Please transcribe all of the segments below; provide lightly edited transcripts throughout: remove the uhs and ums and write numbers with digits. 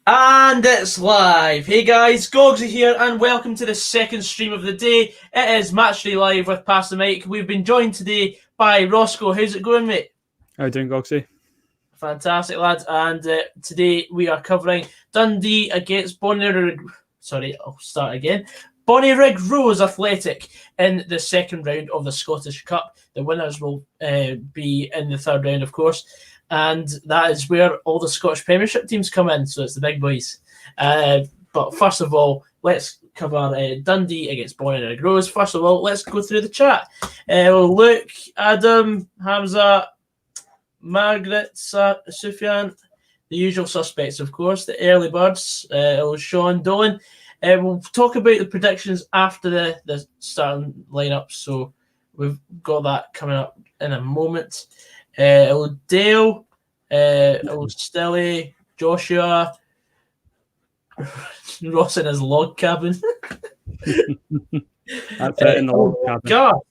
And it's live. Hey guys, Goggsy here, and welcome to the second stream of the day. It is Matchday Live with Pass the Mic. We've been joined today by Roscoe. How's it going, mate? How you doing, Gogsy? Fantastic, lads. And today we are covering Dundee against Bonnyrigg. Sorry, I'll start again. Bonnyrigg Rose Athletic in the second round of the Scottish Cup. The winners will be in the third round, of course. And that is where all the Scottish Premiership teams come in, so it's the big boys. But first of all, let's cover Dundee against Bonnyrigg Rose. First of all, let's go through the chat. Luke, Adam, Hamza, Margaret, Sufyan, the usual suspects, of course, the early birds, Sean, Dolan. We'll talk about the predictions after the starting lineup, so we've got that coming up in a moment. Dale, Stilly, Joshua, Ross in his log cabin. That's it, in the log cabin. Garth.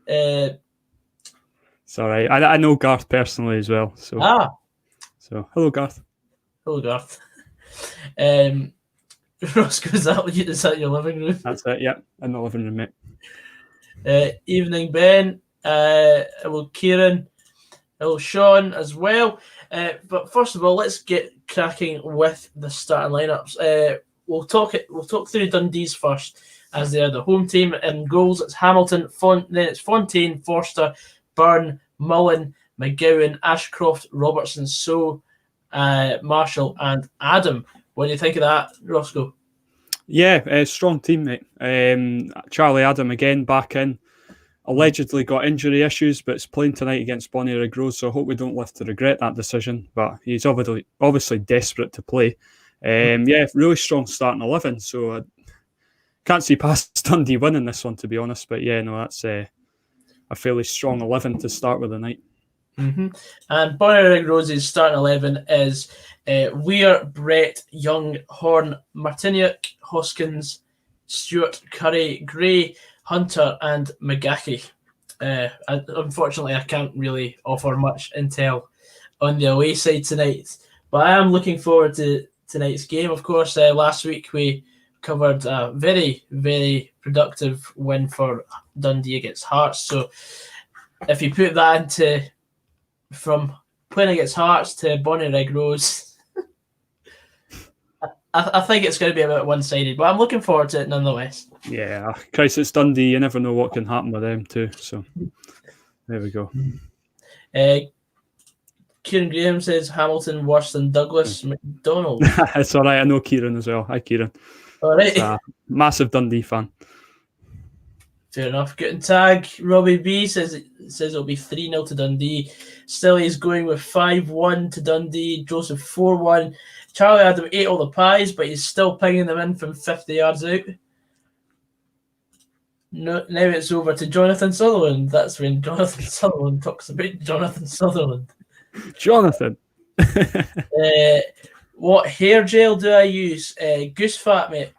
It's all right. I know Garth personally as well. So hello, Garth. Hello, Garth. Roscoe, is that your living room? That's it, yeah, in the living room, mate. Evening, Ben. Hello, Kieran. Hello, Sean, as well. But first of all, let's get cracking with the starting lineups. We'll talk through Dundee's first, as they are the home team. In goals, it's Hamilton, then it's Fontaine, Forster, Byrne, Mullen, McGowan, Ashcroft, Robertson, Marshall, and Adam. What do you think of that, Roscoe? Yeah, strong team, mate. Charlie Adam again back in. Allegedly got injury issues, but is playing tonight against Bonnyrigg Rose, so I hope we don't live to regret that decision. But he's obviously desperate to play. Yeah, really strong starting 11, so I can't see past Dundee winning this one, to be honest. But yeah, no, that's a fairly strong 11 to start with the night. Mm-hmm. And Bonnyrigg Rose's starting 11 is Weir, Brett, Young, Horn, Martiniuk, Hoskins, Stewart, Curry, Gray, Hunter, and McGackie. Unfortunately, I can't really offer much intel on the away side tonight, but I am looking forward to tonight's game. Of course, last week we covered a very, very productive win for Dundee against Hearts. So if you put that into from playing against Hearts to Bonnyrigg Rose, I think it's going to be a bit one-sided, but I'm looking forward to it nonetheless. Yeah, Christ, it's Dundee. You never know what can happen with them too. So there we go. Kieran Graham says Hamilton worse than Douglas McDonald. It's all right. I know Kieran as well. Hi, Kieran. All right. Massive Dundee fan. Fair enough. Good tag. Robbie B says it'll be 3-0 to Dundee. Still, he's going with 5-1 to Dundee. Joseph 4-1. Charlie Adam ate all the pies, but he's still pinging them in from 50 yards out. No, now it's over to Jonathan Sutherland. That's when Jonathan Sutherland talks about Jonathan Sutherland. Jonathan. What hair gel do I use? Goose fat, mate.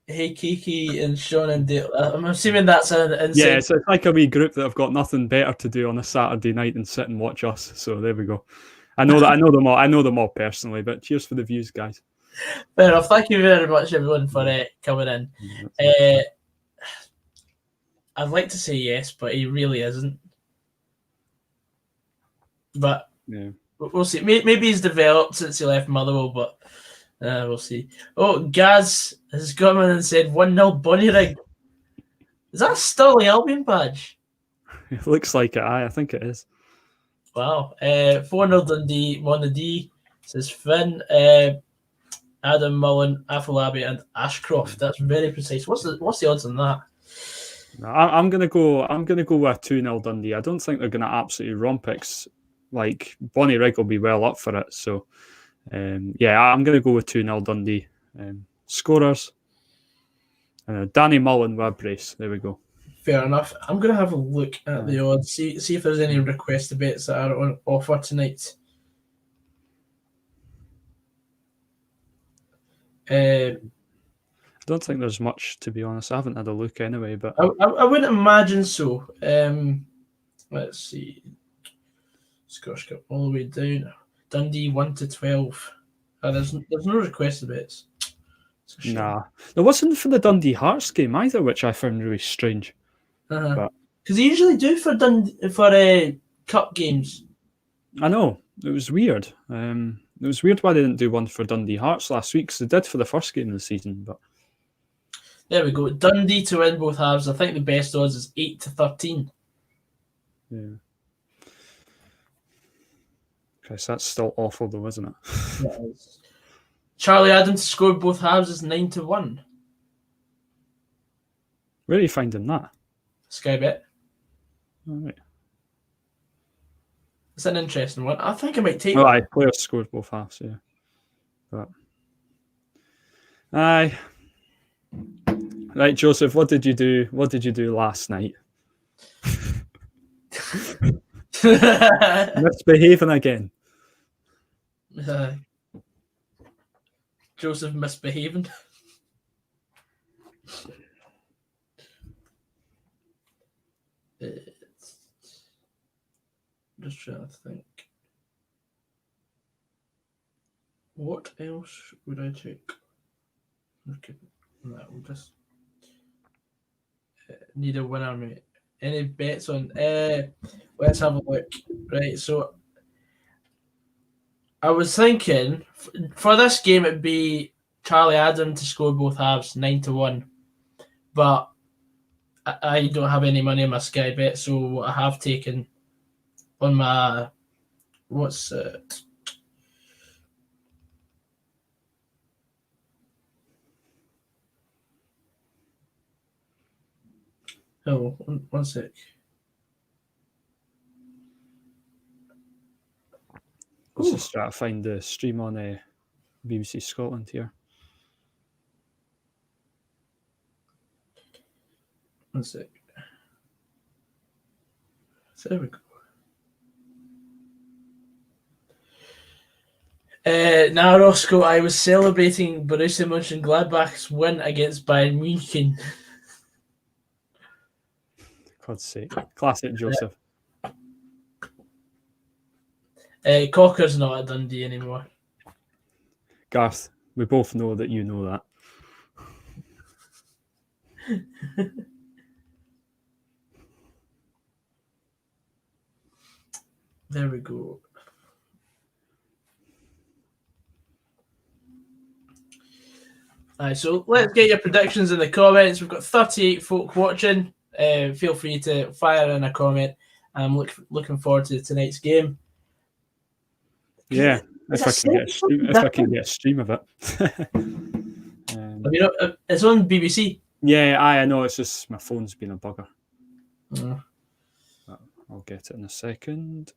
Hey Kiki and Sean and Dale. I'm assuming that's an inside. Yeah, it's like a wee group that have got nothing better to do on a Saturday night than sit and watch us. So there we go. I know them all. I know them all personally, but cheers for the views, guys. Fair enough. Thank you very much, everyone, for coming in. I'd like to say yes, but he really isn't. But yeah, we'll see. Maybe he's developed since he left Motherwell, but we'll see. Oh, Gaz has come in and said 1-0 Bonnyrigg. Is that a Stirling Albion badge? It looks like it. I think it is. Wow. 4-0 Dundee, won the D, says Finn. Adam, Mullen, Afolabi, and Ashcroft. That's very precise. What's the odds on that? I'm gonna go with 2-0 Dundee. I don't think they're gonna absolutely romp it. Like Bonnyrigg will be well up for it. So yeah, I'm gonna go with 2-0 Dundee. Scorers. Danny Mullen with a brace. There we go. Fair enough. I'm going to have a look at the odds, see if there's any requested bets that are on offer tonight. I don't think there's much, to be honest. I haven't had a look anyway, but I wouldn't imagine so. Let's see. Scottish Cup all the way down. Dundee 1-12. There's no requested bets. Nah, there wasn't for the Dundee Hearts game either, which I found really strange. Because they usually do for cup games. I know, it was weird. It was weird why they didn't do one for Dundee Hearts last week, because they did for the first game of the season. But there we go. Dundee to win both halves. I think the best odds is 8-13. Yeah. Okay, so that's still awful though, isn't it? Yeah, it is. Charlie Adams to score both halves is 9-1. Where are you finding that? Sky Bet. All right. It's an interesting one. I think I might take. Aye, players scored both halves. Yeah. But aye. Right, Joseph. What did you do? What did you do last night? Misbehaving again. Joseph misbehaving. Just trying to think. What else would I take? Okay, no, we'll just need a winner, mate. Any bets on? Let's have a look. Right, so I was thinking for this game it'd be Charlie Adam to score both halves, 9-1. But I don't have any money on my Sky Bet, so what I have taken on my what's it? Oh, one sec. Let's just try to find the stream on BBC Scotland here. One sec. So there we go. Now, Roscoe, I was celebrating Borussia Mönchengladbach's win against Bayern Munich. God's sake. Classic Joseph. Cocker's not at Dundee anymore. Garth, we both know that you know that. There we go. Alright, so let's get your predictions in the comments. We've got 38 folk watching. Feel free to fire in a comment. I'm looking forward to tonight's game. Yeah, if I can get a stream of it. It's on BBC. Yeah, I know. It's just my phone's been a bugger. I'll get it in a second.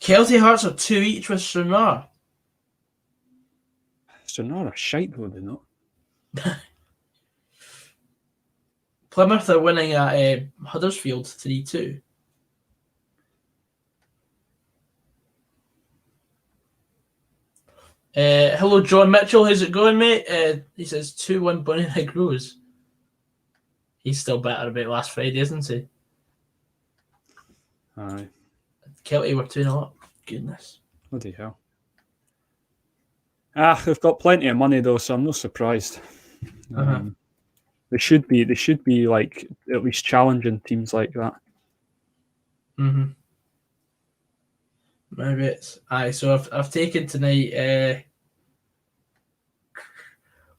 Kelty Hearts are 2 each with Stranraer. Stranraer are shite though, they're not. Plymouth are winning at Huddersfield 3-2. Hello, John Mitchell. How's it going, mate? He says 2-1 Bonnyrigg Rose. He's still better about last Friday, isn't he? Aye. Kelty were 2-0 up. Goodness. Bloody hell. They've got plenty of money though, so I'm not surprised. They should be like at least challenging teams like that. Maybe it's so I've taken tonight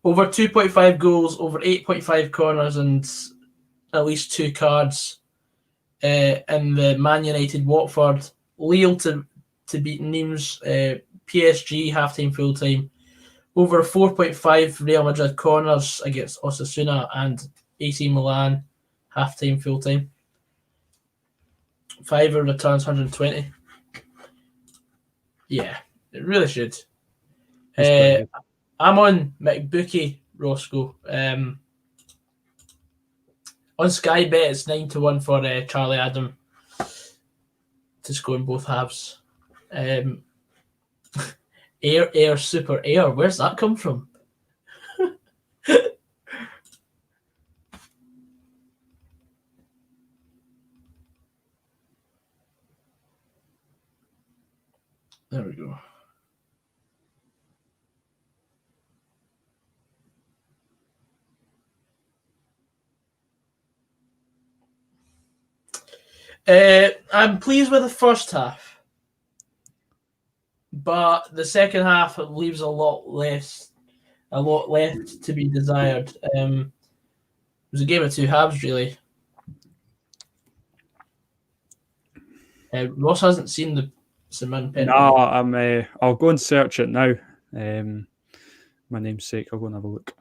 over 2.5 goals, over 8.5 corners, and at least 2 cards in the Man United Watford, Lille to beat Nimes, PSG half-time full-time, over 4.5 Real Madrid corners against Osasuna and AC Milan half-time full-time. Fiver returns 120. Yeah, it really should. I'm on McBookie, Roscoe. On Sky Bet, it's 9-1 for Charlie Adam to score in both halves. Air, Super Air. Where's that come from? There we go. I'm pleased with the first half, but the second half leaves a lot left to be desired. It was a game of two halves, really. Ross hasn't seen the Simon penalty. No, I'll go and search it now. My namesake, I'll go and have a look.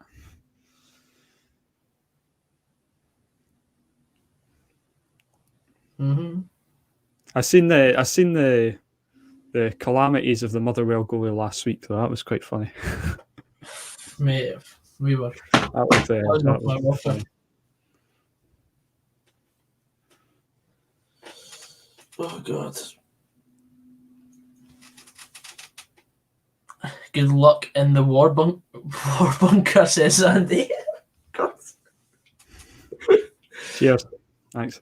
Mm-hmm. I seen the calamities of the Motherwell goalie last week, though. That was quite funny. Mate, we were. That was funny. Oh God. Good luck in the war bunker, says Andy. God. Cheers. Thanks.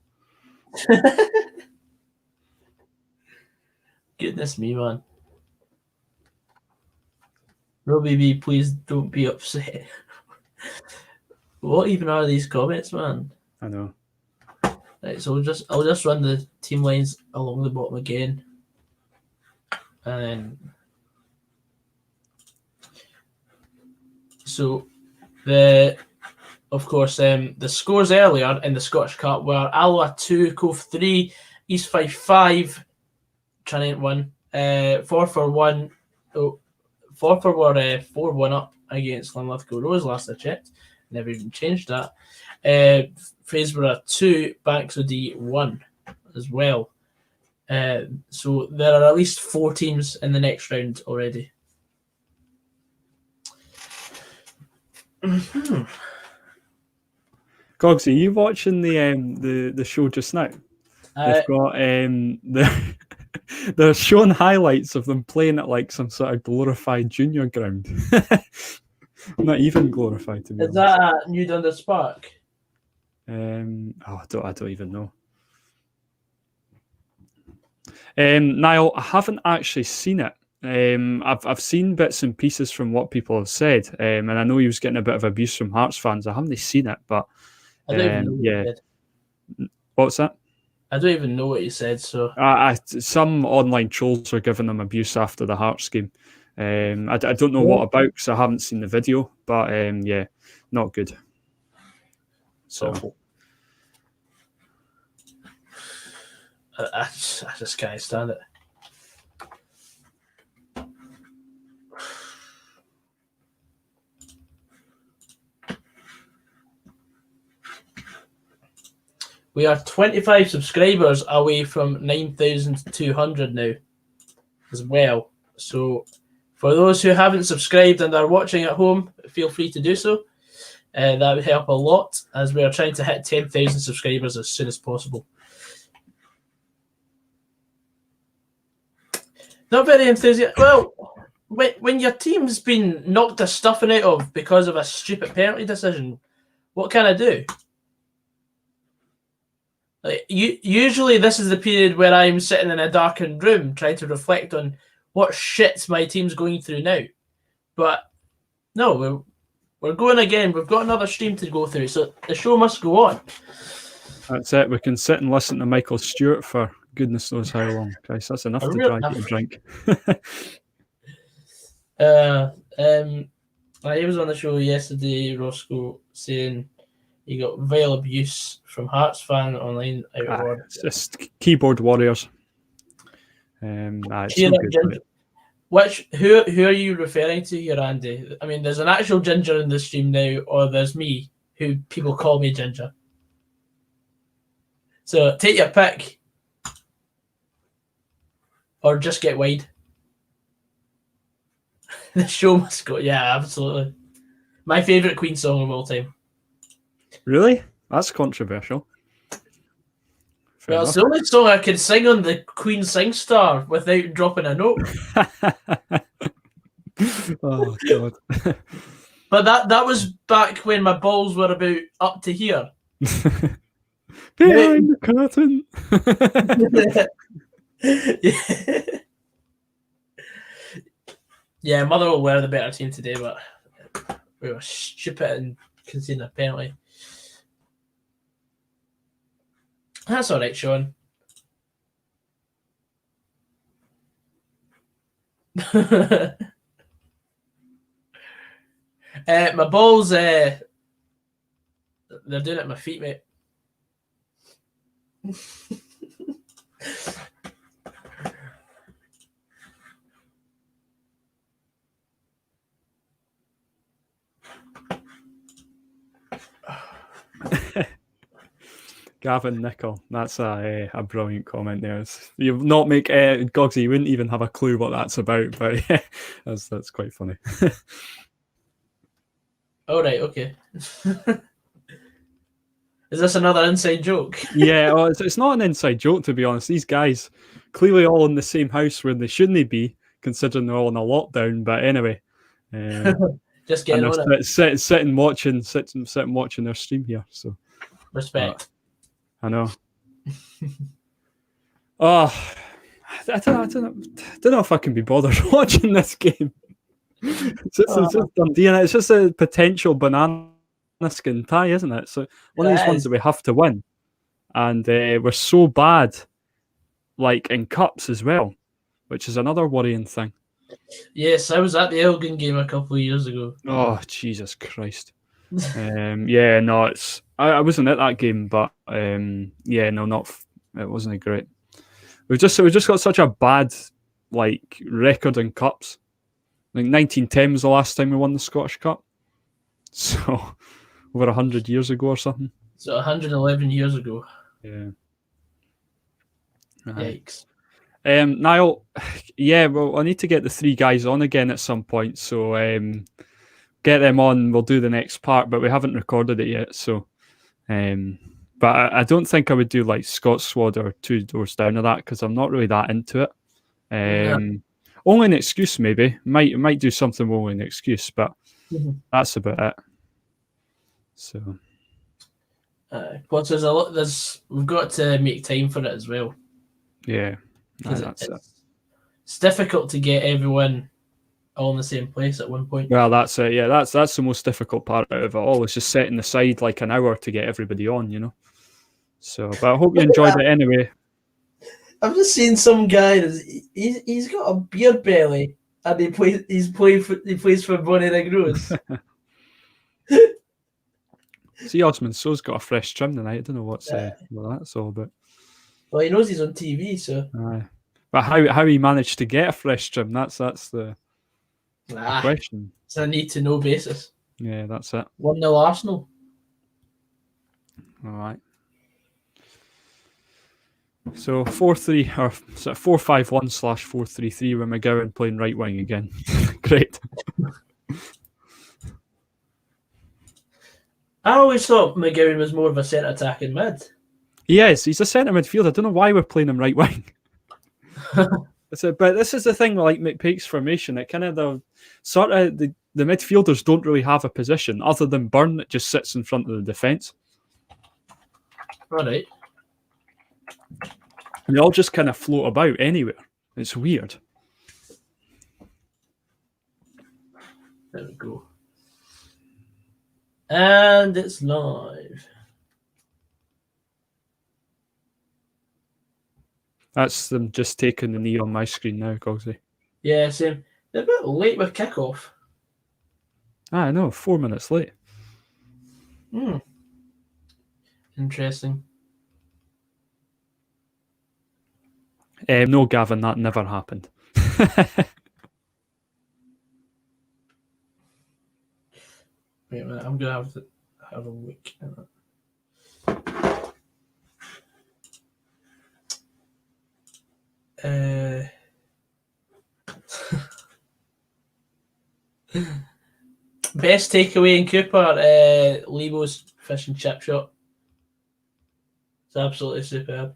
Goodness me, man. Robbie B, please don't be upset. What even are these comments, man? I know. Right, so I'll just run the team lines along the bottom again. And then so of course the scores earlier in the Scottish Cup were Alloa 2, Cove 3, East Fife 5, Tranent 1, 4-1. Oh, 4-1 up against Linlithgow Rose last I checked. Never even changed that. Fraserburgh 2, Banks OD 1 as well. So there are at least 4 teams in the next round already. Mm-hmm. Gogs, are you watching the show just now? They've got they're showing highlights of them playing at like some sort of glorified junior ground. Not even glorified, to be honest. Is that at New Dundas Park? I don't even know. Niall, I haven't actually seen it. I've seen bits and pieces from what people have said, and I know he was getting a bit of abuse from Hearts fans. I haven't seen it, but I don't even know what he said. What's that? I don't even know what he said. So some online trolls are giving him abuse after the Hearts game. I don't know what about because I haven't seen the video, but yeah, not good. So I just can't stand it. We are 25 subscribers away from 9,200 now as well. So for those who haven't subscribed and are watching at home, feel free to do so. That would help a lot as we are trying to hit 10,000 subscribers as soon as possible. Not very enthusiastic. Well, when your team's been knocked the stuffing out of because of a stupid penalty decision, what can I do? Like, usually this is the period where I'm sitting in a darkened room trying to reflect on what shit my team's going through now. But no, we're going again. We've got another stream to go through, so the show must go on. That's it. We can sit and listen to Michael Stewart for goodness knows how long. Guys, that's enough to drag you to drink. He was on the show yesterday, Roscoe, saying he got vile abuse from Hearts fan online out of order. It's just keyboard warriors. It's no good, who are you referring to here, Andy? I mean, there's an actual Ginger in the stream now, or there's me, who people call me Ginger. So take your pick, or just get wide. The show must go. Yeah, absolutely. My favourite Queen song of all time. Really? That's controversial. Well, it's the only song I can sing on the Queen Sing Star without dropping a note. Oh, God. But that was back when my balls were about up to here. Behind the curtain. Yeah, Motherwell were the better team today, but we were stupid and conceding a penalty. That's all right, Sean. My balls, they're doing it at my feet, mate. Gavin Nicol, that's a brilliant comment there. You not make Gogsy, you wouldn't even have a clue what that's about, but yeah, that's quite funny. All right, okay. Is this another inside joke? Yeah, well, it's not an inside joke, to be honest. These guys clearly all in the same house where they shouldn't be, considering they're all in a lockdown. But anyway, Just getting and on they're it. sitting watching their stream here. So Respect. I know. Oh, I don't know if I can be bothered watching this game. It's just Dundee, and it's just a potential banana skin tie, isn't it? So one of these ones that we have to win, and we're so bad, like in cups as well, which is another worrying thing. Yes, I was at the Elgin game a couple of years ago. Oh, Jesus Christ! Yeah, no, it's I wasn't at that game, but yeah, no, it wasn't great. We've just got such a bad like record in cups. I think 1910 was the last time we won the Scottish Cup. So over 100 years ago or something. So 111 years ago. Yeah. Yikes. Niall, yeah, well, I need to get the three guys on again at some point. So get them on. We'll do the next part, but we haven't recorded it yet. So, but I don't think I would do like Scots Swad or Two Doors Down of that because I'm not really that into it. Only an excuse, maybe. Might do something only an excuse, but that's about it. So, but there's a lot. We've got to make time for it as well. Yeah, it's difficult to get everyone all in the same place at one point. Well, that's it. Yeah, that's the most difficult part out of it all. It's just setting aside like an hour to get everybody on, you know. So, but I hope you enjoyed it anyway. I've just seen some guy. He's got a beer belly, and he plays for BONNYRIGG Rose. See, Osman So's got a fresh trim tonight. I don't know what that's all about. Well, he knows he's on TV, so. But how he managed to get a fresh trim? That's the question. It's a need to know basis. Yeah, that's it. 1-0 Arsenal. All right. So 4-3 or 4-5-1/4-3-3 with McGowan playing right wing again. Great. I always thought McGowan was more of a centre attacking mid. Yes, he's a centre midfield. I don't know why we're playing him right wing. But this is the thing with like McPake's formation. It kind of the midfielders don't really have a position other than Byrne that just sits in front of the defence. All right. And they all just kind of float about anywhere. It's weird. There we go. And it's live. That's them just taking the knee on my screen now, Gogsy. Yeah, same. They're a bit late with kickoff. I know, 4 minutes late. Interesting. No, Gavin, that never happened. Wait a minute, I'm gonna have a look at that. Best takeaway in Cooper, Lebo's fish and chip shop. It's absolutely superb.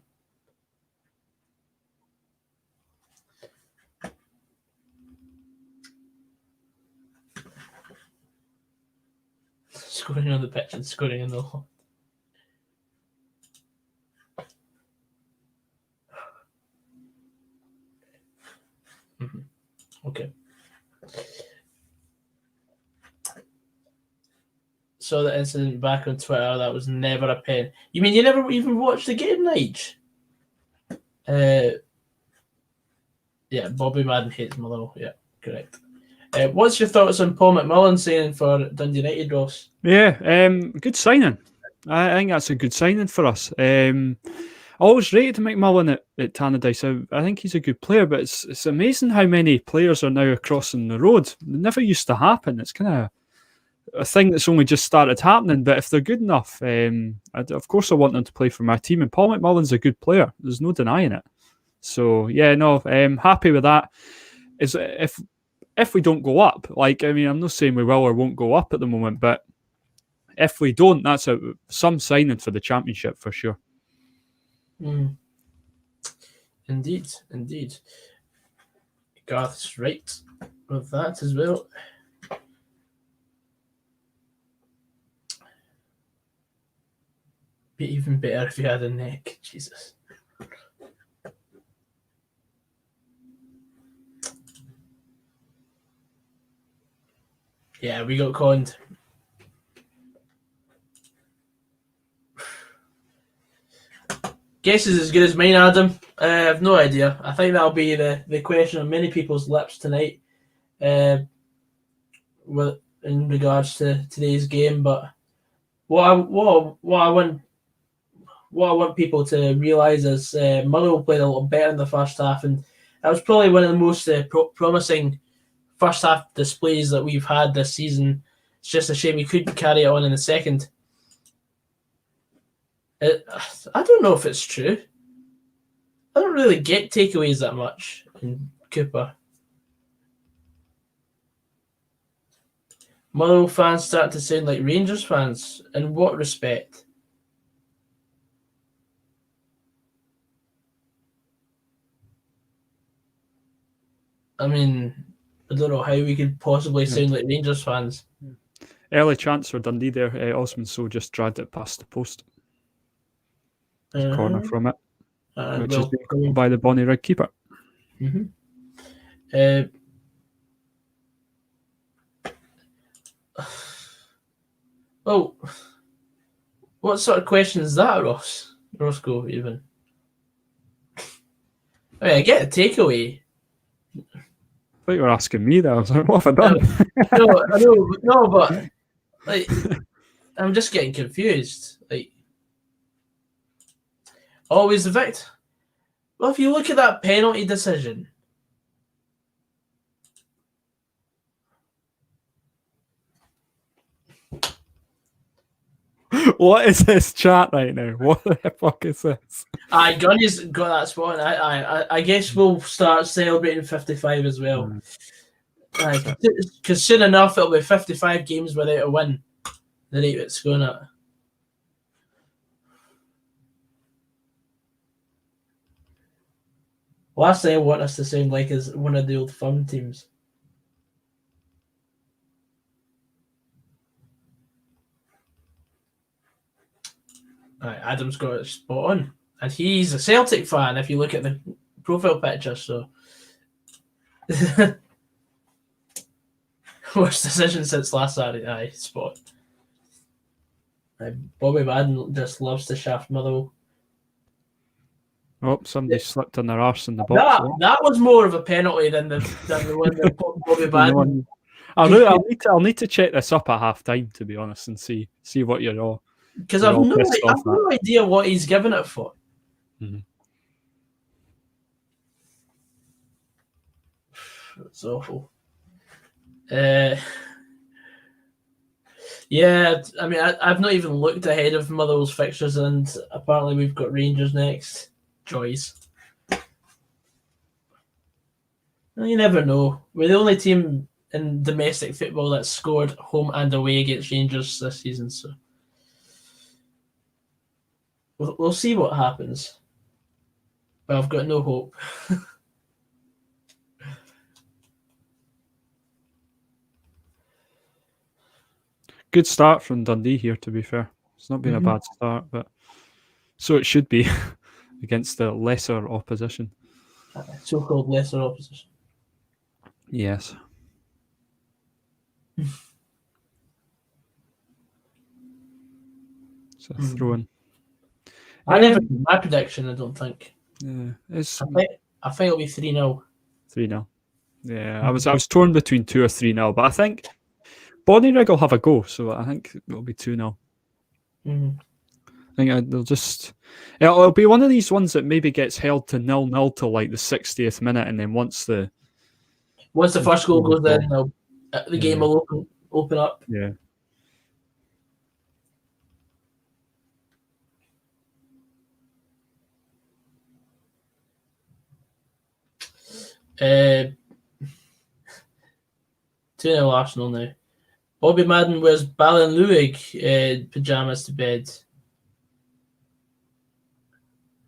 Scoring on the pitch and scoring in the hole. Okay. saw the incident back on Twitter. That was never a pen. You mean you never even watched the game, Nige? Yeah, Bobby Madden hates Motherwell. Yeah, correct. What's your thoughts on Paul McMullen saying for Dundee United, Ross? Yeah, good signing. I think that's a good signing for us. I always rated McMullen at Tannadice. I think he's a good player, but it's amazing how many players are now crossing the road. It never used to happen. It's kind of a thing that's only just started happening. But if they're good enough, of course I want them to play for my team. And Paul McMullen's a good player. There's no denying it. So yeah, no, happy with that. Is if we don't go up, like, I mean, I'm not saying we will or won't go up at the moment, but if we don't, that's some signing for the championship for sure. Indeed. Garth's right with that as well. Be even better if you had a neck. Jesus. Yeah, we got conned. Guess is as good as mine, Adam. I have no idea. I think that'll be the question on many people's lips tonight, in regards to today's game. But what I want people to realise is Motherwell played a little better in the first half, and that was probably one of the most promising first half displays that we've had this season. It's just a shame we couldn't carry it on in the second. I don't know if it's true. I don't really get takeaways that much in Cooper. Motherwell fans start to sound like Rangers fans. In what respect? I mean, I don't know how we could possibly sound like Rangers fans. Early chance for Dundee there. Osman So just dragged it past the post. Corner from it, which is being called by the Bonnyrigg keeper. Well, what sort of question is that, Roscoe, even? I mean, I get a takeaway. I thought you were asking me that. I was like, what have I done? No, but like, I'm just getting confused. Like, always the victim. Well, if you look at that penalty decision, what is this chat right now? What the fuck is this? Gunny's got that spot. I guess we'll start celebrating 55 as well. Because soon enough it'll be 55 games without a win. The rate it's going at. Last thing I want us to sound like is one of the old firm teams. Right, Adam's got it spot on. And he's a Celtic fan if you look at the profile picture, so worst decision since last Saturday. Aye, spot. Bobby Madden just loves to shaft Motherwell. Oh, somebody slipped on their arse in the box. That was more of a penalty than the one that Bobby Madden. I'll need to check this up at half time, to be honest, and see what you're all. Because I've no idea what he's given it for. Mm-hmm. It's awful. Yeah, I mean, I've not even looked ahead of Motherwell's fixtures, and apparently we've got Rangers next. Joys. Well, you never know. We're the only team in domestic football that's scored home and away against Rangers this season, so we'll see what happens. But I've got no hope. Good start from Dundee here, to be fair. It's not been a bad start, but so it should be against the lesser opposition. So-called lesser opposition. Yes. So throw in. I never did my prediction, I don't think. Yeah, I think it'll be 3-0. 3-0. Yeah, I was torn between 2 or 3-0, but I think Bonnyrigg will have a go, so I think it'll be 2-0. I think they'll just. It'll be one of these ones that maybe gets held to 0-0 till like the 60th minute, and then once the first goal goes in, the game will open up. Yeah. Uh, 2-0 Arsenal now. Bobby Madden wears Ballinluig pyjamas to bed.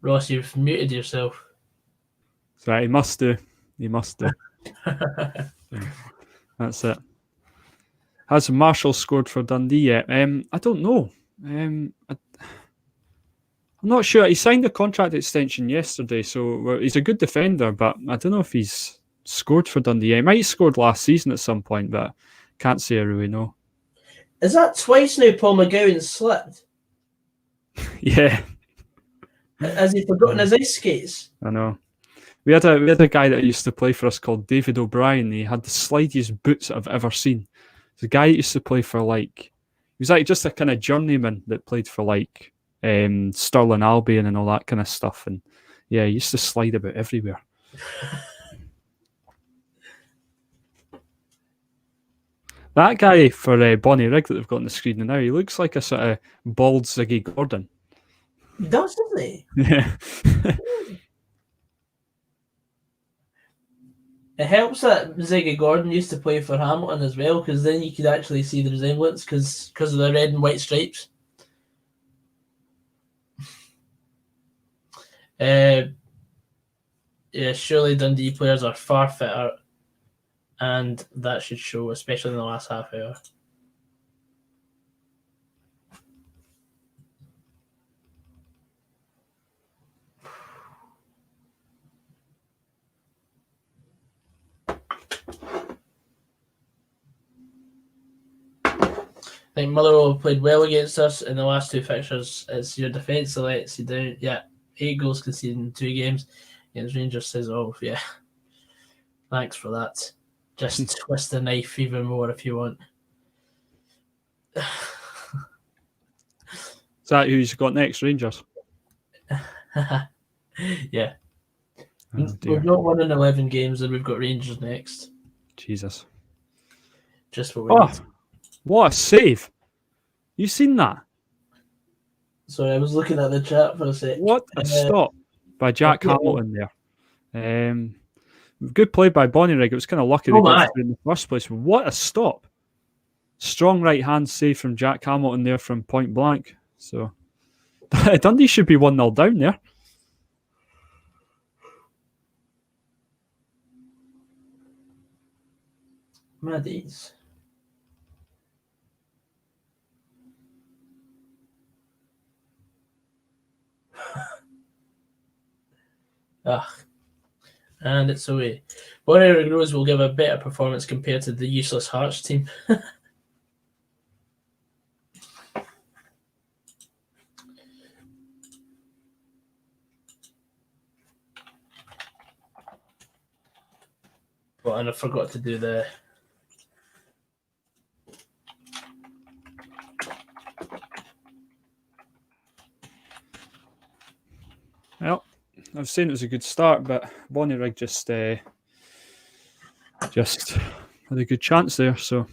Ross, you've muted yourself. So he must do. He must do. That's it. Has Marshall scored for Dundee yet? I don't know. I'm not sure. He signed a contract extension yesterday, so he's a good defender, but I don't know if he's scored for Dundee. He might have scored last season at some point, but can't say I really know. Is that twice now Paul McGowan slipped? Yeah. Has he forgotten his ice skates? I know. We had a guy that used to play for us called David O'Brien. He had the slidiest boots I've ever seen. The guy that used to play for he was like just a kind of journeyman that played for Stirling Albion and all that kind of stuff. And yeah, he used to slide about everywhere. That guy for Bonnyrigg that they've got on the screen now, he looks like a sort of bald Ziggy Gordon. He does, doesn't he? Yeah. It helps that Ziggy Gordon used to play for Hamilton as well, because then you could actually see the resemblance because of the red and white stripes. Yeah, surely Dundee players are far fitter, and that should show, especially in the last half hour. I think Motherwell played well against us in the last two fixtures. It's your defence that lets you down. Yeah, 8 goals conceded in 2 games against Rangers says, oh, yeah. Thanks for that. Just twist the knife even more if you want. Is that who's got next, Rangers? Yeah. Oh, we've not won in 11 games and we've got Rangers next. Jesus. Just what we need. What a save. You seen that? Sorry, I was looking at the chat for a sec. What a stop by Jack Hamilton there. Good play by Bonnyrigg. It was kind of lucky they got through in the first place. What a stop. Strong right-hand save from Jack Hamilton there from point blank. So Dundee should be 1-0 down there. Maddies. And it's away. Bonnyrigg Rose will give a better performance compared to the useless Hearts team. Well, and I forgot to do the... Well, I was saying it was a good start, but Bonnyrigg just had a good chance there. So,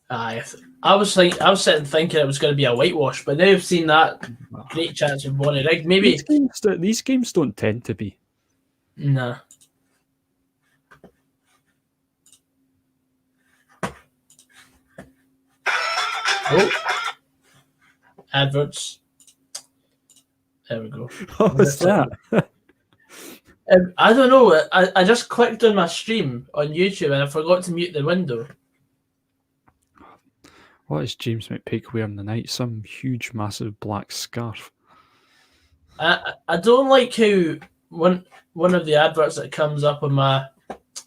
I was sitting thinking it was going to be a whitewash, but now I've seen that great chance with Bonnyrigg. Maybe these games don't tend to be. Nah. Oh, adverts. There we go. What was that? I don't know. I just clicked on my stream on YouTube and I forgot to mute the window. What is James McPake wearing tonight? Some huge, massive black scarf. I don't like how one of the adverts that comes up on my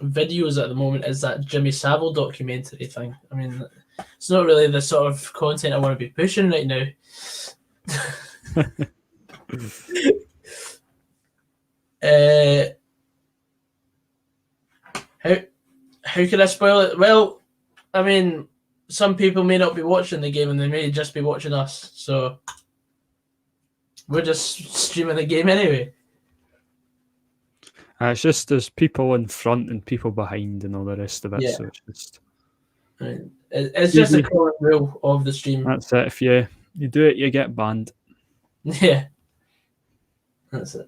videos at the moment is that Jimmy Savile documentary thing. I mean, it's not really the sort of content I want to be pushing right now. How can I spoil it? Well, I mean, some people may not be watching the game and they may just be watching us, so we're just streaming the game anyway. It's just there's people in front and people behind and all the rest of it. Yeah. So it's just it's just a common rule of the stream. That's it. If you do it, you get banned. Yeah, that's it.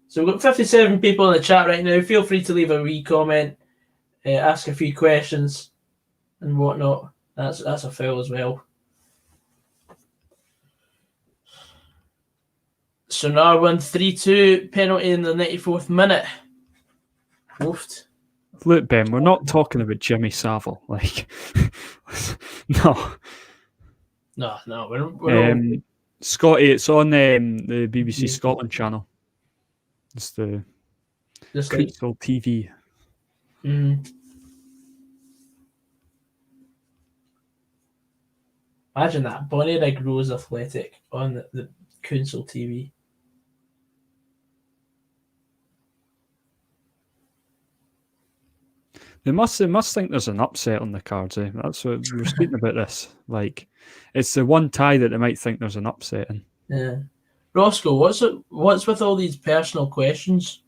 So we've got 57 people in the chat right now. Feel free to leave a wee comment, ask a few questions and whatnot. That's a foul as well. So now we're 3-2, penalty in the 94th minute. Woofed. Look, Ben, we're not talking about Jimmy Savile. Like, no. No, we're Scotty, it's on the BBC Scotland channel. It's the Council TV. Imagine that, Bonnyrigg Rose Athletic on the Council TV. They must think there's an upset on the cards. Eh? That's what we were speaking about this. Like, it's the one tie that they might think there's an upset in. Yeah, Roscoe, what's with all these personal questions?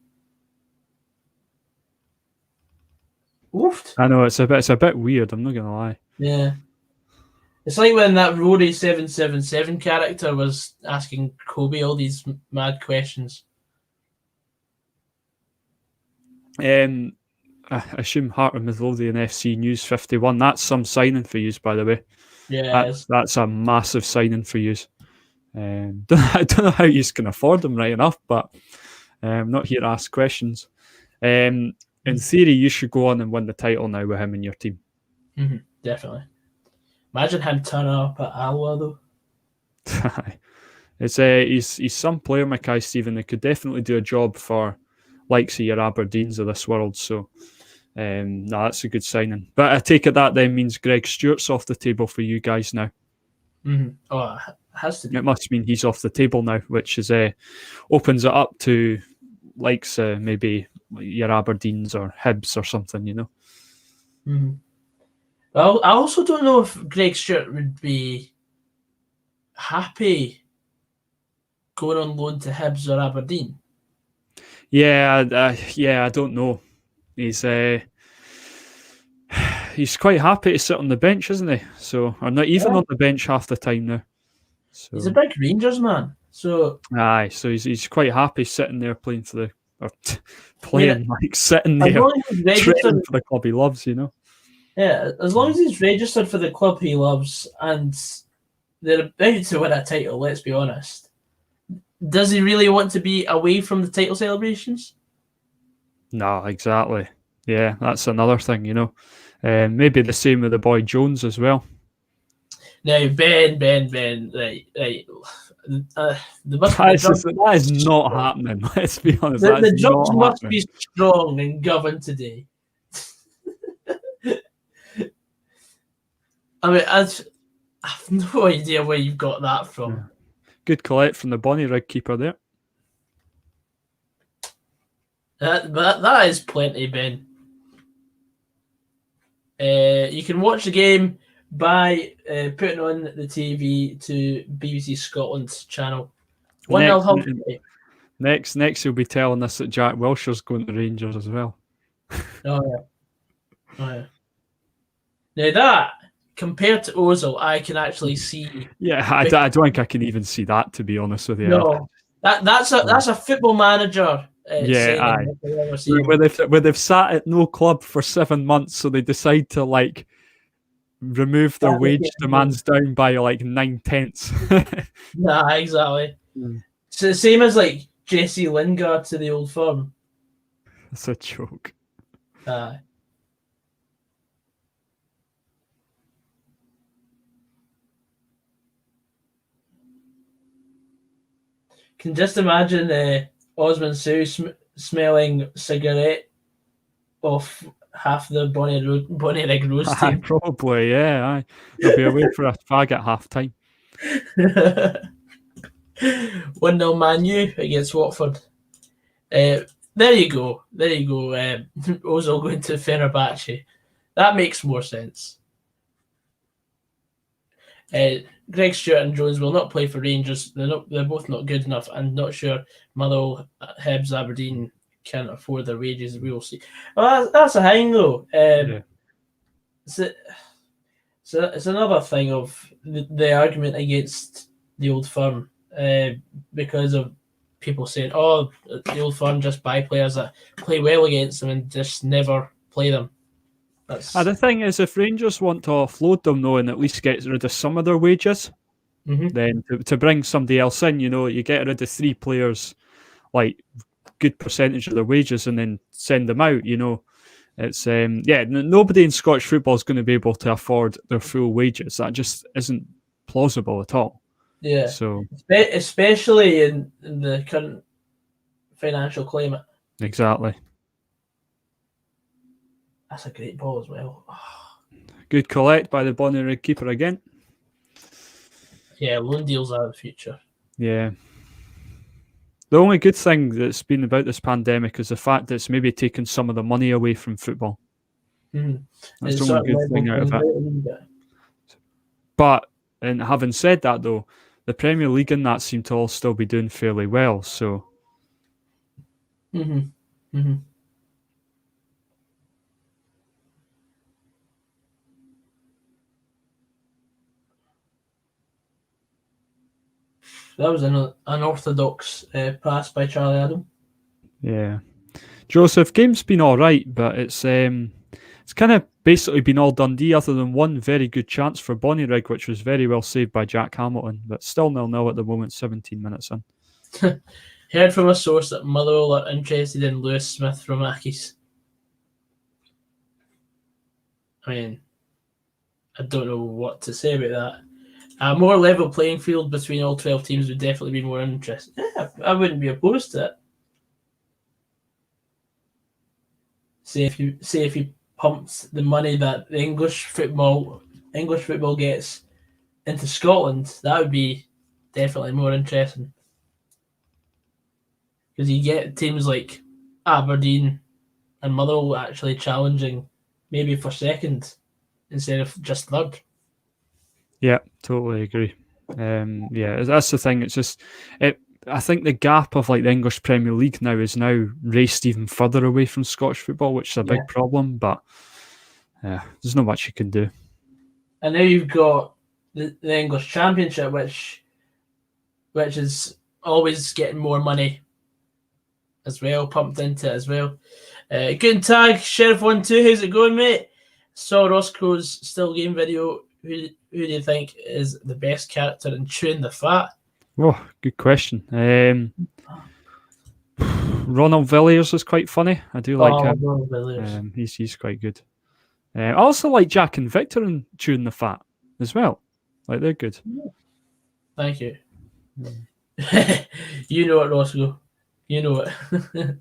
Oofed. I know it's a bit weird. I'm not gonna lie. Yeah, it's like when that Rory 777 character was asking Kobe all these mad questions. I assume Heart of Midlothian FC News 51. That's some signing for yous, by the way. Yeah, that's a massive signing for yous. I don't know how you can afford them right enough, but I'm not here to ask questions. In theory, you should go on and win the title now with him and your team. Definitely. Imagine him turning up at Alloa though. He's some player, Mackay Stephen, that could definitely do a job for likes of your Aberdeens of this world. So, that's a good signing. But I take it that then means Greg Stewart's off the table for you guys now. Oh, it has to be. It must mean he's off the table now, which is opens it up to likes maybe your Aberdeens or Hibs or something, you know. Well, I also don't know if Greg Stewart would be happy going on loan to Hibs or Aberdeen. Yeah, I don't know. He's quite happy to sit on the bench, isn't he? So, or not even on the bench half the time now. So, he's a big Rangers man. So he's quite happy sitting there playing for sitting there training for the club he loves, you know. Yeah, as long as he's registered for the club he loves and they're about to win a title, let's be honest. Does he really want to be away from the title celebrations? No, exactly. Yeah, that's another thing, you know. Maybe the same with the boy Jones as well. Now, Ben, right. That is not happening. Let's be honest. The jobs must be strong in Govan today. I mean, I have no idea where you've got that from. Yeah. Good collect from the Bonnyrigg keeper there. That is plenty, Ben. You can watch the game by putting on the TV to BBC Scotland's channel. 1-0 Next, he'll be telling us that Jack Wilshere's going to Rangers as well. Oh yeah. Now that, compared to Ozil, I can actually see. Yeah, I don't think I can even see that, to be honest with you. No, that's a football manager. Where they've sat at no club for 7 months, so they decide to remove their wage demands down by 9/10. Nah, exactly. It's the same as Jesse Lingard to the Old Firm. That's a joke. Can just imagine Osman Sow smelling cigarette off half the Bonnyrigg Rose Aye, team. probably, yeah. Aye. They'll be away for a fag at half time. 1-0 Man U against Watford. There you go. Ozil going to Fenerbahce. That makes more sense. Greg Stewart and Jones will not play for Rangers. They're both not good enough. I'm not sure Motherwell, Hibs, Aberdeen can't afford their wages. We will see. Well, that's a thing, though. Yeah. It's another thing of the argument against the Old Firm because of people saying, "Oh, the Old Firm just buy players that play well against them and just never play them." The thing is, if Rangers want to offload them, though, and at least get rid of some of their wages, then to bring somebody else in, you get rid of 3 players, like good percentage of their wages, and then send them out. It's nobody in Scottish football is going to be able to afford their full wages. That just isn't plausible at all. Yeah. So especially in the current financial climate. Exactly. That's a great ball as well. Good collect by the Bonnyrigg keeper again. Yeah, loan deals are the future. Yeah. The only good thing that's been about this pandemic is the fact that it's maybe taken some of the money away from football. That's the only good thing out of it. But, and having said that though, the Premier League and that seem to all still be doing fairly well, so... That was an unorthodox pass by Charlie Adam. Yeah. Joseph, game's been alright, but it's kind of basically been all Dundee other than one very good chance for Bonnyrigg, which was very well saved by Jack Hamilton, but still 0-0 at the moment, 17 minutes in. Heard from a source that Motherwell are interested in Lewis Smith from Accies. I mean, I don't know what to say about that. A more level playing field between all 12 teams would definitely be more interesting. Yeah, I wouldn't be opposed to it. Say if you pumped the money that the English football gets into Scotland, that would be definitely more interesting. Because you get teams like Aberdeen and Motherwell actually challenging maybe for second instead of just third. Yeah, totally agree. That's the thing. It's just I think the gap of like the English Premier League now is now raced even further away from Scottish football, which is a big problem. But there's not much you can do. And now you've got the English Championship, which is always getting more money as well, pumped into it as well. Good tag, Sheriff12. How's it going, mate? Saw Roscoe's still game video. Who do you think is the best character in Chewing the Fat? Oh, good question. Ronald Villiers is quite funny. I do like him. Ronald Villiers. He's quite good. I also like Jack and Victor in Chewing the Fat as well. Like, they're good. Thank you. You know it, Roscoe. You know it.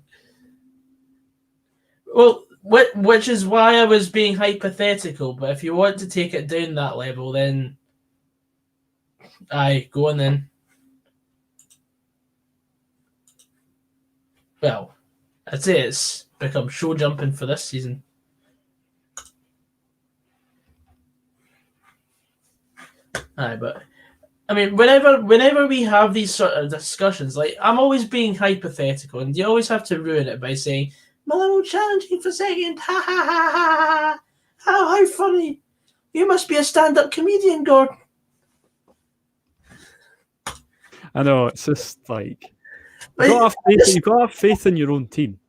Well, which is why I was being hypothetical, but if you want to take it down that level, then aye, go on then. Well, I'd say it's become show jumping for this season. Aye, but I mean, whenever we have these sort of discussions, like, I'm always being hypothetical, and you always have to ruin it by saying, Motherwell challenging for second, ha ha ha ha ha, how funny. You must be a stand-up comedian, Gordon. I know, it's just like, you've got to have faith in your own team.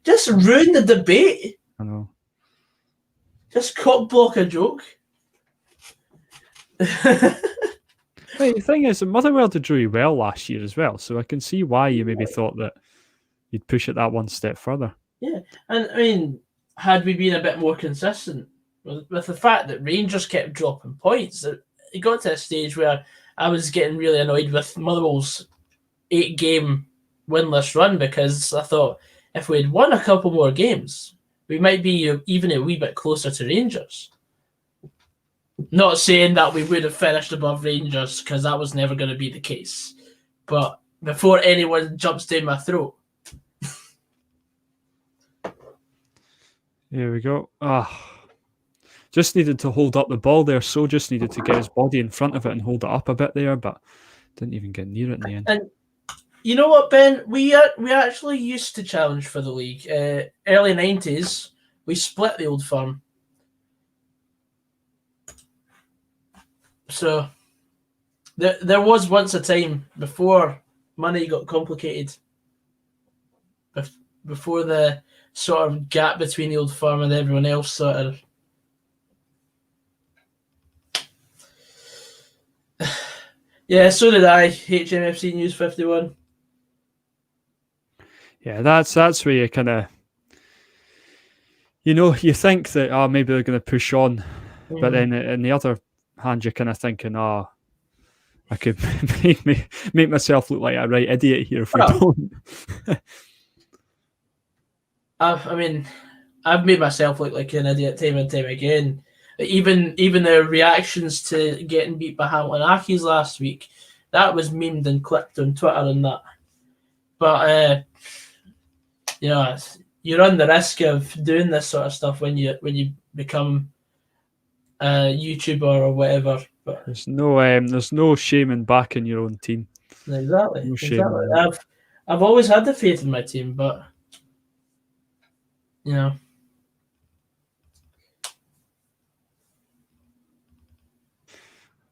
Just ruin the debate. I know. Just cock block a joke. Wait, the thing is, Motherwell did really well last year as well, so I can see why you maybe thought that you'd push it that one step further. Yeah, and I mean, had we been a bit more consistent with the fact that Rangers kept dropping points, it got to a stage where I was getting really annoyed with Motherwell's 8-game winless run, because I thought if we'd won a couple more games, we might be even a wee bit closer to Rangers. Not saying that we would have finished above Rangers, because that was never going to be the case. But before anyone jumps down my throat. Here we go. Just needed to hold up the ball there. So just needed to get his body in front of it and hold it up a bit there, but didn't even get near it in the end. And you know what, Ben? We actually used to challenge for the league. Early 90s, we split the Old Firm. So there was once a time before money got complicated, before the sort of gap between the Old Firm and everyone else sort of. Yeah, so did I. HMFC News 51. Yeah, that's where you kind of, you think that maybe they're going to push on, but then on the other hand, you're kind of thinking, I could make myself look like a right idiot here if we don't. I mean, I've made myself look like an idiot time and time again. Even the reactions to getting beat by Hamilton Accies last week, that was memed and clipped on Twitter and that. But you run the risk of doing this sort of stuff when you become a YouTuber or whatever. But there's no shame in backing your own team. Exactly. No shame. Exactly. I've always had the faith in my team, but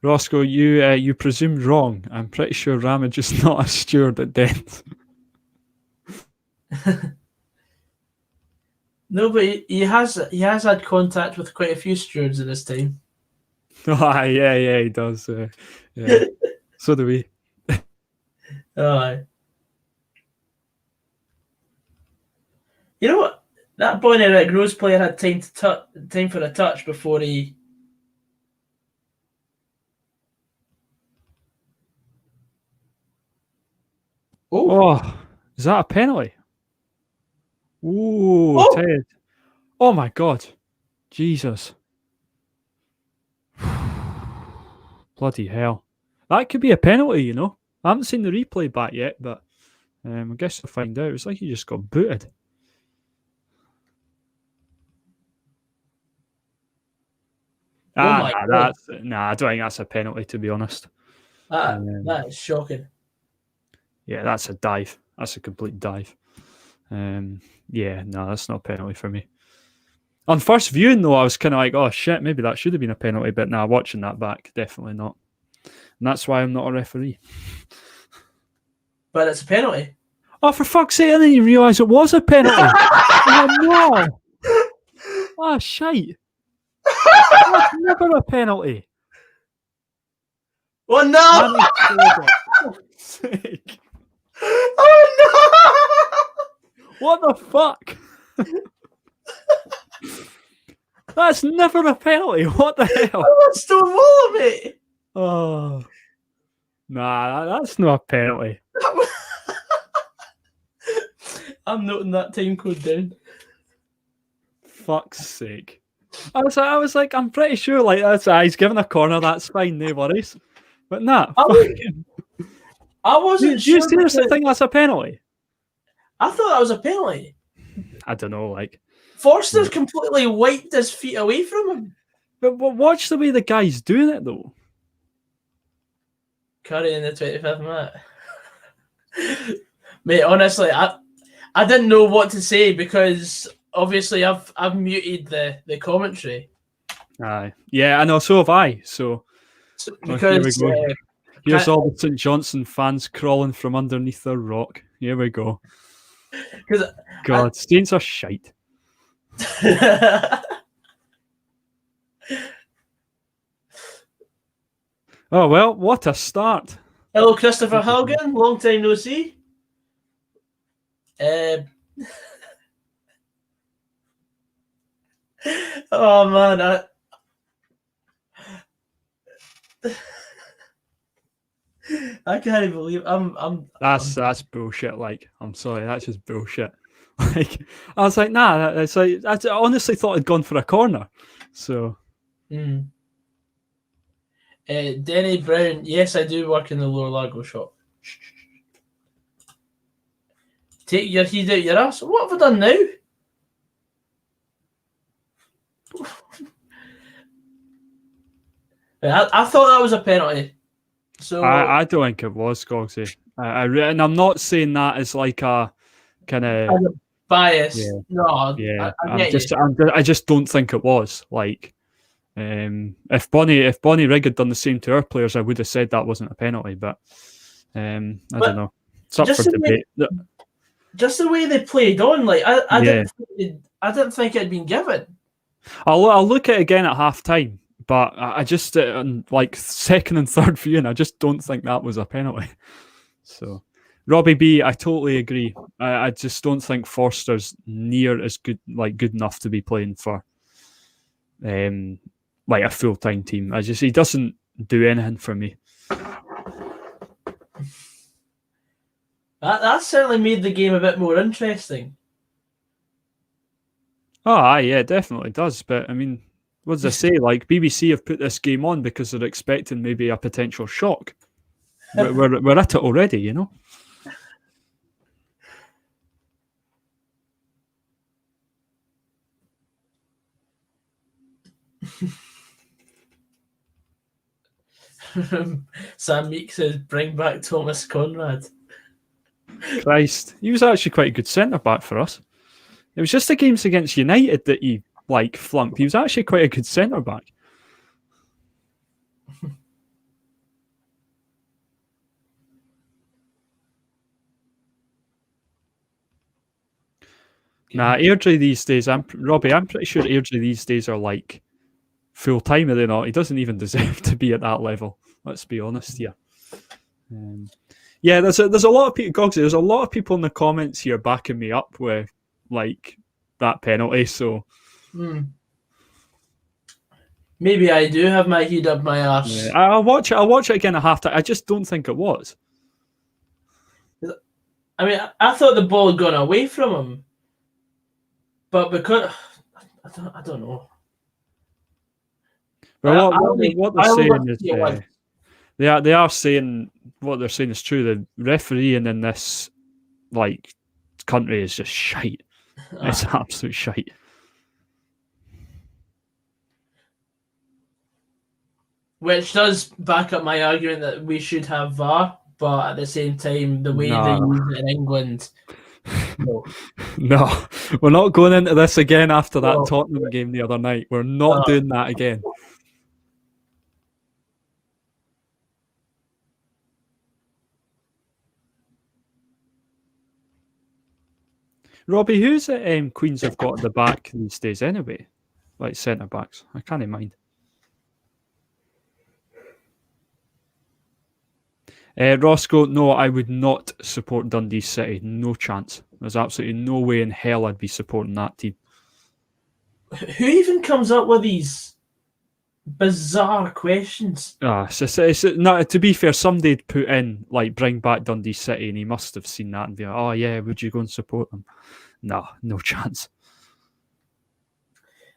Roscoe, you presumed wrong. I'm pretty sure Ramage is not a steward at Dent. No, but he has had contact with quite a few stewards in his time. Oh, yeah, he does. Yeah. So do we. You know what? That Bonnyrigg Rose player had time for a touch before he. Oh, is that a penalty? Ooh, Ted. Oh my God. Jesus. Bloody hell. That could be a penalty, I haven't seen the replay back yet, but I guess we'll find out. It's like he just got booted. I don't think that's a penalty, to be honest. That is shocking. Yeah, that's a dive. That's a complete dive. That's not a penalty for me. On first viewing, though, I was kind of like, oh shit, maybe that should have been a penalty, but now watching that back, definitely not. And that's why I'm not a referee. But it's a penalty. Oh, for fuck's sake, I didn't even realise it was a penalty. Oh, no. Oh, shite. That's never a penalty. Oh, no. For fuck's sake. Oh, no. What the fuck? That's never a penalty. What the hell? I was Stonewall, mate. Oh. Nah, that's not a penalty. I'm noting that time code down. Fuck's sake. I was like, I'm pretty sure like he's given a corner, that's fine, no worries. But nah. I wasn't sure. Do you seriously think that's a penalty? I thought that was a penalty. I don't know, like. Forster completely wiped his feet away from him. But watch the way the guy's doing it, though. Curry in the 25th minute. Mate, honestly, I didn't know what to say because obviously I've muted the commentary. Aye. Yeah, I know, so have I. So because here's all the St. Johnson fans crawling from underneath their rock. Here we go. God, Saints are shite. Oh well, what a start. Hello, Christopher Haugen. Long time no see. Oh man, I can't believe I'm that's bullshit. Like, I'm sorry, that's just bullshit. Like, I was like, nah. It's like I honestly thought I'd gone for a corner. So. Denny Brown, yes, I do work in the Lower Largo shop. Take your heat out your ass. What have I done now? I thought that was a penalty. So I don't think it was, Gogsy. And I'm not saying that as like a kind of bias. Yeah. No, Yeah, I just don't think it was. Like, if Bonnyrigg had done the same to our players, I would have said that wasn't a penalty. But I don't know. It's up for debate. Just the way they played on, like I didn't think it had been given. I'll look at it again at half time, but I just like second and third viewing, I just don't think that was a penalty. So, Robbie B, I totally agree. I just don't think Forster's near as good enough to be playing for like a full time team. He doesn't do anything for me. That certainly made the game a bit more interesting. Oh, yeah, it definitely does. But I mean, what does I say? Like, BBC have put this game on because they're expecting maybe a potential shock. We're at it already, you know. Sam Meek says, "Bring back Thomas Conrad." Christ, he was actually quite a good centre back for us. It was just the games against United that he flunked. He was actually quite a good centre back. Nah, Airdrie these days, Robbie, I'm pretty sure Airdrie these days are like full time, are they not? He doesn't even deserve to be at that level. Let's be honest here. Yeah, there's a lot of people, Gogsy, there's a lot of people in the comments here backing me up with like that penalty. So maybe I do have my heat up my arse. Yeah, I'll watch it again at halftime. I just don't think it was. I mean, I thought the ball had gone away from him, but because I don't know. Well, what they're saying is they are saying what they're saying is true. The refereeing in this country is just shite. It's absolute shite. Which does back up my argument that we should have VAR, but at the same time, the way they use it in England. No, we're not going into this again after that Tottenham game the other night. We're not doing that again. Robbie, who's at Queens have got at the back these days anyway? Like centre backs. I can't mind. Roscoe, no, I would not support Dundee City. No chance. There's absolutely no way in hell I'd be supporting that team. Who even comes up with these bizarre questions? To be fair, somebody'd put in, bring back Dundee City, and he must have seen that and be like, oh yeah, would you go and support them? No chance.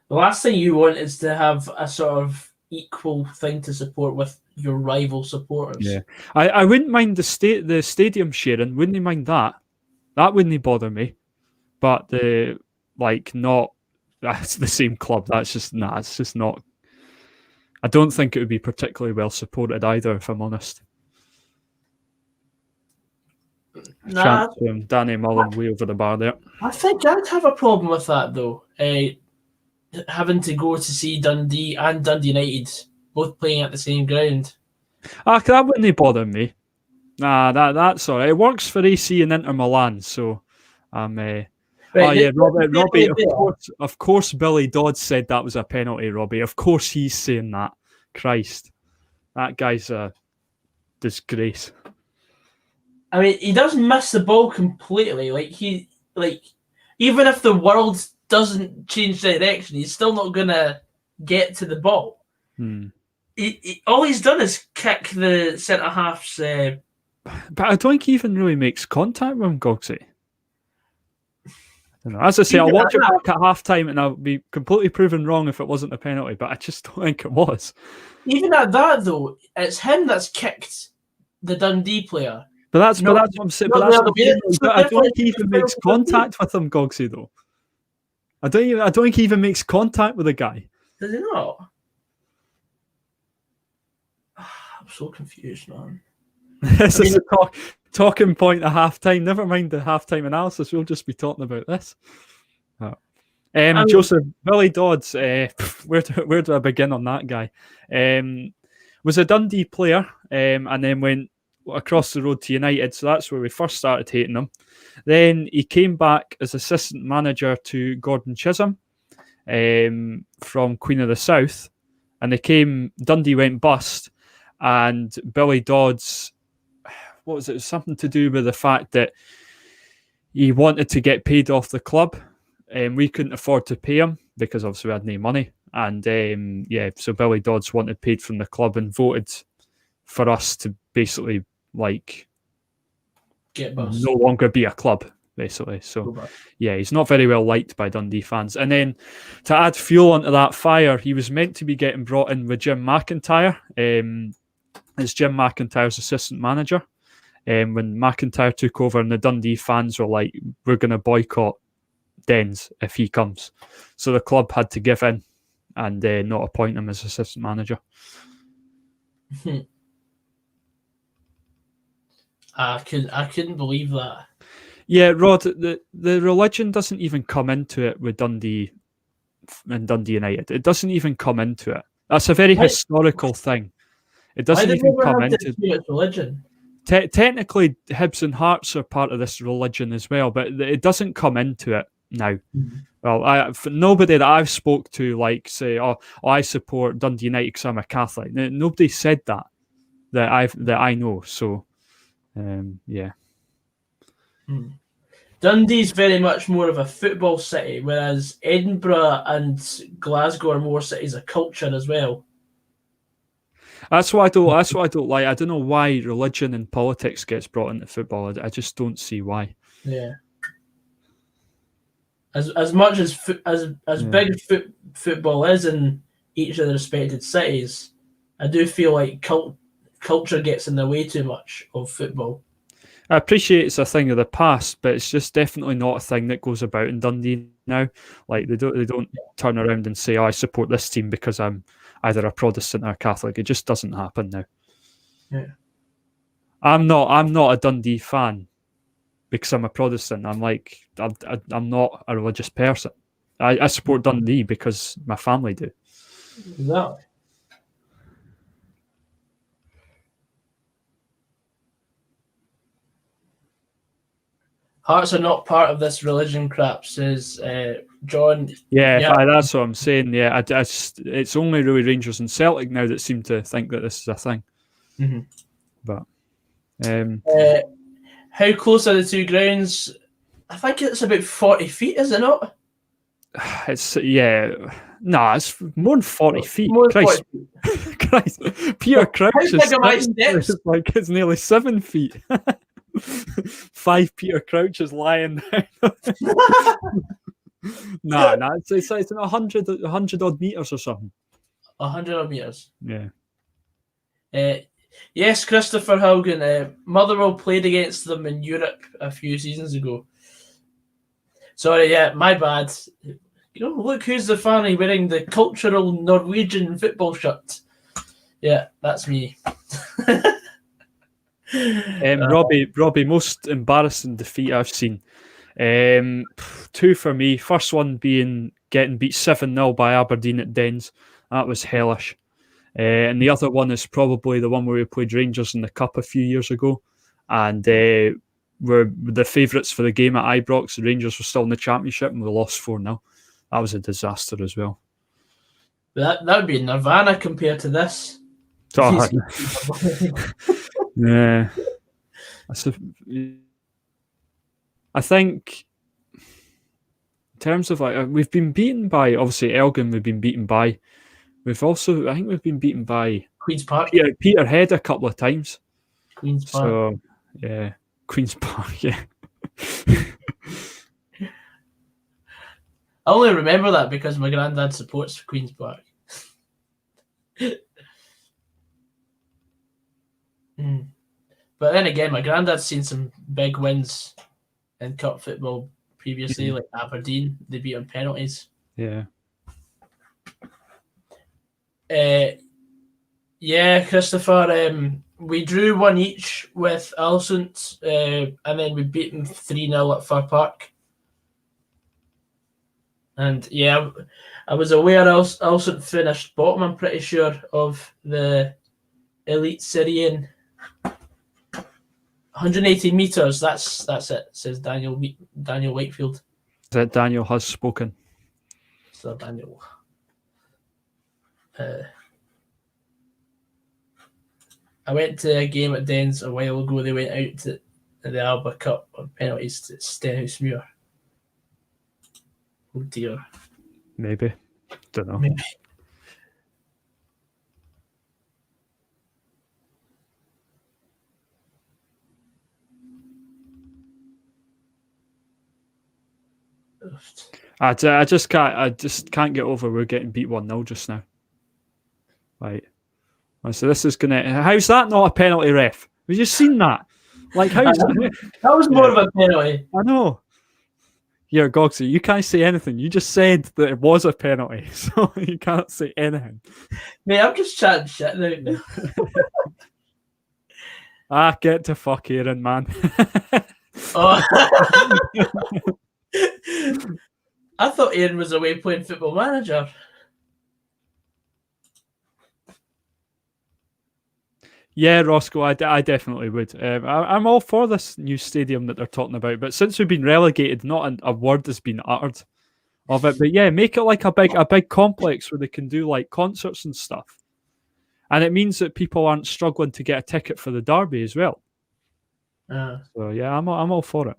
The last thing you want is to have a sort of equal thing to support with your rival supporters. Yeah, I wouldn't mind the stadium sharing. Wouldn't mind that. That wouldn't bother me. But not that's the same club. That's just It's just not. I don't think it would be particularly well supported either, if I'm honest. Chance from Danny Mullen way over the bar there. I think I'd have a problem with that though. Having to go to see Dundee and Dundee United both playing at the same ground. That wouldn't bother me. That's all right. It works for AC and Inter Milan, so Robbie, of course Billy Dodd said that was a penalty, Robbie. Of course he's saying that. Christ. That guy's a disgrace. I mean, he does miss the ball completely. Even if the world doesn't change direction, he's still not gonna get to the ball. All he's done is kick the centre half's. But I don't think he even really makes contact with him, Gogsy. As I say, I'll watch it back at half time and I'll be completely proven wrong if it wasn't a penalty, but I just don't think it was. Even at that, though, it's him that's kicked the Dundee player. But that's what I'm saying. But that's what I'm saying. I don't think he even makes contact with him, Gogsy, though. I don't think he even makes contact with the guy. Does he not? I'm so confused, man. This is a talking point at halftime. Never mind the halftime analysis. We'll just be talking about this. Joseph, Billy Dodds, where do I begin on that guy? Was a Dundee player and then went across the road to United, so that's where we first started hating him. Then he came back as assistant manager to Gordon Chisholm from Queen of the South, and Dundee went bust, and Billy Dodds, what was it? Something to do with the fact that he wanted to get paid off the club, and we couldn't afford to pay him because obviously we had no money. And so Billy Dodds wanted paid from the club and voted for us to basically no longer be a club, basically. So he's not very well liked by Dundee fans. And then to add fuel onto that fire, he was meant to be getting brought in with Jim McIntyre as Jim McIntyre's assistant manager. When McIntyre took over, and the Dundee fans were like, we're going to boycott Dens if he comes. So the club had to give in and not appoint him as assistant manager. I couldn't believe that. Yeah, Rod, the religion doesn't even come into it with Dundee and Dundee United. It doesn't even come into it. That's a very historical thing. It doesn't even come into religion. Technically, Hibs and Hearts are part of this religion as well, but it doesn't come into it now. Mm-hmm. Well, nobody that I've spoke to say, I support Dundee United because I'm a Catholic. Nobody said that I know. So, yeah. Dundee's very much more of a football city, whereas Edinburgh and Glasgow are more cities of culture as well. That's what I don't like. I don't know why religion and politics gets brought into football. I just don't see why. Yeah. As much as big as football is in each of the respected cities, I do feel like culture gets in the way too much of football. I appreciate it's a thing of the past, but it's just definitely not a thing that goes about in Dundee now. Like they don't turn around and say, I support this team because I'm either a Protestant or a Catholic. It just doesn't happen now. Yeah. I'm not a Dundee fan because I'm a Protestant. I'm not a religious person. I support Dundee because my family do. Exactly. Hearts are not part of this religion crap, says John. Yeah, that's what I'm saying. Yeah, it's only really Rangers and Celtic now that seem to think that this is a thing. Mm-hmm. But how close are the two grounds? I think it's about 40 feet, is it not? It's it's more than 40 feet. More than Christ. 40 feet. Christ, Peter Crouch is like it's nearly 7 feet. 5 Peter Crouches lying down. Nah, it's 100 odd meters or something. 100 odd meters. Yeah. Yes, Christopher Haugen. Motherwell played against them in Europe a few seasons ago. Sorry, yeah, my bad. Look who's the fanny wearing the cultural Norwegian football shirt. Yeah, that's me. Robbie, most embarrassing defeat I've seen. 2 for me. First one being getting beat 7-0 by Aberdeen at Dens. That was hellish. And the other one is probably the one where we played Rangers in the Cup a few years ago. And we're the favourites for the game at Ibrox. The Rangers were still in the Championship and we lost 4-0. That was a disaster as well. That would be Nirvana compared to this. Yeah, I think in terms of we've been beaten by obviously Elgin. We've been beaten by. I think we've been beaten by Queen's Park. Yeah, Peterhead a couple of times. Queen's Park. So yeah, Queen's Park. Yeah. I only remember that because my granddad supports Queen's Park. But then again, my granddad's seen some big wins in cup football previously, like Aberdeen. They beat on penalties. Yeah. Yeah, Christopher. We drew 1 each with Alsont, and then we beat them 3-0 at Fir Park. And yeah, I was aware Alsont finished bottom, I'm pretty sure, of the Elite Syrian. 180 metres, that's it, says Daniel Wakefield. That Daniel has spoken. So Daniel. I went to a game at Dens a while ago. They went out to the Alba Cup on penalties to Stenhousemuir. Oh dear. Maybe. Don't know. Maybe. I just can't get over we're getting beat 1-0 just now. Right. So this is gonna. How's that not a penalty, ref? Have you seen that? Like, how's that was more of a penalty. I know. Yeah, Gogsy, you can't say anything. You just said that it was a penalty, so you can't say anything. Mate, I'm just chatting shit now. Get to fuck Aaron, man. Oh. I thought Aaron was away playing Football Manager. Yeah, Roscoe, I definitely would. I'm all for this new stadium that they're talking about, but since we've been relegated, not a word has been uttered of it. But yeah, make it like a big complex where they can do like concerts and stuff, and it means that people aren't struggling to get a ticket for the derby as well. So yeah, I'm all for it.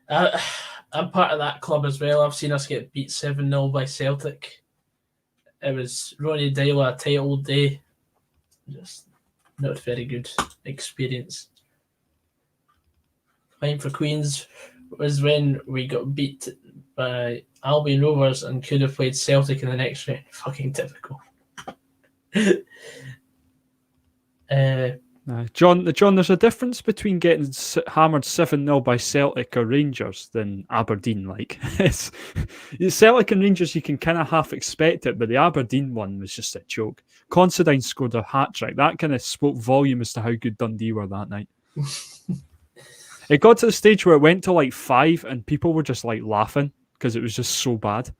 I'm part of that club as well. I've seen us get beat 7-0 by Celtic. It was Ronnie Dyla title day. Just not a very good experience. Time for Queens was when we got beat by Albion Rovers and could have played Celtic in the next round. Fucking typical. John, there's a difference between getting hammered 7-0 by Celtic or Rangers than Aberdeen. Like, it's Celtic and Rangers, you can kind of half expect it, but the Aberdeen one was just a joke. Considine scored a hat-trick. That kind of spoke volume as to how good Dundee were that night. It got to the stage where it went to like 5 and people were just like laughing because it was just so bad.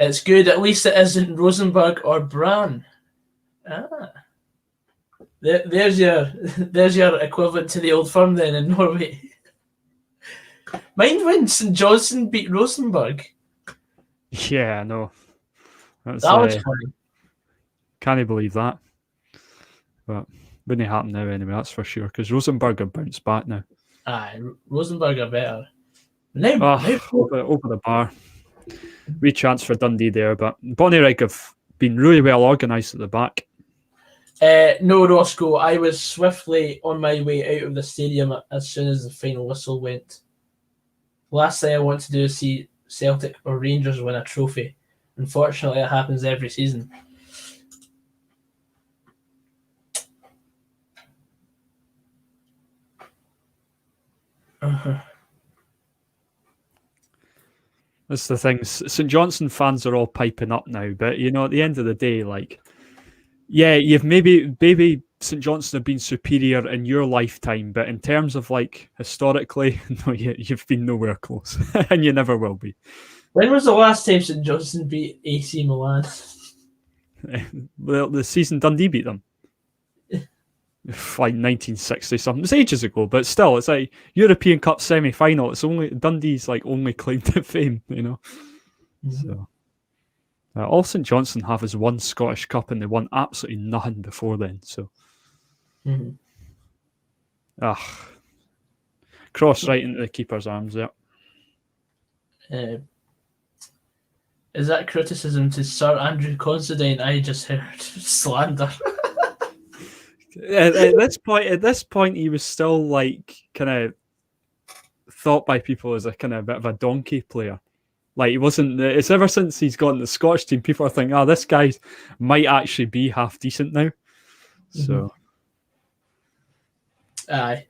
It's good. At least it isn't Rosenborg or Brann. There's your equivalent to the Old Firm then in Norway. Mind when St Johnson beat Rosenborg? Yeah, I know. That was funny. Can't believe that. But wouldn't happen now anyway, that's for sure. Because Rosenborg have bounced back now. Rosenborg are better. Over the bar. Wee chance for Dundee there, but Bonnyrigg have been really well organised at the back. No, Roscoe, I was swiftly on my way out of the stadium as soon as the final whistle went. Last thing I want to do is see Celtic or Rangers win a trophy. Unfortunately, it happens every season. That's the thing. St Johnstone fans are all piping up now, but you know, at the end of the day, like, yeah, you've maybe St Johnstone have been superior in your lifetime, but in terms of like historically, no, you've been nowhere close, and you never will be. When was the last time St Johnstone beat AC Milan? Well, the season Dundee beat them. Like 1960 something. It's ages ago, but still, it's like European Cup semi-final. It's only Dundee's like only claim to fame, you know. So all St Johnstone have is one Scottish Cup, and they won absolutely nothing before then. So, cross right into the keeper's arms. Yeah. Is that criticism to Sir Andrew Considine? I just heard slander. At this point, he was still like kind of thought by people as a kind of a bit of a donkey player. Like he wasn't. It's ever since he's got in the Scottish team, people are thinking, "Oh, this guy might actually be half decent now." So, aye.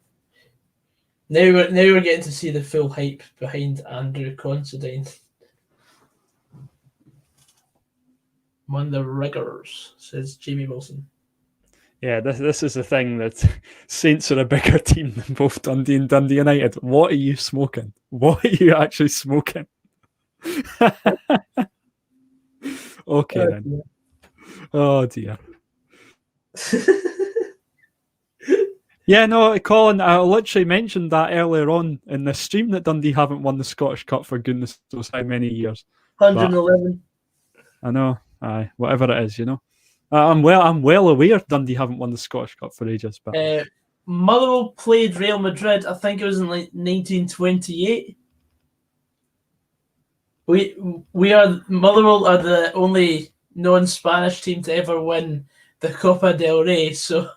Now we're getting to see the full hype behind Andrew Considine. One of the riggers, says Jamie Wilson. yeah, this is the thing that Saints are a bigger team than both Dundee and Dundee United. What are you smoking? What are you actually smoking? Okay then. Oh dear. Yeah, no, Colin, I literally mentioned that earlier on in the stream that Dundee haven't won the Scottish Cup for goodness knows how many years. 111. But I know, aye, whatever it is, you know. I'm well aware Dundee haven't won the Scottish Cup for ages, but Motherwell played Real Madrid. I think it was in like 1928. Motherwell are the only non-Spanish team to ever win the Copa del Rey. So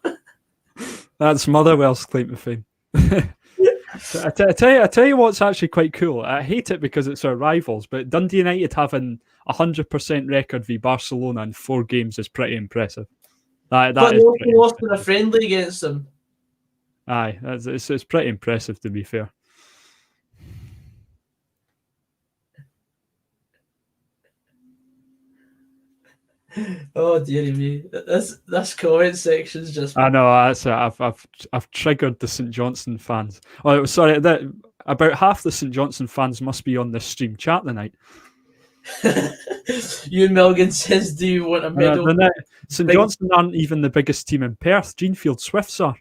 that's Motherwell's claim to fame. I tell you what's actually quite cool. I hate it because it's our rivals, but Dundee United having 100% record v Barcelona in 4 games is pretty impressive. That but is they also pretty lost in a friendly against them. Aye, it's pretty impressive to be fair. Oh dearie me! This comment section's just. I know. I've triggered the St Johnstone fans. Oh, sorry. About half the St Johnstone fans must be on this stream chat tonight. Ewan Milligan says, "Do you want a medal?" St Johnstone aren't even the biggest team in Perth. Greenfield Swifts are.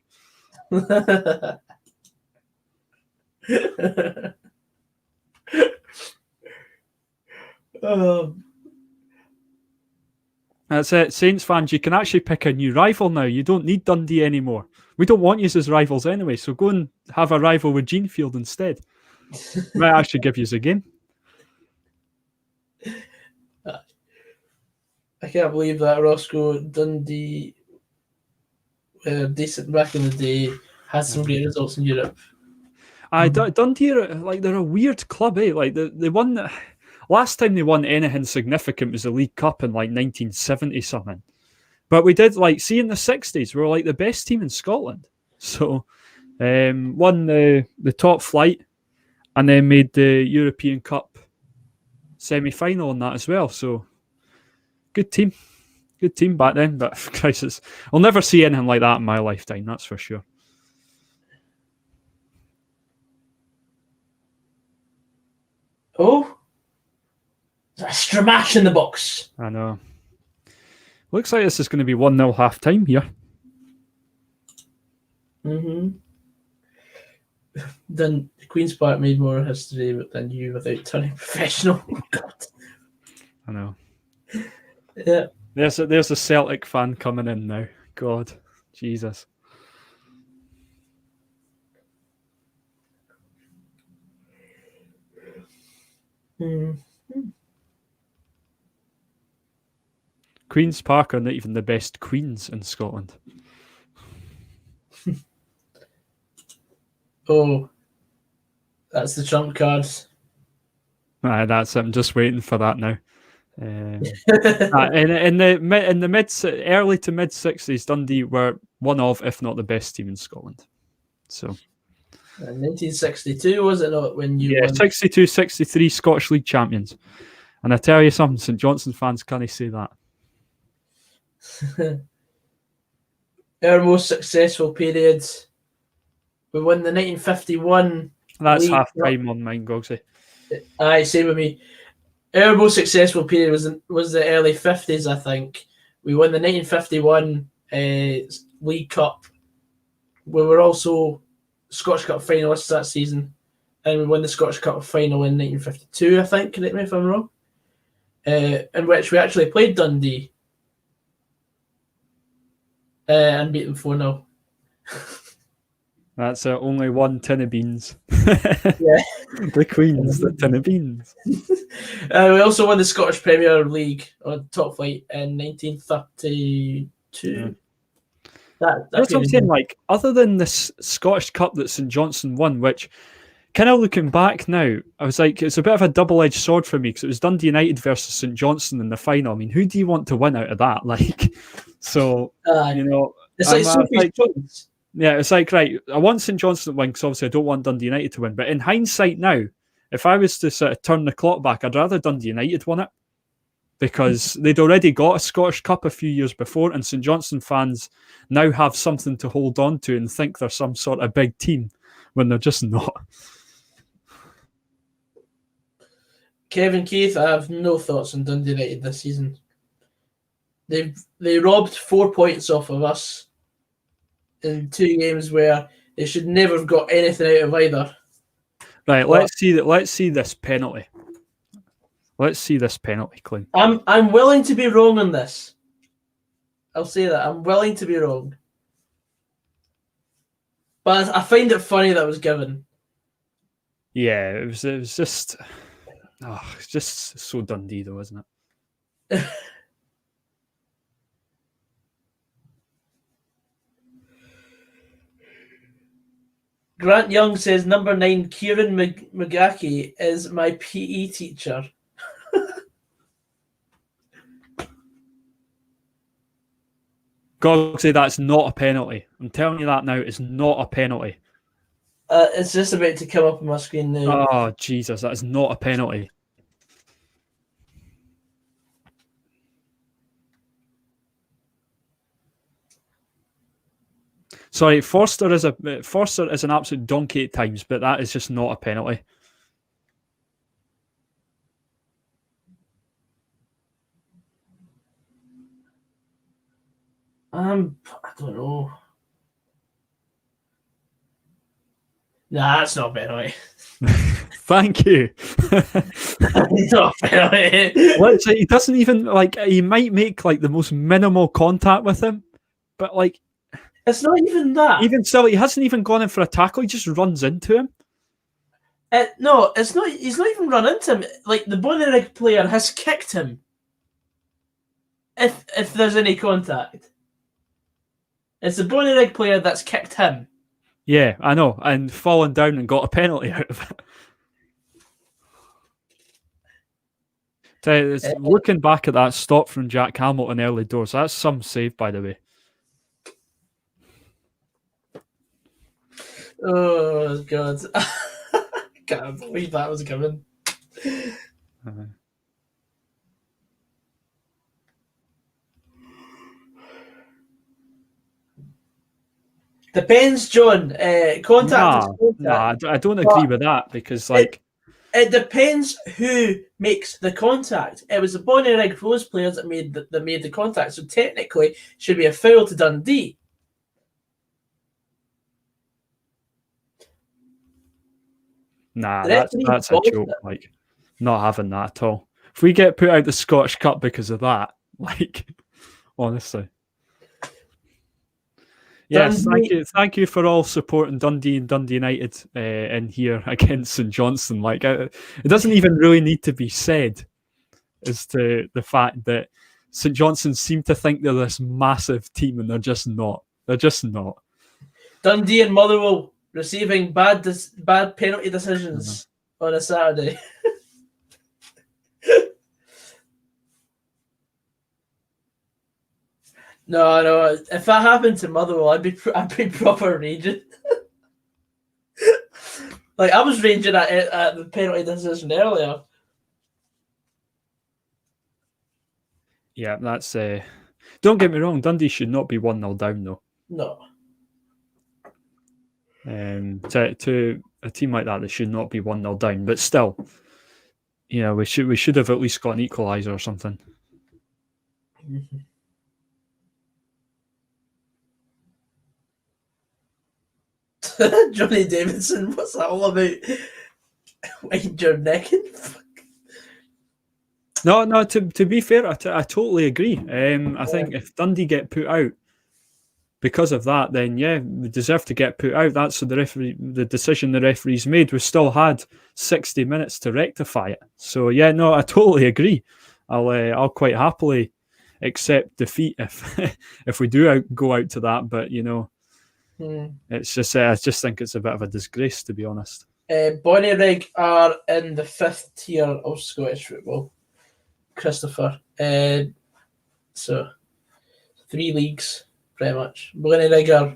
That's it. Saints fans, you can actually pick a new rival now. You don't need Dundee anymore. We don't want you as rivals anyway, so go and have a rival with Greenfield instead. Might actually give you a game. I can't believe that Roscoe Dundee, decent back in the day, had some great results in Europe. Dundee, like they're a weird club, eh? Like they won. Last time they won anything significant was the League Cup in like 1970 something. But we did like see in the 60s we were like the best team in Scotland. So won the top flight and then made the European Cup semi-final on that as well. So good team back then. But crisis, I'll never see anything like that in my lifetime. That's for sure. Oh. A stramash in the box. I know. Looks like this is going to be 1-0 half time here. Then Queen's Park made more history than you without turning professional. God. I know. Yeah. There's a Celtic fan coming in now. God. Jesus. Queen's Park are not even the best queens in Scotland. Oh, that's the trump cards. That's it. I'm just waiting for that now. In the early to mid 60s, Dundee were one of, if not the best team in Scotland. So, 1962 was it not when you? Yeah, won? 62-63 Scottish League champions. And I tell you something, St Johnstone fans can't say that. Our most successful period. We won the 1951. That's half time on mine, Gogsy. Aye, same with me. Our most successful period was the early 50s, I think. We won the 1951 League Cup. We were also Scottish Cup finalists that season. And we won the Scottish Cup final in 1952, I think. Correct me if I'm wrong. In which we actually played Dundee. And beat them 4-0. That's only one tin of beans. Yeah. The Queens, the tin of beans. We also won the Scottish Premier League on top flight in 1932. That That's what I'm saying. Like, other than this Scottish Cup that St Johnstone won, which kind of looking back now, I was like, it's a bit of a double-edged sword for me because it was Dundee United versus St Johnstone in the final. I mean, who do you want to win out of that? Like, so you know, it's like Sophie's choice. Yeah, it's like, right, I want St Johnstone to win because obviously I don't want Dundee United to win. But in hindsight now, if I was to sort of turn the clock back, I'd rather Dundee United won it because they'd already got a Scottish Cup a few years before, and St Johnstone fans now have something to hold on to and think they're some sort of big team when they're just not. Kevin Keith, I have no thoughts on Dundee United this season. They robbed 4 points off of us in 2 games where they should never have got anything out of either. Right, let's see this penalty. Let's see this penalty, Clint. I'm willing to be wrong on this. I'll say that. I'm willing to be wrong. But I find it funny that was given. Yeah, it was just it's just so Dundee though, isn't it? Grant Young says number 9 Kieran McGackie is my PE teacher. God, say that's not a penalty. I'm telling you that now. It's not a penalty. It's just about to come up on my screen now. Oh Jesus, that is not a penalty. Sorry, Forster is an absolute donkey at times, but that is just not a penalty. I don't know. Nah, that's not a penalty. Thank you. It's not a penalty. He doesn't even he might make like the most minimal contact with him, but like it's not even that. Even still, he hasn't even gone in for a tackle. He just runs into him. No, it's not. He's not even run into him. Like the BONNYRIGG player has kicked him. If there's any contact, it's the BONNYRIGG player that's kicked him. Yeah, I know, and fallen down and got a penalty out of it. Looking back at that stop from Jack Hamilton early doors, that's some save, by the way. Oh God! I can't believe that was coming. Depends, John. Contact. Nah, I don't agree with that because it depends who makes the contact. It was the BONNYRIGG Rose players that made the contact, so technically it should be a foul to Dundee. Nah, that's a joke. Like, not having that at all. If we get put out the Scottish Cup because of that, like, honestly. Yes, thank you for all supporting Dundee and Dundee United in here against St Johnstone. Like, it doesn't even really need to be said as to the fact that St Johnstone seem to think they're this massive team and they're just not. They're just not. Dundee and Motherwell receiving bad penalty decisions on a Saturday. No. If that happened to Motherwell, I'd be proper raging. Like I was raging at the penalty decision earlier. Yeah, that's. Don't get me wrong. Dundee should not be 1-0 down though. No. To a team like that, they should not be 1-0 down. But still, we should have at least got an equaliser or something. Mm-hmm. Johnny Davidson, what's that all about? Wind your neck and fuck. No. To be fair, I totally agree. I think if Dundee get put out because of that, then yeah, we deserve to get put out. That's the decision the referees made. We still had 60 minutes to rectify it. So yeah, no, I totally agree. I'll quite happily accept defeat if if we do go out to that. But it's just I just think it's a bit of a disgrace, to be honest. Bonnyrigg are in the 5th tier of Scottish football, Christopher. So 3 leagues, pretty much. Bonnyrigg are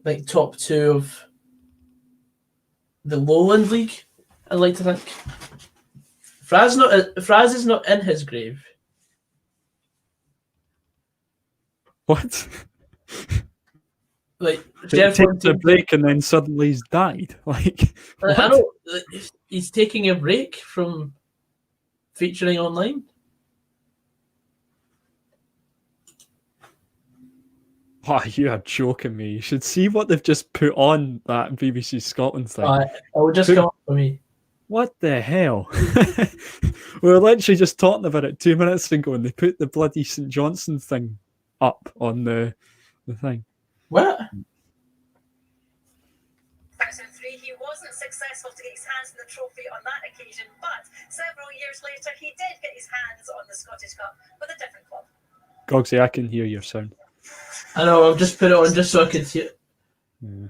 like top 2 of the Lowland League, I'd like to think. Fraz is not in his grave. What? Like, Takes a break and then suddenly he's died. Like, I know he's taking a break from featuring online. Oh, you are joking me. You should see what they've just put on that BBC Scotland thing. It will just come up for me. What the hell? We were literally just talking about it 2 minutes ago, and they put the bloody St Johnstone thing up on the thing. What? 2003, he wasn't successful to get his hands on the trophy on that occasion, but several years later, he did get his hands on the Scottish Cup with a different club. Goggsy, I can hear your sound. I know, I've just put it on just so I could hear. Yeah.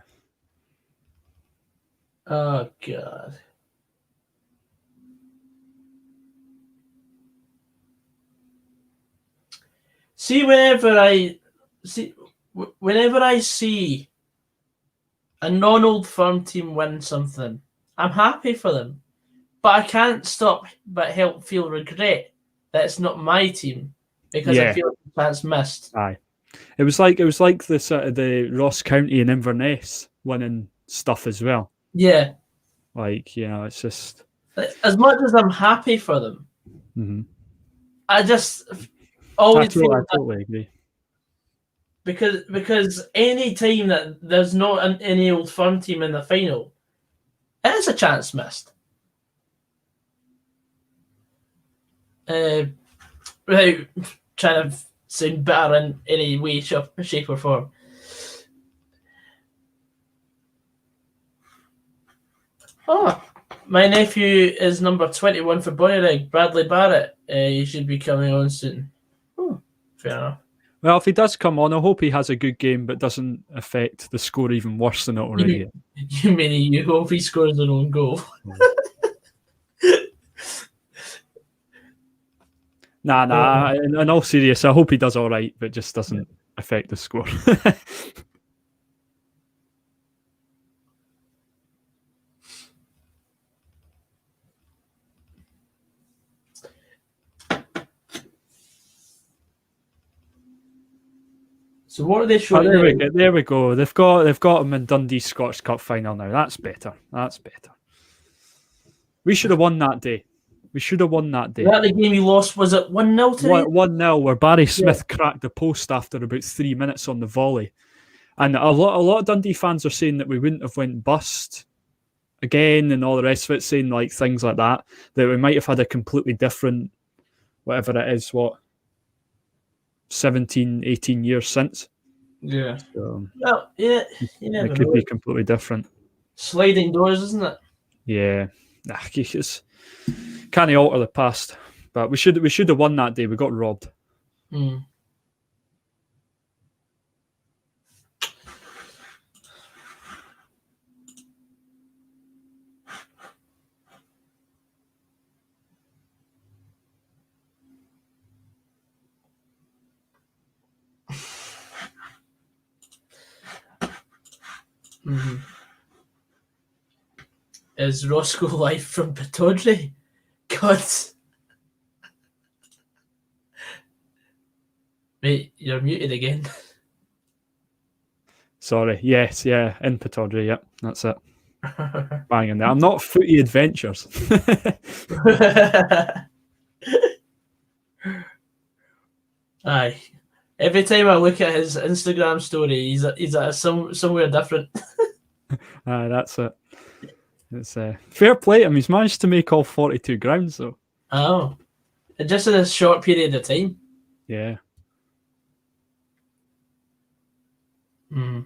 Oh, God. See, whenever I see a non-Old Firm team win something, I'm happy for them, but I can't stop but feel regret that it's not my team because I feel like that's missed. Aye, it was like the sort of the Ross County and Inverness winning stuff as well. Yeah, like it's just as much as I'm happy for them, I just always I totally agree. Because any time that there's not any Old Firm team in the final, it is a chance missed. Without trying to sound better in any way, shape or form. Oh, my nephew is number 21 for Bonnyrigg, Bradley Barrett. He should be coming on soon. Oh, fair enough. Well, if he does come on, I hope he has a good game, but doesn't affect the score even worse than it already is. You hope he scores an own goal. Nah. In all seriousness, I hope he does all right, but just doesn't affect the score. So what are they showing? There we go. They've got him in Dundee Scottish Cup final now. That's better. We should have won that day. That the game you lost, was it 1-0 today? 1-0, where Barry Smith cracked the post after about 3 minutes on the volley. And a lot of Dundee fans are saying that we wouldn't have went bust again and all the rest of it, saying like things like that we might have had a completely different, whatever it is, 17, 18 years since. Yeah. So, well, yeah. It could be completely different. Sliding doors, isn't it? Yeah. Can't alter the past. But we should have won that day. We got robbed. Is Roscoe live from Pittodrie? God. Mate, you're muted again. Sorry. Yes, in Pittodrie. Yep, that's it. Banging there. I'm not Footy Adventures. Aye. Every time I look at his Instagram story, he's at somewhere different. Aye, that's it. It's fair play to him. He's managed to make all 42 grounds, though. Oh. Just in a short period of time. Yeah. Hello,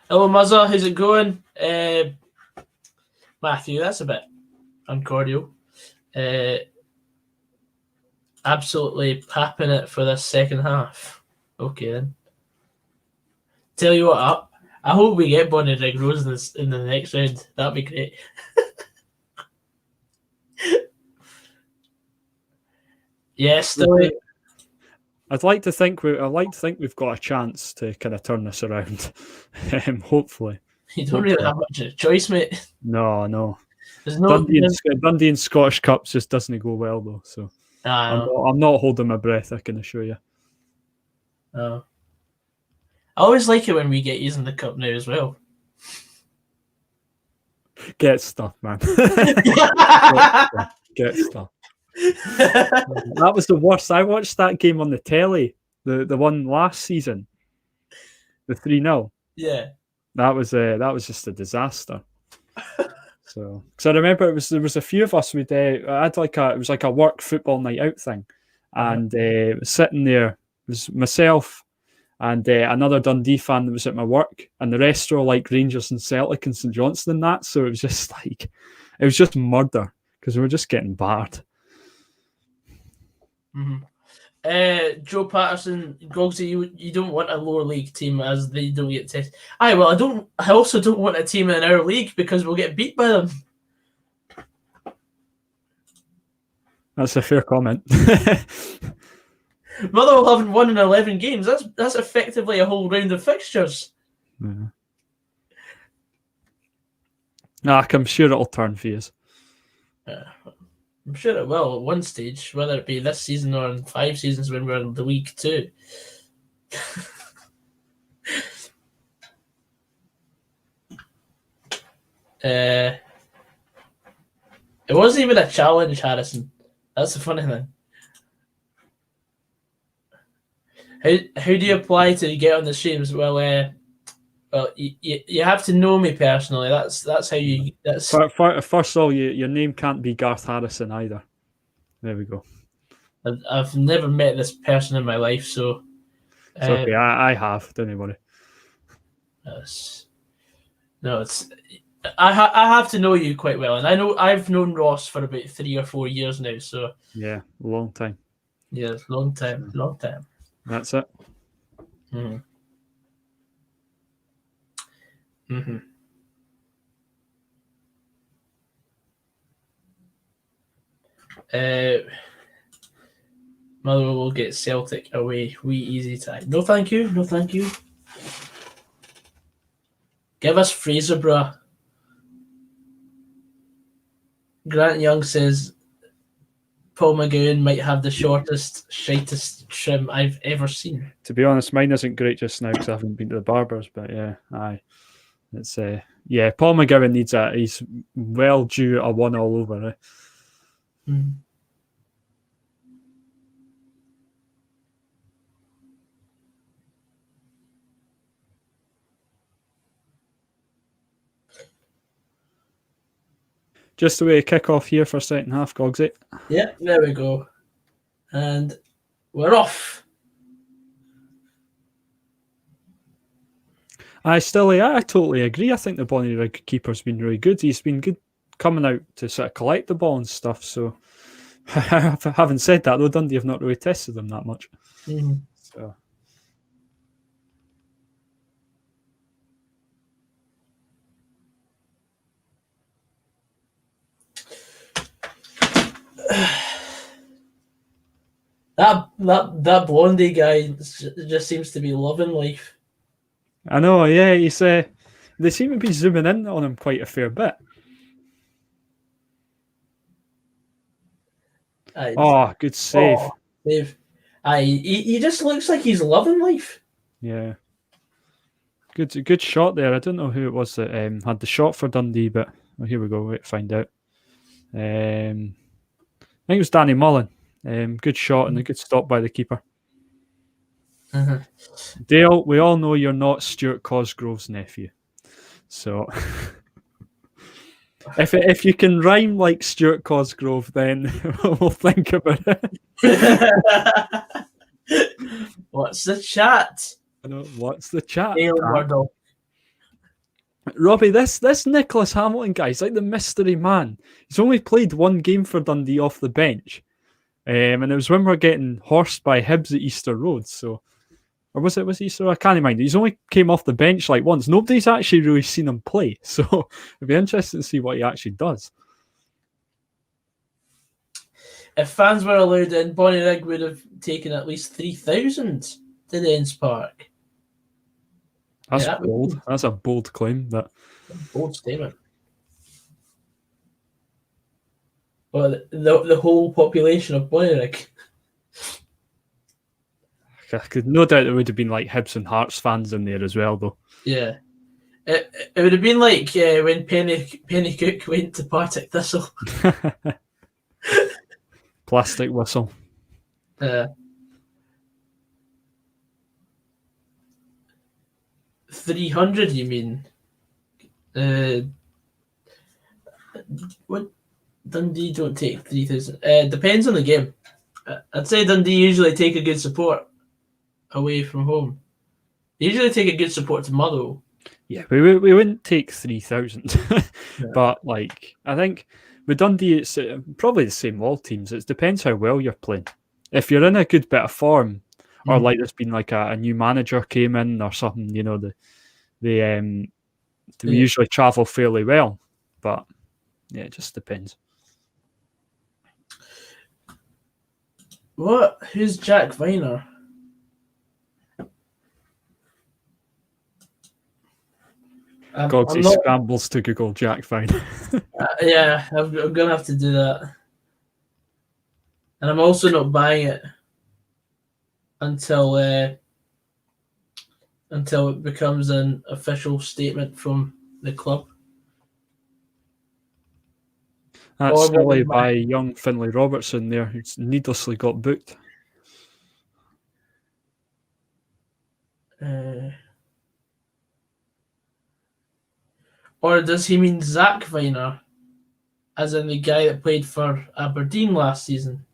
Muzza. How's it going? Matthew, that's a bit and cordial. Absolutely papping it for this second half. Okay then. Tell you what, I hope we get Bonnyrigg Rose in the next round. That'd be great. Yes, still. I'd like to think we've got a chance to kind of turn this around. Hopefully. You don't really have much of a choice, mate. No. There's no Dundee and Scottish Cups just doesn't go well though. So I'm not holding my breath. I can assure you. Oh. I always like it when we get using the cup now as well. Get stuff, man. Get stuff. That was the worst. I watched that game on the telly, the one last season, the 3-0. Yeah, that was just a disaster. So, because I remember there was a few of us. It was like a work football night out thing, and sitting there, it was myself and another Dundee fan that was at my work, and the rest were like Rangers and Celtic and St Johnstone and that. So it was just murder because we were just getting battered. Mm-hmm. Joe Patterson, Gogsy, you don't want a lower league team as they don't get tested. I also don't want a team in our league because we'll get beat by them. That's a fair comment. Motherwell haven't won in 11 games. That's effectively a whole round of fixtures. Yeah. I'm sure it'll turn for you. I'm sure it will at one stage, whether it be this season or in 5 seasons when we're in the League 2. It wasn't even a challenge, Harrison. That's the funny thing. How do you apply to get on the streams? Well, you have to know me personally. That's how you. That's first of all, your name can't be Garth Harrison either. There we go. I've never met this person in my life, so it's okay. I have. Don't worry. I have to know you quite well, and I know I've known Ross for about 3 or 4 years now. So yeah, long time. Yeah, long time. That's it. Mm-hmm. Mm-hmm. Motherwell will get Celtic away. Wee easy tie. No, thank you. No, thank you. Give us Fraser, bruh. Grant Young says Paul McGowan might have the shortest, shitest trim I've ever seen. To be honest, mine isn't great just now because I haven't been to the barbers, but yeah, aye. It's Paul McGowan needs he's well due a one all over. Eh? Mm. Just the way to kick off here for second half, Gogsy. Yeah, there we go. And we're off. I totally agree. I think the Bonnyrigg keeper's been really good. He's been good coming out to sort of collect the ball and stuff. So, having said that, though, Dundee have not really tested them that much. Mm-hmm. So. That Blondie guy just seems to be loving life. I know, yeah. He's they seem to be zooming in on him quite a fair bit. Good save. Save. He just looks like he's loving life. Yeah. Good shot there. I don't know who it was that had the shot for Dundee, but here we go. Wait, find out. I think it was Danny Mullen. Good shot and a good stop by the keeper. Mm-hmm. Dale, we all know you're not Stuart Cosgrove's nephew. So if you can rhyme like Stuart Cosgrove, then we'll think about it. What's the chat? What's the chat? Dale Wardle. Robbie, this Nicholas Hamilton guy is like the mystery man. He's only played one game for Dundee off the bench. And it was when we were getting horsed by Hibs at Easter Road. So, or was it Easter? I can't mind. He's only came off the bench like once. Nobody's actually really seen him play. So it'd be interesting to see what he actually does. If fans were allowed in, Bonnyrigg would have taken at least 3,000 to the Ends Park. That's bold. That's a bold claim. That bold statement. Well, the whole population of Bonnyrigg. No doubt there would have been like Hibs and Hearts fans in there as well, though. Yeah. It would have been like when Penny Cook went to Partick Thistle. Plastic whistle. 300, you mean? What? Dundee don't take 3,000. Depends on the game. I'd say Dundee usually take a good support away from home. They usually take a good support to Motherwell. Yeah, we wouldn't take 3,000. But like, I think with Dundee, it's probably the same with all teams. It depends how well you're playing. If you're in a good bit of form, or like there's been like a new manager came in or something, you know, they usually travel fairly well. But yeah, it just depends. What? Who's Jack Viner? Goggsy scrambles to Google Jack Viner. Yeah, I'm going to have to do that. And I'm also not buying it until it becomes an official statement from the club. That's silly by young Finlay Robertson there, who's needlessly got booked. Or does he mean Zach Viner, as in the guy that played for Aberdeen last season?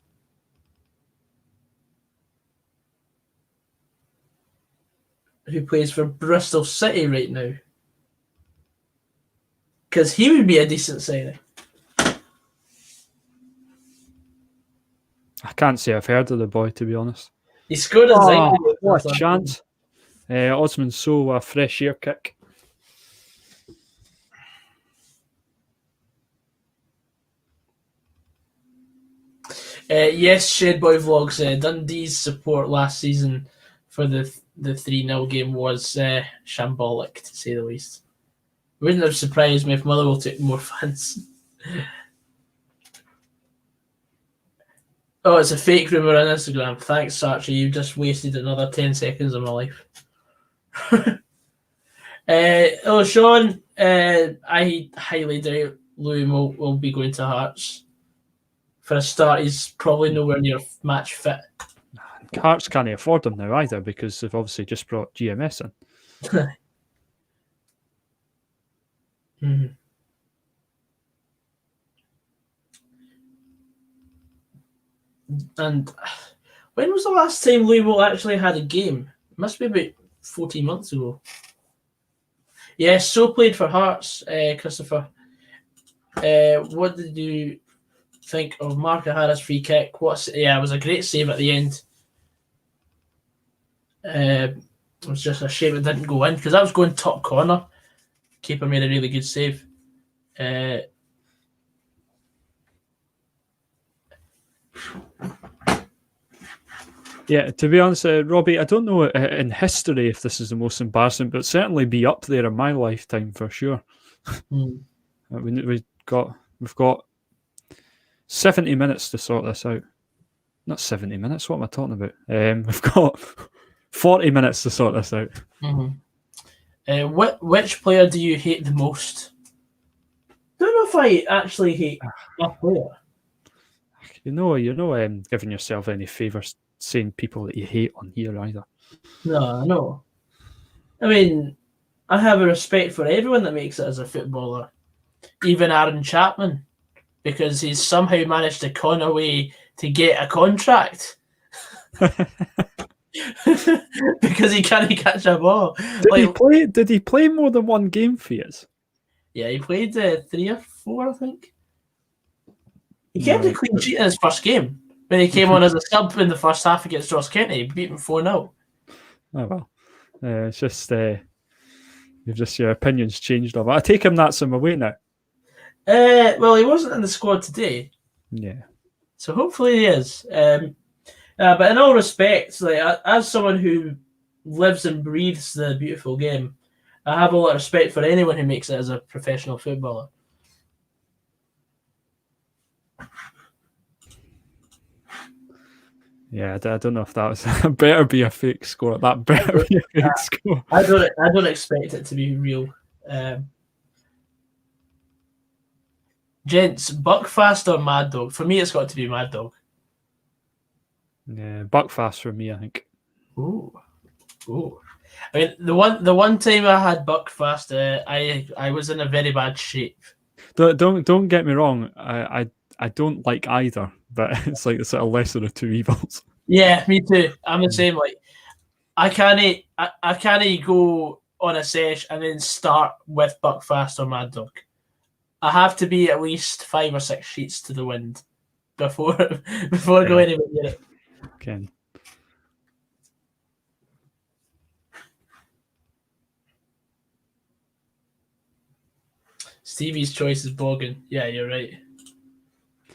Who plays for Bristol City right now? Because he would be a decent signing. I can't say I've heard of the boy, to be honest. He scored a what a chance. Osman Sow, a fresh air kick. Yes, Shedboy Vlogs. Dundee's support last season for the 3-0 game was shambolic, to say the least. Wouldn't have surprised me if Motherwell took more fans. Oh, it's a fake rumour on Instagram. Thanks, Sartre. You've just wasted another 10 seconds of my life. Sean, I highly doubt Louis will be going to Hearts. For a start, he's probably nowhere near match fit. Hearts can't afford him now either because they've obviously just brought GMS in. And when was the last time Louisville actually had a game? It must be about 14 months ago. Yeah, So played for Hearts, Christopher. What did you think of Mark O'Hara's free kick? It was a great save at the end. It was just a shame it didn't go in because that was going top corner. Keeper made a really good save. Yeah, to be honest, Robbie, I don't know in history if this is the most embarrassing, but certainly be up there in my lifetime for sure. We've got 70 minutes to sort this out. Not 70 minutes. What am I talking about? We've got 40 minutes to sort this out. Which player do you hate the most? I don't know if I actually hate a player. You're not giving yourself any favours saying people that you hate on here either. No. I mean, I have a respect for everyone that makes it as a footballer. Even Aaron Chapman, because he's somehow managed to con away to get a contract. because he can't catch a ball. Did he play more than one game for you? Yeah, he played 3 or 4, I think. He kept a clean sheet in his first game when he came on as a sub in the first half against Ross County. He beat him 4-0. Oh well, it's just your opinions changed of it. I take him that's him away now. Well, he wasn't in the squad today. Yeah. So hopefully he is. But in all respects, like as someone who lives and breathes the beautiful game, I have a lot of respect for anyone who makes it as a professional footballer. Yeah, I don't know if that was better be a fake score. That better be a fake score. I don't expect it to be real. Gents, Buckfast or Mad Dog? For me, it's got to be Mad Dog. Yeah, Buckfast for me, I think. Ooh. I mean, the one time I had Buckfast, I was in a very bad shape. Don't get me wrong. I don't like either, but it's like the sort of lesser of two evils. Yeah, me too. I'm the same. Like, I can't go on a sesh and then start with Buckfast or Mad Dog. I have to be at least 5 or 6 sheets to the wind before going anywhere near it. Okay. Stevie's choice is Bogan. Yeah, you're right.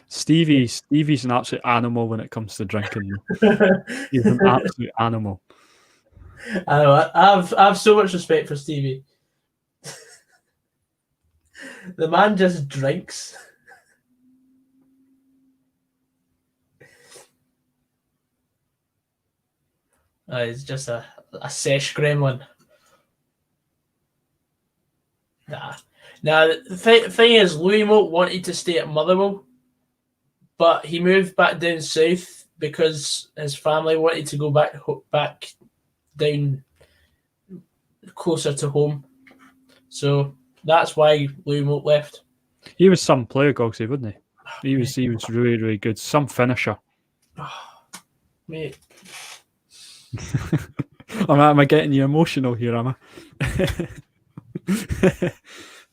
Stevie's an absolute animal when it comes to drinking. He's an absolute animal. I know. I have so much respect for Stevie. The man just drinks. He's just a sesh gremlin. Nah. Now, the thing is, Louis Moult wanted to stay at Motherwell, but he moved back down south because his family wanted to go back down closer to home. So that's why Louis Moult left. He was some player, Gogsy, wasn't he? He was really, really good. Some finisher. Mate. Am I getting you emotional here, am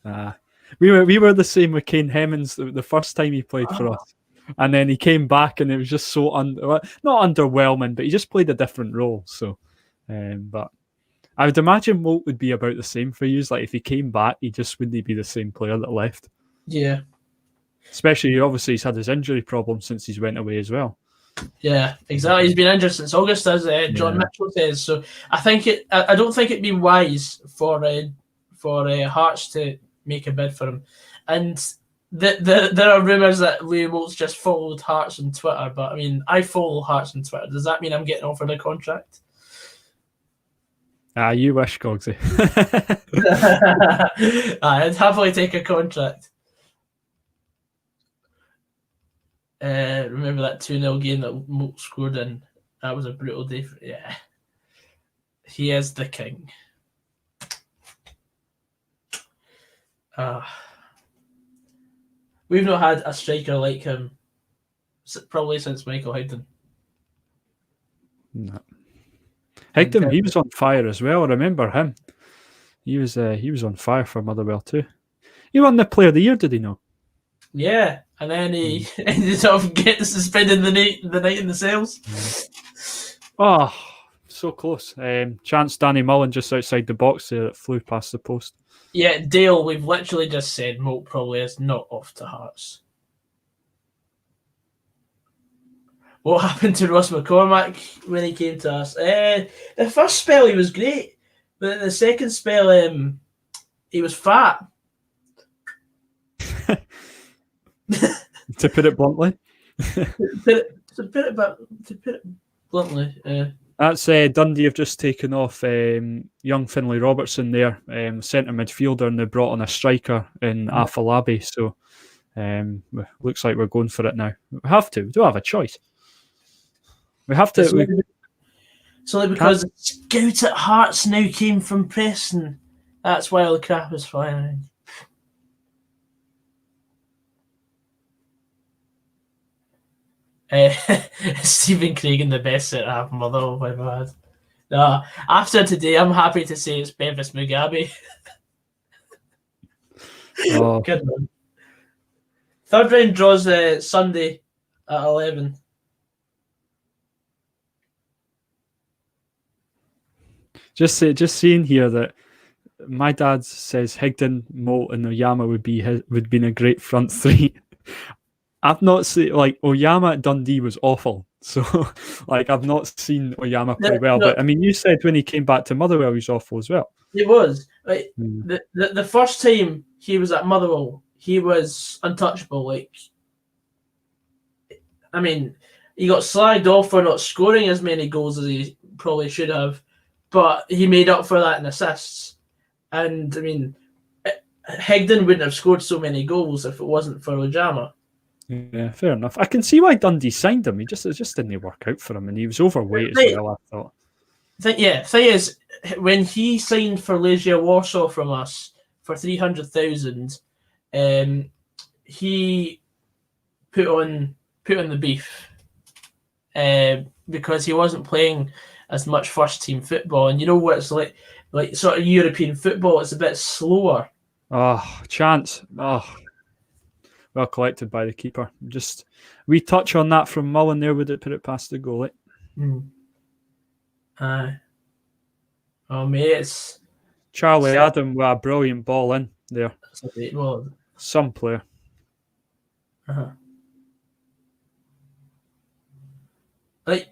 I? We were the same with Kane Hemmings the first time he played for us. And then he came back and it was just so not underwhelming, but he just played a different role. So, but I would imagine Moult would be about the same for you. Like if he came back, he just wouldn't be the same player that left. Yeah. Especially, obviously, he's had his injury problem since he's went away as well. Yeah, exactly. He's been injured since August, as John Mitchell says. So I don't think it'd be wise for Hearts to make a bid for him. And there are rumours that Louis Moult's just followed Hearts on Twitter, but I mean, I follow Hearts on Twitter. Does that mean I'm getting offered a contract? You wish, Gogsy. I'd happily take a contract. Remember that 2-0 game that Moult scored in? That was a brutal day. Yeah. He is the king. We've not had a striker like him probably since Michael Higdon. No. Higdon, he was on fire as well. I remember him. He was on fire for Motherwell too. He won the Player of the Year, did he not? Yeah, and then he ended up getting suspended the night in the cells. Oh, so close. Chance Danny Mullen just outside the box there that flew past the post. Yeah, Dale, we've literally just said Moult probably is not off to Hearts. What happened to Ross McCormack when he came to us? The first spell he was great, but the second spell he was fat. To put it bluntly. To put it bluntly. That's Dundee have just taken off young Finlay Robertson there, centre midfielder, and they brought on a striker in Afolabi. So looks like we're going for it now. We have to. We don't have a choice. We have to. It's only because the scout at Hearts now came from Preston. That's why all the crap is flying. Stephen Craig in the best centre half Motherwell, my bad. After today, I'm happy to say it's Bevis Mugabe. Oh, Good one. Third round draws Sunday at 11. just seeing here that my dad says Higdon, Moult, and Oyama would be a great front three. I've not seen Oyama at Dundee was awful, so I've not seen Oyama play well. No. But I mean, you said when he came back to Motherwell, he was awful as well. He was the first time he was at Motherwell, he was untouchable. I mean, he got slagged off for not scoring as many goals as he probably should have, but he made up for that in assists. And I mean, Higdon wouldn't have scored so many goals if it wasn't for Oyama. Yeah, fair enough. I can see why Dundee signed him. It just didn't work out for him, and he was overweight as well, I thought. Thing is, when he signed for Legia Warsaw from us for 300,000, he put on the beef because he wasn't playing as much first team football, and you know what it's like sort of European football. It's a bit slower. Oh, chance! Oh. Well collected by the keeper. Just we touch on that from Mullen there. Would it put it past the goalie? Oh, mate, it's Charlie Adam with a brilliant ball in there. That's a great ball. Some player.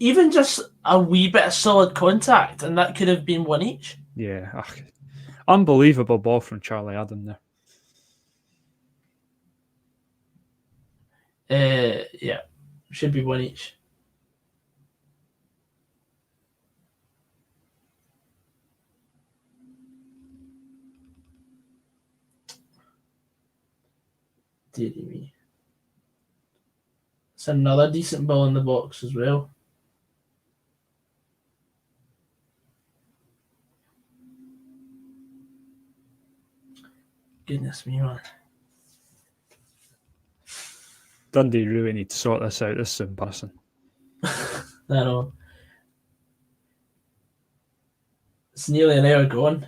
Even just a wee bit of solid contact, and that could have been one each. Yeah, unbelievable ball from Charlie Adam there. Yeah, should be one each. Dearie me. It's another decent ball in the box as well. Goodness me, man. Dundee really need to sort this out. This is embarrassing. I know. It's nearly an hour gone.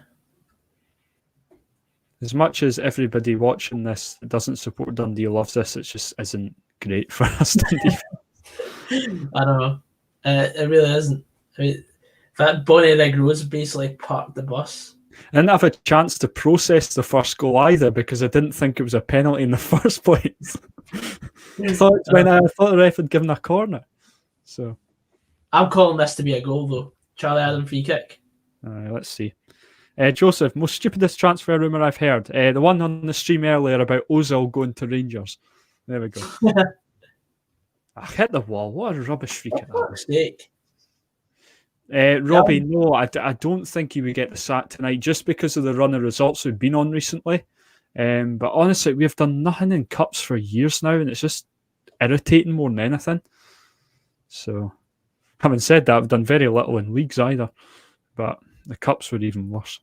As much as everybody watching this that doesn't support Dundee loves this, it just isn't great for us Dundee. I don't know. It really isn't. I mean, that Bonnyrigg Rose basically parked the bus. I didn't have a chance to process the first goal either because I didn't think it was a penalty in the first place. I thought the ref had given a corner. So I'm calling this to be a goal though. Charlie Adam free kick. Let's see. Joseph, most stupidest transfer rumour I've heard. The one on the stream earlier about Ozil going to Rangers. There we go. I hit the wall. What a rubbish free kick that was. Mistake. Robbie, no, I don't think he would get the sack tonight just because of the run of results we've been on recently. But honestly, we've done nothing in cups for years now, and it's just irritating more than anything. So, having said that, I've done very little in leagues either, but the cups were even worse.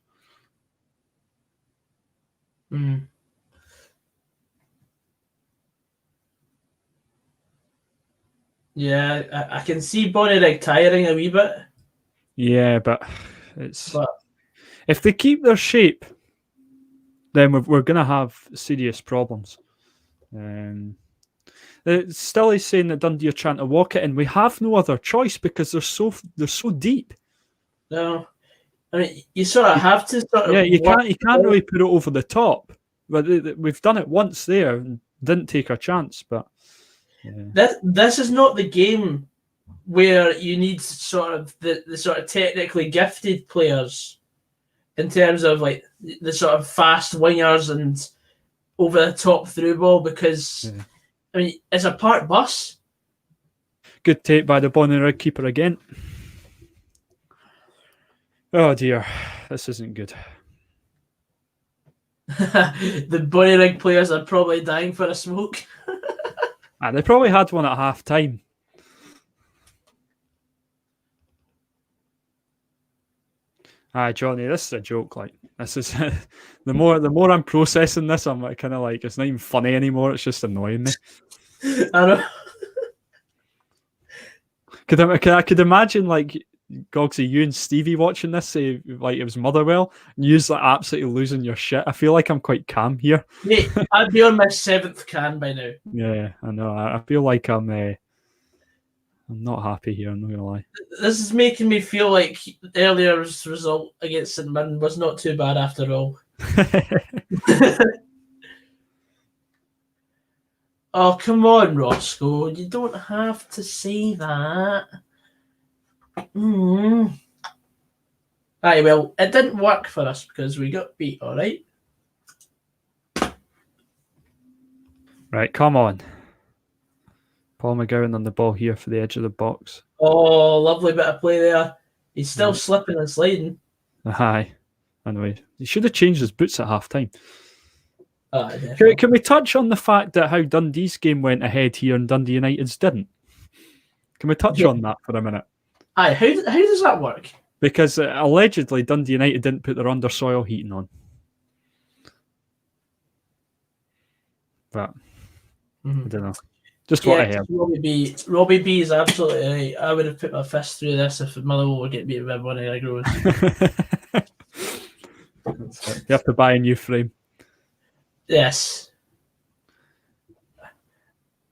Yeah, I can see Bonnyrigg tiring a wee bit. Yeah, but if they keep their shape, then we're going to have serious problems. Still is saying that Dundee are trying to walk it in. We have no other choice because they're so deep. No, I mean you sort of have to sort of. Yeah, you can't really put it over the top. But we've done it once there and didn't take a chance. But yeah. This is not the game where you need sort of the sort of technically gifted players in terms of like the sort of fast wingers and over the top through ball because I mean it's a park bus. Good take by the Bonnyrigg keeper again. Oh dear, this isn't good. The Bonnyrigg players are probably dying for a smoke. They probably had one at half time. Johnny, this is a joke. Like this is the more I'm processing this, I'm kind of like it's not even funny anymore. It's just annoying me. I know. I could imagine like Gogsy, you and Stevie watching this say like it was Motherwell, and you're like absolutely losing your shit. I feel like I'm quite calm here. Mate, I'd be on my 7th can by now. Yeah, I know. I feel like I'm not happy here. I'm not gonna lie. This is making me feel like earlier's result against St Mirren was not too bad after all. Oh, come on, Roscoe. You don't have to say that. Aye, well, it didn't work for us because we got beat, all right? Right, come on. Paul McGowan on the ball here for the edge of the box. Oh, lovely bit of play there. He's still slipping and sliding. Aye. Anyway, he should have changed his boots at half time. Can we touch on the fact that how Dundee's game went ahead here and Dundee United's didn't? Can we touch on that for a minute? Aye, how does that work? Because allegedly Dundee United didn't put their undersoil heating on. But I don't know. Just what I heard. Robbie B is absolutely right. I would have put my fist through this if Motherwell would get beat by BONNYRIGG Rose. You have to buy a new frame. Yes.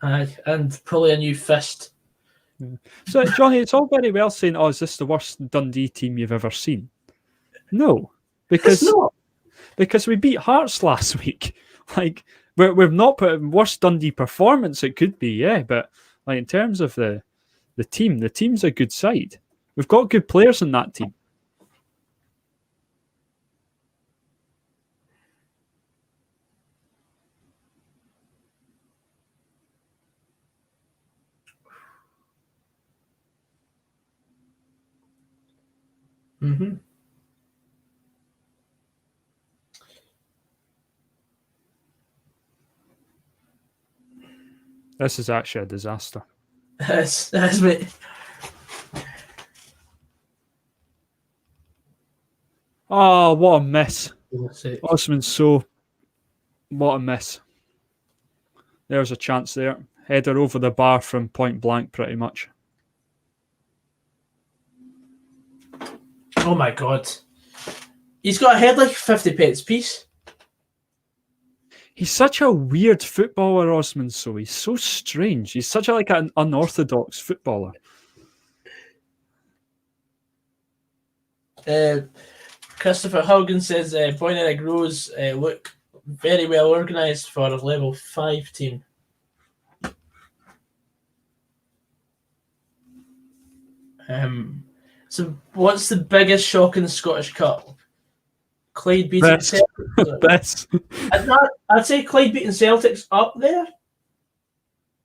And probably a new fist. So, Johnny, it's all very well saying, "Oh, is this the worst Dundee team you've ever seen?" No, because we beat Hearts last week. Like we've not put worst Dundee performance. It could be, yeah, but like in terms of the team's a good side. We've got good players in that team. This is actually a disaster. That's me. Oh, what a miss. Osman, so what a miss. There's a chance there. Header over the bar from point blank, pretty much. Oh my god. He's got a head like 50 pence piece. He's such a weird footballer, Osman. So he's so strange. He's such an unorthodox footballer. Christopher Hogan says BONNYRIGG Rose look very well organised for a level 5 team. So what's the biggest shock in the Scottish Cup? Clyde beating Celtic. I'd say Clyde beating Celtic's up there.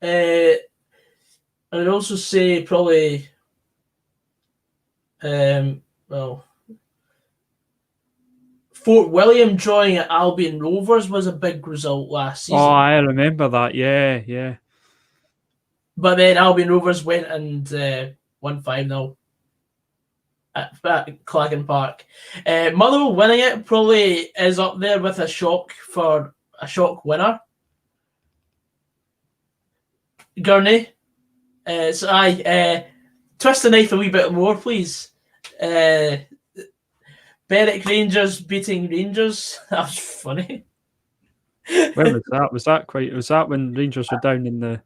I would also say probably Fort William drawing at Albion Rovers was a big result last season. Oh, I remember that. Yeah. But then Albion Rovers went and won 5-0 at Clagan Park. Motherwell winning it probably is up there with a shock winner. Gurney. Twist the knife a wee bit more, please. Berwick Rangers beating Rangers. That was funny. When was that? Was that when Rangers were down in the...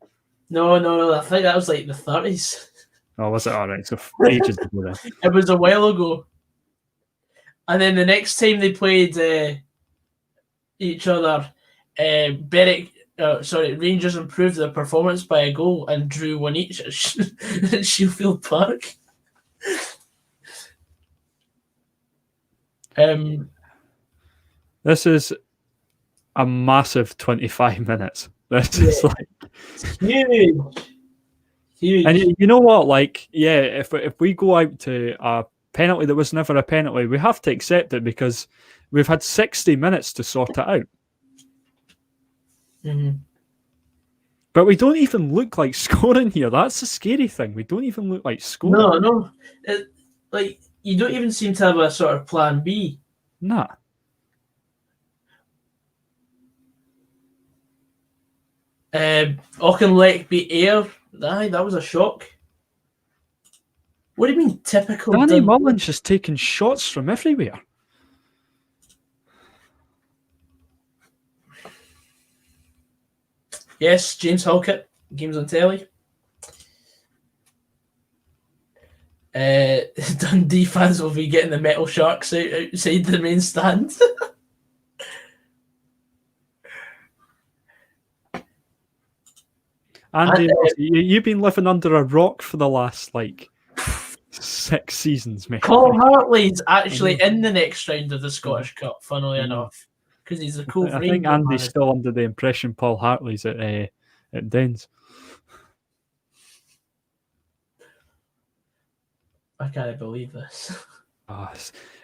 No, I think that was like the 30s. Oh, was it? All right, so ages ago then. It was a while ago. And then the next time they played each other, Rangers improved their performance by a goal and drew 1 each at Sheffield Park. This is a massive 25 minutes. This is like huge. And you know what? Like, yeah, if we go out to a penalty that was never a penalty, we have to accept it because we've had 60 minutes to sort it out. Mm-hmm. But we don't even look like scoring here. That's the scary thing. We don't even look like scoring. No. You don't even seem to have a sort of plan B. Nah. Auchinleck beat Ayr. Aye, that was a shock. What do you mean typical? Danny Mullen's just taking shots from everywhere. Yes, James Halkett, games on telly. Dundee fans will be getting the metal sharks outside the main stand. Andy, you've been living under a rock for the last 6 seasons, mate. Paul Hartley's actually in the next round of the Scottish Cup, funnily enough, because he's a cool. I think Andy's still under the impression Paul Hartley's at Dens. I can't believe this. Oh,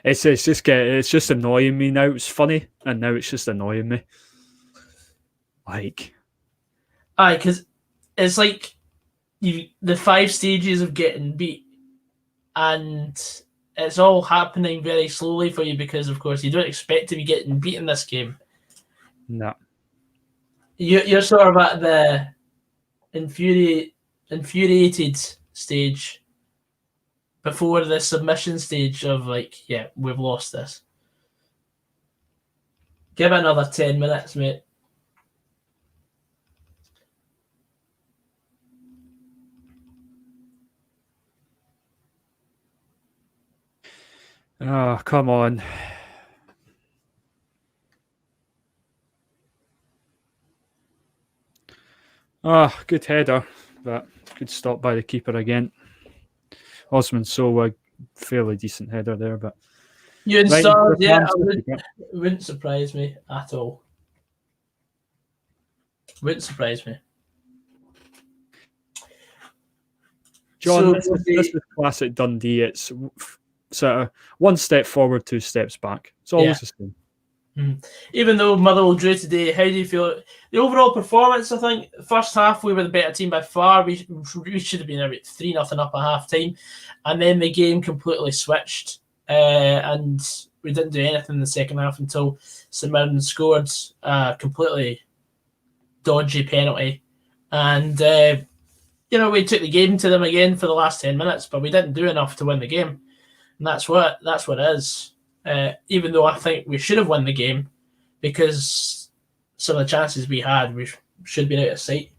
it's just annoying me now. It's funny, and now it's just annoying me. Aye, because it's like the 5 stages of getting beat, and it's all happening very slowly for you because, of course, you don't expect to be getting beat in this game. No, you're sort of at the infuriated stage before the submission stage of yeah, we've lost this. Give it another 10 minutes, mate. Oh, come on. Oh, good header, but good stop by the keeper again. Osman a fairly decent header there, but You installed, yeah, it wouldn't surprise me at all. Wouldn't surprise me. John, so this is classic Dundee. It's sort of 1 step forward, 2 steps back. It's always the same. Even though Motherwell drew today, how do you feel? The overall performance, I think, first half we were the better team by far. We should have been about 3-0 up at half time. And then the game completely switched. And we didn't do anything in the second half until St Mirren scored a completely dodgy penalty. And, we took the game to them again for the last 10 minutes, but we didn't do enough to win the game. And that's what it is. Even though I think we should have won the game because some of the chances we had, we should have been out of sight.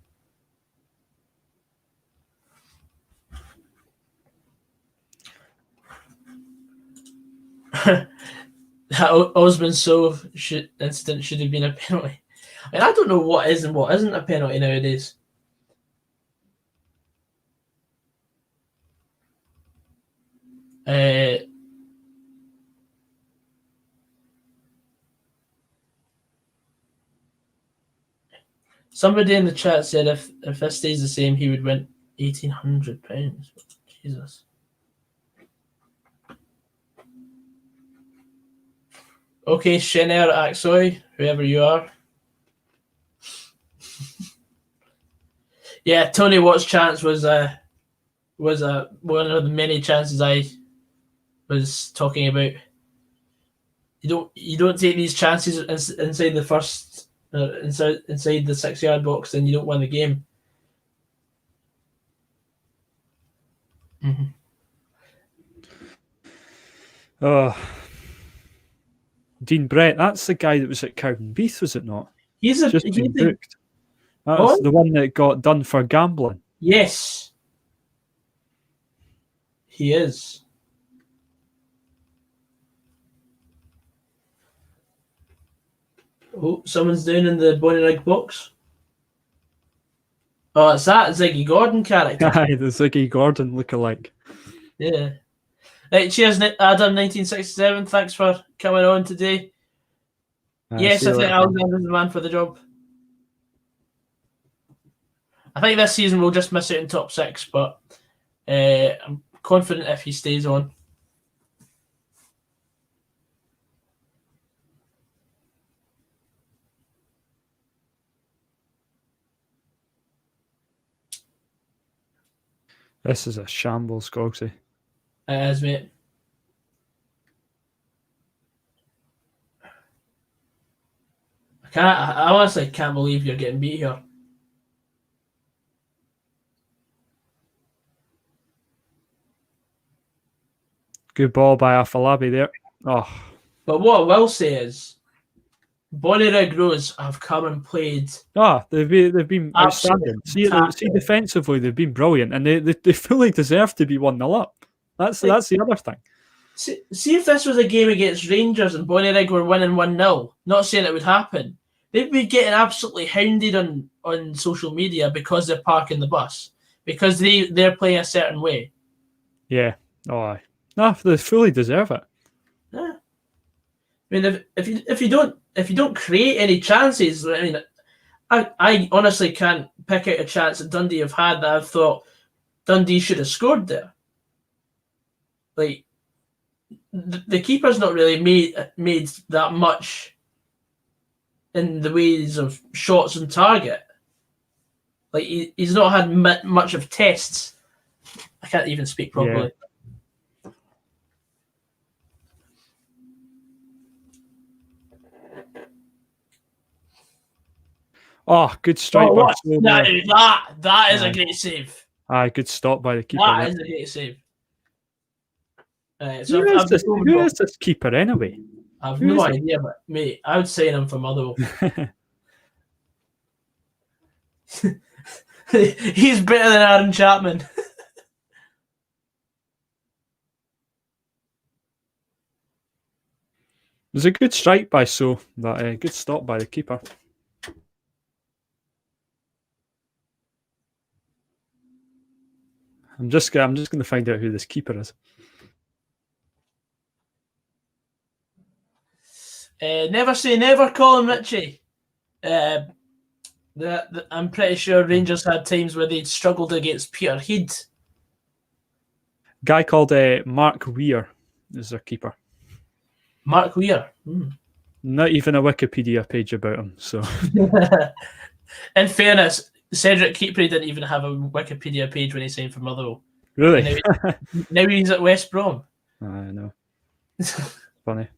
That Osman incident should have been a penalty. I mean, I don't know what is and what isn't a penalty nowadays. Somebody in the chat said if this stays the same, he would win £1,800. Jesus. Okay, Shener Aksoy, whoever you are. Yeah, Tony Watt's chance was one of the many chances I was talking about. You don't take these chances inside the first inside the 6-yard box, then you don't win the game. Oh, Dean Brett, that's the guy that was at Cowdenbeath, was it not? He's been booked. That's the one that got done for gambling. Yes, he is. Oh, someone's down in the Bonnyrigg box. Oh, it's that Ziggy Gordon character. Aye, the Ziggy Gordon lookalike. Yeah. Right, cheers, Adam1967. Thanks for coming on today. Yes, I think Alexander's the man for the job. I think this season we'll just miss out in top 6, but I'm confident if he stays on. This is a shambles, Gogsy. It is, mate. I honestly can't believe you're getting beat here. Good ball by Afolabi there. Oh, But what I will say is, Bonnyrigg Rose have come and played. they've been outstanding. See defensively, they've been brilliant, and they fully deserve to be 1-0 up. That's the other thing. See if this was a game against Rangers and Bonnyrigg were winning 1-0. Not saying it would happen. They'd be getting absolutely hounded on social media because they're parking the bus, because they're playing a certain way. Yeah. Oh, no, they fully deserve it. Yeah. I mean, if you don't create any chances, I mean, I honestly can't pick out a chance that Dundee have had that I've thought Dundee should have scored there. Like, the keeper's not really made that much in the ways of shots on target. Like, he's not had much of tests. I can't even speak properly. Yeah. Oh, good strike. That is a great save. Aye, good stop by the keeper. That is a great save. Who is this keeper anyway? I have no idea, but mate, I would sign him for Motherwell. He's better than Aaron Chapman. It was a good strike by but a good stop by the keeper. I'm just going to find out who this keeper is. Never say never, Colin Ritchie. I'm pretty sure Rangers had times where they'd struggled against Peter Heed. Guy called Mark Weir is their keeper. Mark Weir. Not even a Wikipedia page about him. So, in fairness, Cedric Keepery didn't even have a Wikipedia page when he signed for Motherwell. Really? Now he's at West Brom. I know. Funny.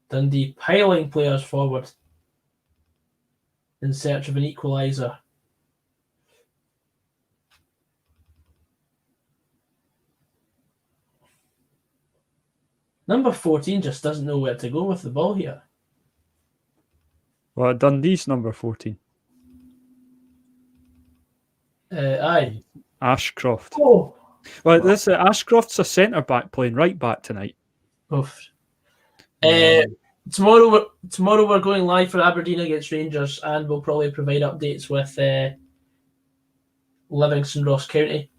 Dundee piling players forward in search of an equaliser. Number 14 just doesn't know where to go with the ball here. Well, Dundee's number 14. Aye. Ashcroft. Oh. Well, Ashcroft's a centre back playing right back tonight. Oof. Tomorrow we're going live for Aberdeen against Rangers, and we'll probably provide updates with Livingston Ross County,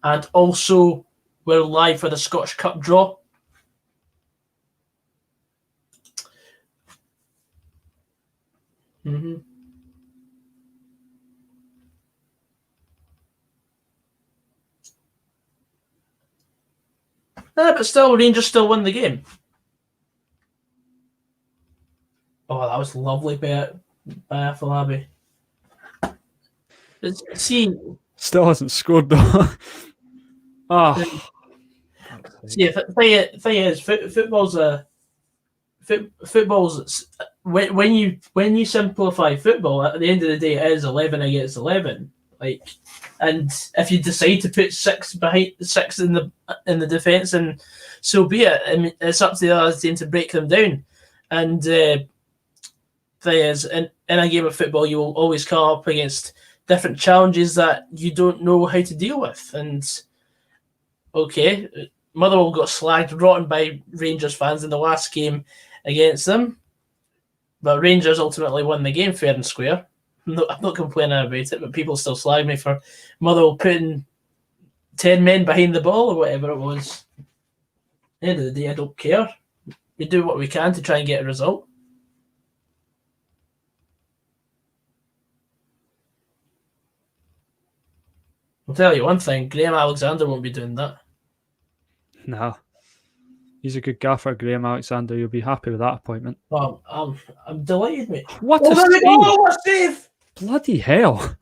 and also we're live for the Scottish Cup draw. But still, Rangers still win the game. Oh, that was lovely by Afolabi. See, still hasn't scored though. See, the thing is, football's when you simplify football. At the end of the day, it is 11 against 11. Like, and if you decide to put six in the defence, and so be it. I mean, it's up to the other team to break them down. And thing is, in a game of football, you will always come up against different challenges that you don't know how to deal with. And okay, Motherwell got slagged rotten by Rangers fans in the last game against them, but Rangers ultimately won the game fair and square. I'm not complaining about it, but people still slag me for Motherwell putting 10 men behind the ball or whatever it was. At the end of the day, I don't care. We do what we can to try and get a result. I'll tell you one thing, Graham Alexander won't be doing that. No. He's a good gaffer, Graham Alexander. You'll be happy with that appointment. I'm delighted, mate. What a save! What a save! Bloody hell.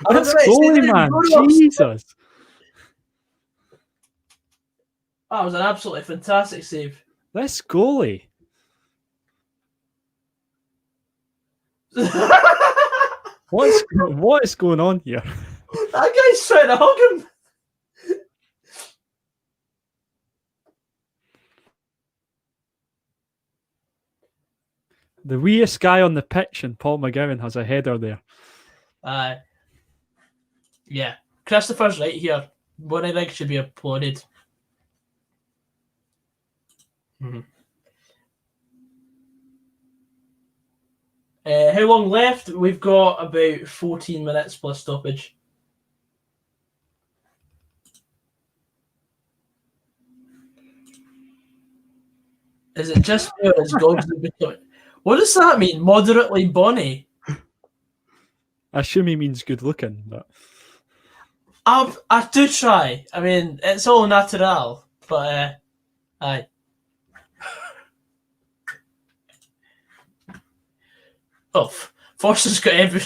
That's goalie, man. Jesus. That was an absolutely fantastic save. This goalie. What is going on here? That guy's trying to hug him. The weeest guy on the pitch, and Paul McGowan has a header there. Yeah. Christopher's right here. Bonnyrigg should be applauded. How long left? We've got about 14 minutes plus stoppage. Is it just me or is Goggs becoming... What does that mean? Moderately bonny? I assume he means good looking, but I do try. I mean, it's all natural, but aye. Oh, Forster's got every...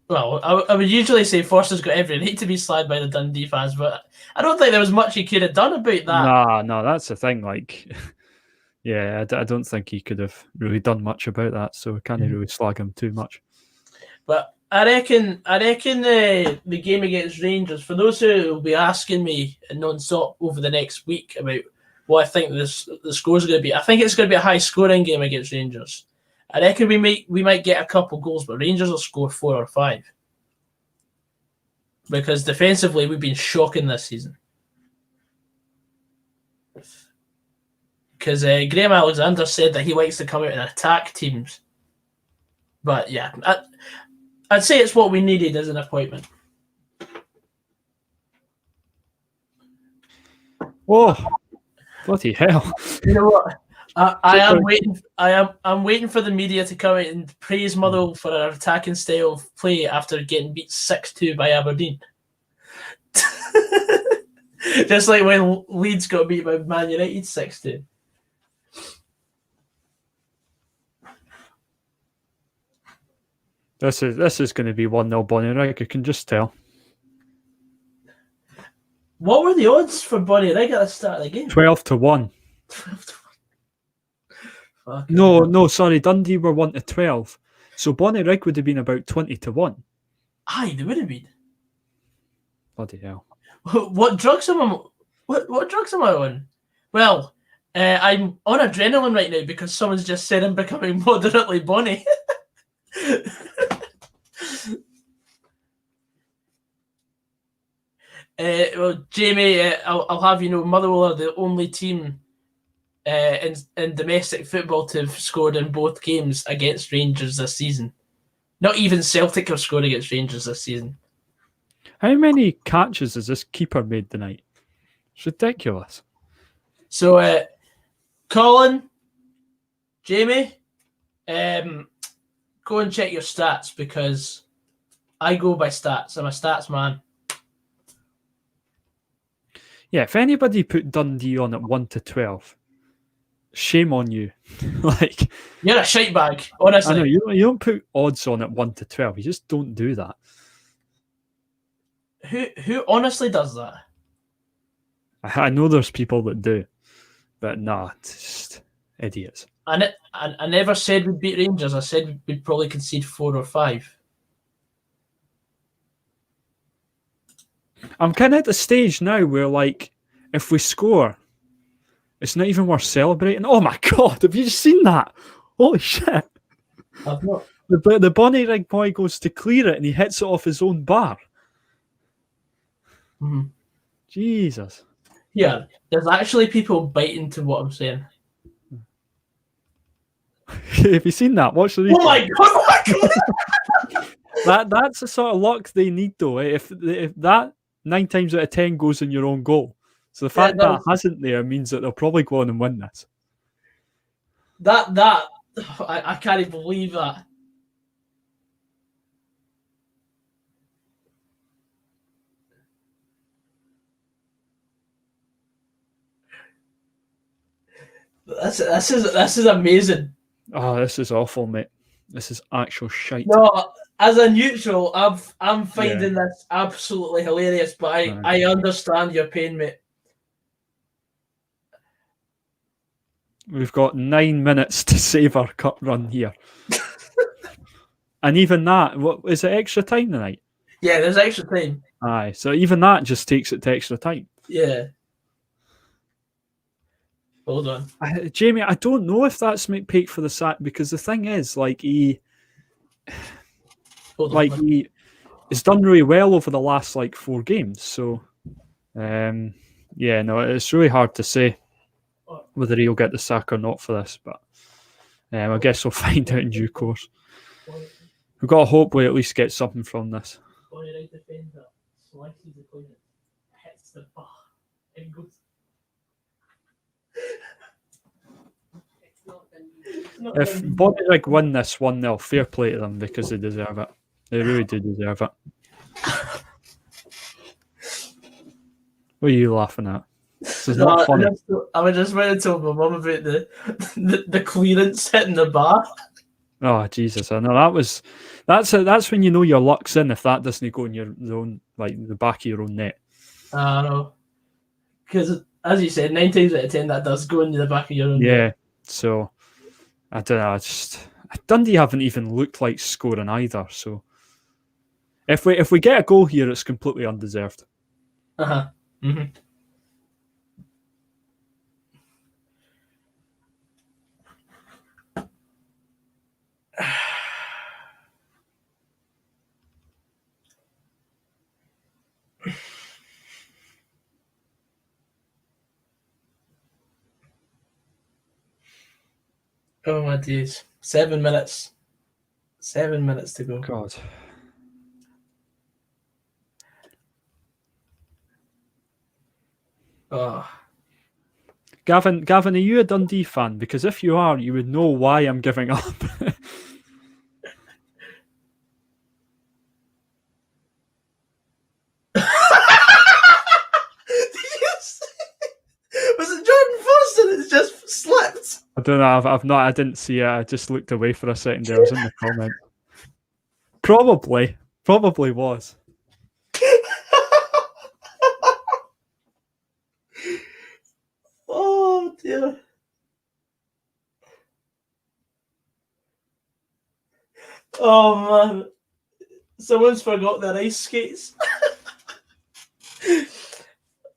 Well, I would usually say Forster's got every right to be slagged by the Dundee fans, but I don't think there was much he could have done about that. No, that's the thing. Like, yeah, I don't think he could have really done much about that, so we can't really slag him too much. But I reckon the game against Rangers, for those who will be asking me non-stop over the next week about what I think the score's going to be, I think it's going to be a high-scoring game against Rangers. I reckon we might get a couple goals, but Rangers will score 4 or 5. Because defensively, we've been shocking this season. Because Graham Alexander said that he likes to come out and attack teams. But yeah, I'd say it's what we needed as an appointment. Oh, bloody hell! You know what? I'm waiting for the media to come out and praise Motherwell for our attacking style of play after getting beat 6-2 by Aberdeen. Just like when Leeds got beat by Man United 6-2. This is going to be 1-0 Bonnyrigg, I can just tell. What were the odds for Bonnyrigg at the start of the game? 12-1. 12-1. No, sorry, Dundee were 1-12. So Bonnyrigg would have been about 20-1. Aye, they would have been. Bloody hell. What drugs am I? What drugs am I on? Well, I'm on adrenaline right now because someone's just said I'm becoming moderately bonny. Well, Jamie, I'll have you know, Motherwell are the only team in domestic football to have scored in both games against Rangers this season. Not even Celtic have scored against Rangers this season. How many catches has this keeper made tonight? It's ridiculous. So, Colin, Jamie, go and check your stats because I go by stats. I'm a stats man. Yeah, if anybody put Dundee on at 1-12, shame on you. Like, you're a shite bag, honestly. I know you don't put odds on at 1-12. You just don't do that. Who honestly does that? I know there's people that do, but nah, it's just idiots. I never said we'd beat Rangers. I said we'd probably concede 4 or 5. I'm kind of at the stage now where, like, if we score, it's not even worth celebrating. Oh my god, have you seen that? Holy shit! I've not. The Bonnyrigg boy goes to clear it and he hits it off his own bar. Mm-hmm. Jesus. Yeah, there's actually people biting to what I'm saying. Have you seen that? Watch the replay. Oh my god! That's the sort of luck they need, though. If that 9 times out of 10 goes in your own goal, so the fact that hasn't there means that they'll probably go on and win this. I can't believe that. This is amazing. Oh, this is awful, mate. This is actual shite. No, as a neutral, I'm finding this absolutely hilarious, but I understand your pain, mate. We've got 9 minutes to save our cup run here. And even that, what is it? Extra time tonight? Yeah, there's extra time. Aye, so even that just takes it to extra time. Yeah. Hold on. Jamie, I don't know if that's McPake for the sack, because the thing is, like, he's done really well over the last like 4 games. So, yeah, no, it's really hard to say whether he'll get the sack or not for this, but I guess we'll find out in due course. We've got to hope we at least get something from this. BONNYRIGG defender slices the opponent, hits the bar, and goes. If BONNYRIGG win this 1-0, fair play to them, because they deserve it. They really do deserve it. What are you laughing at? This is not funny. I was just going to tell my mum about the clearance hitting the bar. Oh Jesus! I know that's when you know your luck's in, if that doesn't go in your own, like the back of your own net. I know, because as you said, 9 times out of 10 that does go into the back of your own net. Yeah. So I don't know. Dundee haven't even looked like scoring either. So if we get a goal here, it's completely undeserved. Mm-hmm. Oh my days. 7 minutes. 7 minutes to go. God. Oh. Gavin, are you a Dundee fan? Because if you are, you would know why I'm giving up. Was it Jordan Foster that just slipped? I don't know. I've not. I didn't see it. I just looked away for a second there. I was in the comment. Probably was. Oh dear. Oh man. Someone's forgot their ice skates.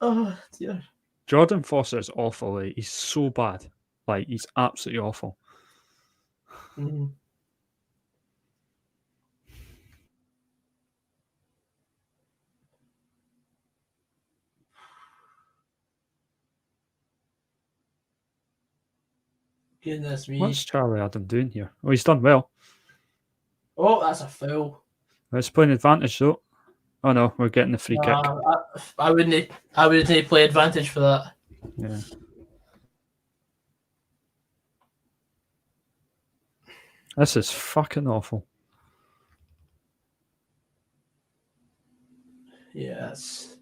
Oh dear. Jordan Foster is awful. Like, he's so bad. Like, he's absolutely awful. Mm-hmm. Goodness me. What's Charlie Adam doing here? Oh, he's done well. Oh, that's a foul. It's playing advantage though. Oh no, we're getting the free kick. I wouldn't play advantage for that. Yeah. This is fucking awful. Yes.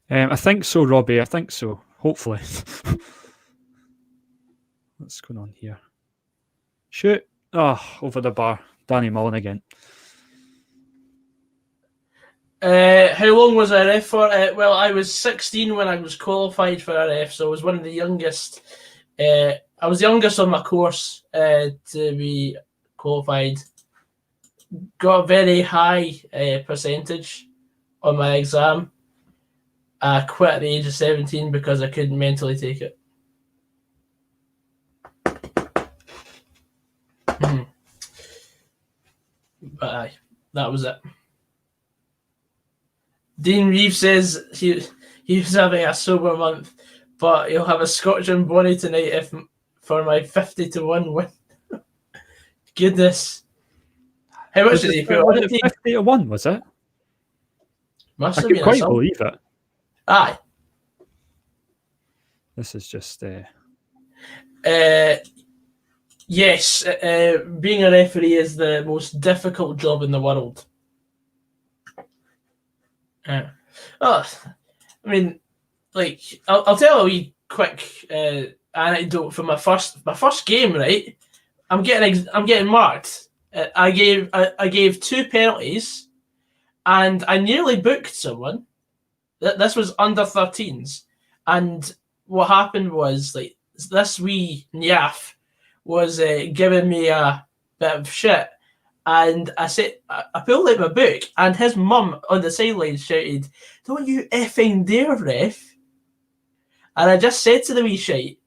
I think so, Robbie. I think so. Hopefully. What's going on here? Shoot. Oh, over the bar. Danny Mullen again. How long was I ref for? Well, I was 16 when I was qualified for a ref, so I was one of the youngest. I was the youngest on my course to be qualified. Got a very high percentage on my exam. I quit at the age of 17 because I couldn't mentally take it. But aye, that was it. Dean Reeves says he was having a sober month, but he'll have a Scotch and Bonnie tonight for my 50-1 win. Goodness. How much did he put on it? 50-1, was it? Must I have could been quite believe it. Aye. This is just... Yes, being a referee is the most difficult job in the world. I mean, like I'll tell a wee quick anecdote from my first game. Right, I'm getting marked. I gave 2 penalties, and I nearly booked someone. This was under 13s, and what happened was, like, this wee Nyaff was giving me a bit of shit. And I said, I pulled out my book, and his mum on the sidelines shouted, "Don't you effing dare, ref." And I just said to the wee shite,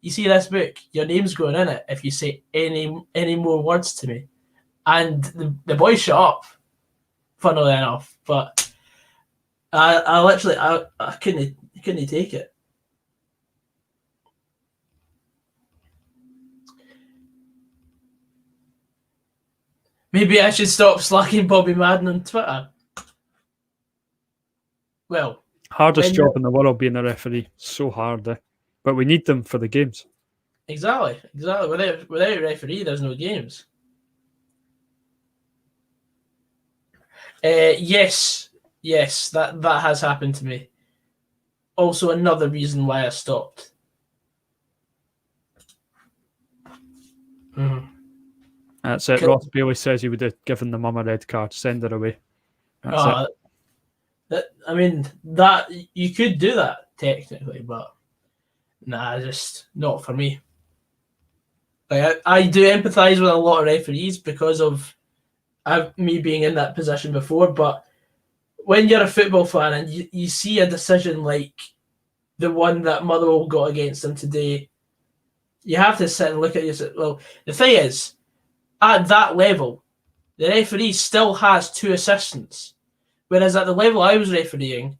"You see this book? Your name's going in it if you say any more words to me." And the boy shut up, funnily enough. But I literally, I couldn't take it. Maybe I should stop slacking Bobby Madden on Twitter. Well, hardest job in the world being a referee. So hard, but we need them for the games. Exactly. Without a referee, there's no games. Yes, that has happened to me. Also, another reason why I stopped. Mm-hmm. That's it. Ross Bailey says he would have given the mum a red card. Send her away. That's it. I mean, that you could do that technically, but nah, just not for me. Like, I do empathise with a lot of referees because of me being in that position before, but when you're a football fan and you see a decision like the one that Motherwell got against them today, you have to sit and look at it. Well, the thing is, at that level, the referee still has 2 assistants, whereas at the level I was refereeing,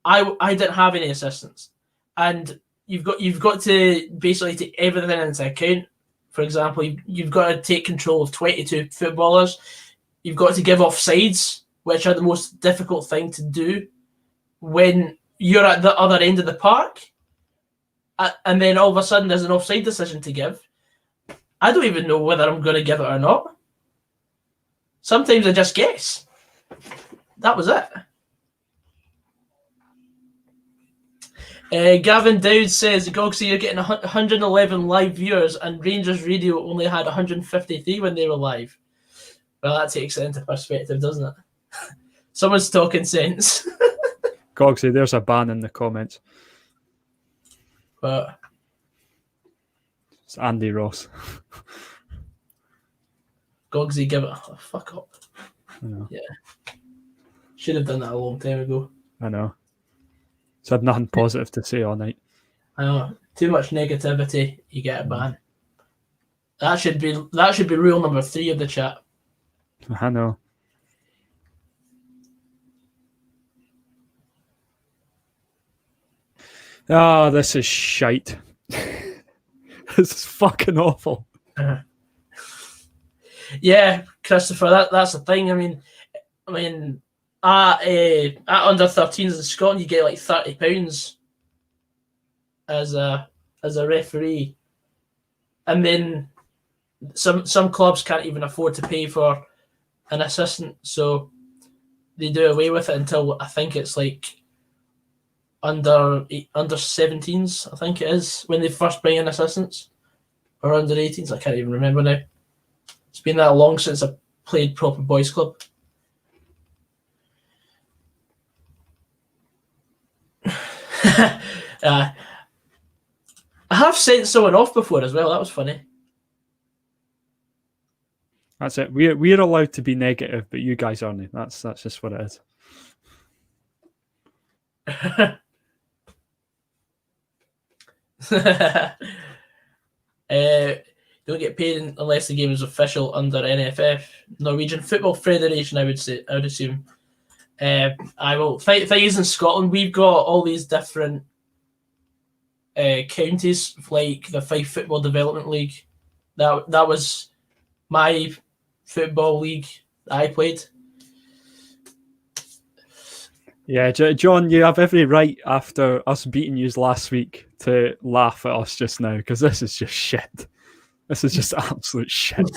I didn't have any assistants, and you've got to basically take everything into account. For example, you've got to take control of 22 footballers. You've got to give offsides, which are the most difficult thing to do when you're at the other end of the park, and then all of a sudden there's an offside decision to give. I don't even know whether I'm going to give it or not. Sometimes I just guess. That was it. Gavin Dowd says, "Gogsy, you're getting 111 live viewers, and Rangers Radio only had 153 when they were live." Well, that takes it into perspective, doesn't it? Someone's talking sense. Gogsy, there's a ban in the comments. But it's Andy Ross. Gogsy, give it a fuck up. I know. Yeah. Should have done that a long time ago. I know. It's had nothing positive to say all night. I know. Too much negativity, you get a ban. That should be rule number 3 of the chat. I know. Ah, this is shite. This is fucking awful. Yeah, Christopher, that's the thing. I mean, at under 13s in Scotland, you get like £30 as a referee, and then some clubs can't even afford to pay for an assistant, so they do away with it until I think it's like under 17s. I think it is when they first bring in assistants, or under 18s. I can't even remember now. It's been that long since I played proper boys club. I have sent someone off before as well. That was funny. That's it. We're allowed to be negative, but you guys aren't. That's just what it is. Don't get paid unless the game is official under NFF, Norwegian Football Federation. I would assume. I will. Things in Scotland, we've got all these different counties, like the Fife Football Development League. That was my football league that I played. Yeah, John, you have every right after us beating you last week to laugh at us just now, because this is just shit. This is just absolute shit.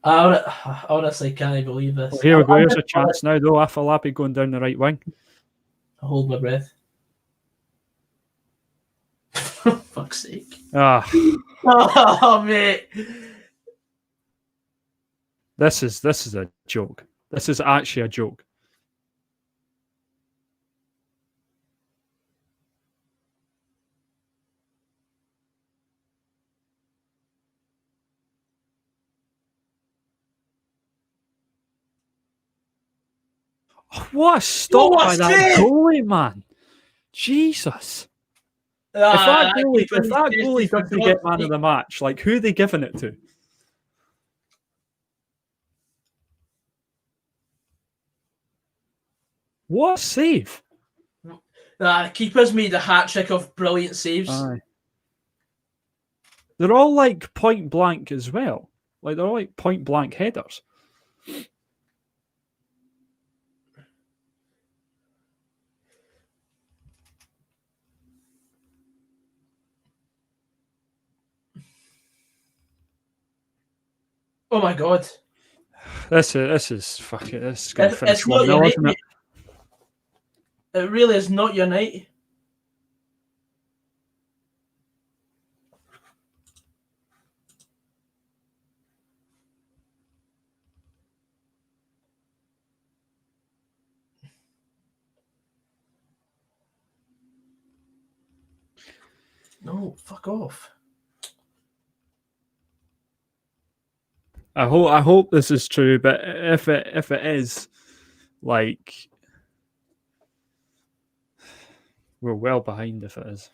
I honestly can't believe this. Well, here we go. Here's a chance now, though. Afalabi going down the right wing. I hold my breath. Fuck's sake. Oh, mate. This is a joke. This is actually a joke. What a stop What a by that save! goalie, man. Jesus. If that goalie doesn't get man of the match, like, who are they giving it to? What a save. Keepers made a hat trick of brilliant saves. Aye. They're all like point blank as well. Like, they're all like point blank headers. Oh my god. This is fucking. This is going to finish It's not 1-0, your night, isn't it? It really is not your night. No, fuck off. I hope this is true, but if it is, like, we're well behind if it is.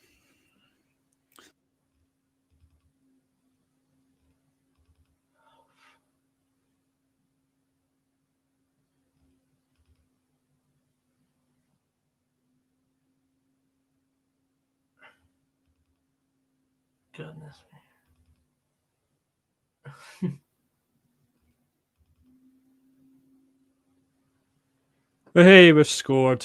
Goodness me. But hey, we've scored.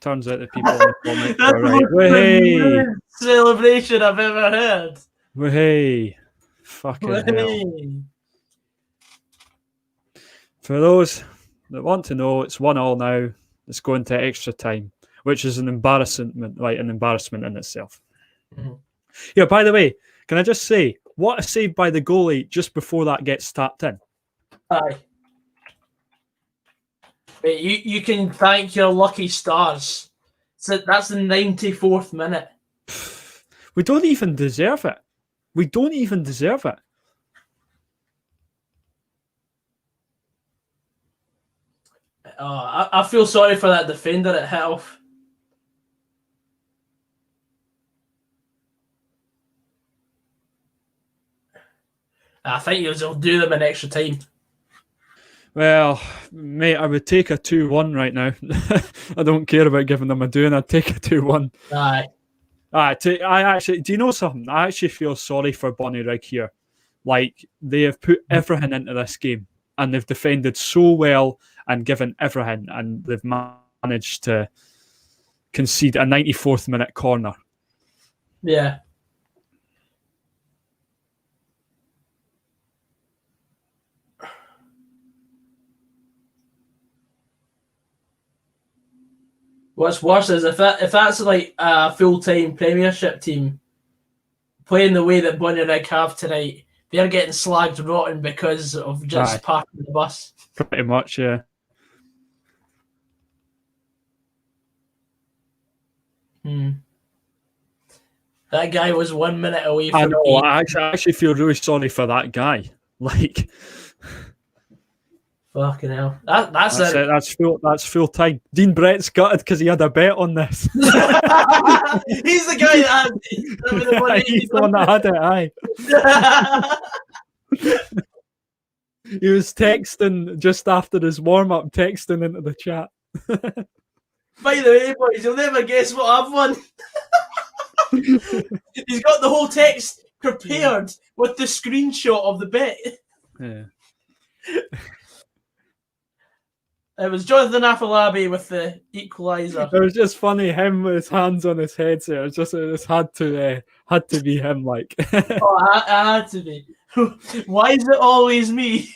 Turns out the people in the comments That's are the right. most Hey, celebration I've ever heard. hey, fucking hell. Hey. For those that want to know, it's 1-1 now. It's going to extra time, which is an embarrassment in itself. Mm-hmm. Yeah, by the way, can I just say, what a save by the goalie just before that gets tapped in. Aye. Wait, you can thank your lucky stars. So that's the 94th minute. We don't even deserve it. We don't even deserve it. Oh, I feel sorry for that defender at health. I think you'll do them in extra time. Well, mate, I would take a 2-1 right now. I don't care about giving them a doing. I'd take a 2-1. Aye. I actually, do you know something? I actually feel sorry for Bonnyrigg here. Like, they have put everything into this game and they've defended so well and given everything, and they've managed to concede a 94th minute corner. Yeah. What's worse is if that's like a full-time Premiership team playing the way that Bonnyrigg have tonight, they're getting slagged rotten because of just parking the bus. Pretty much, yeah. That guy was 1 minute away from I know. I actually feel really sorry for that guy. Like, fucking hell. That's it. That's full time. Dean Brett's gutted because he had a bet on this. He's the guy that had the money. He's the one that had it, aye. He was texting just after his warm-up, texting into the chat. By the way, boys, you'll never guess what I've won. He's got the whole text prepared with the screenshot of the bet. Yeah. It was Jonathan Afolabi with the equaliser. It was just funny, him with his hands on his head. So it just had to be him, like. Oh, I had to be. Why is it always me?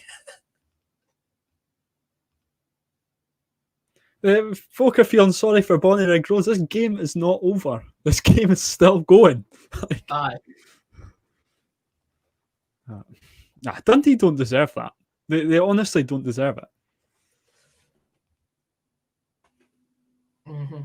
Folk are feeling sorry for Bonnyrigg Rose. This game is not over. This game is still going. Like, Aye. Dundee don't deserve that. They honestly don't deserve it. Mm-hmm.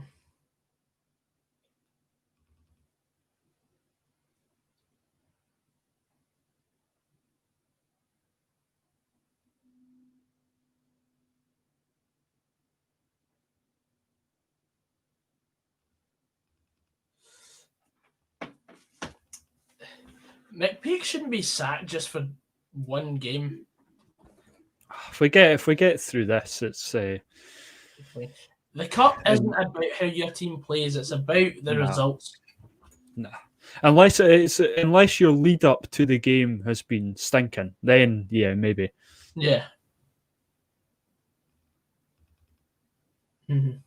McPeak shouldn't be sacked just for one game. If we get through this, it's The cup isn't about how your team plays; it's about the results. Nah. Unless your lead up to the game has been stinking, then yeah, maybe. Yeah. Mm-hmm.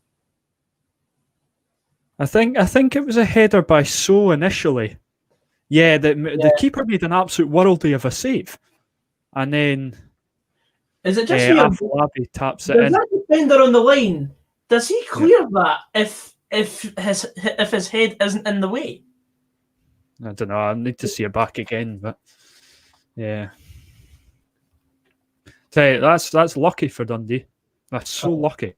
I think it was a header by So initially. Yeah, the keeper made an absolute worldie of a save, and then is it just Afolabi taps it in. That defender on the line, does he clear that if his head isn't in the way? I don't know. I need to see it back again, but yeah. Tell you, that's lucky for Dundee. That's so lucky.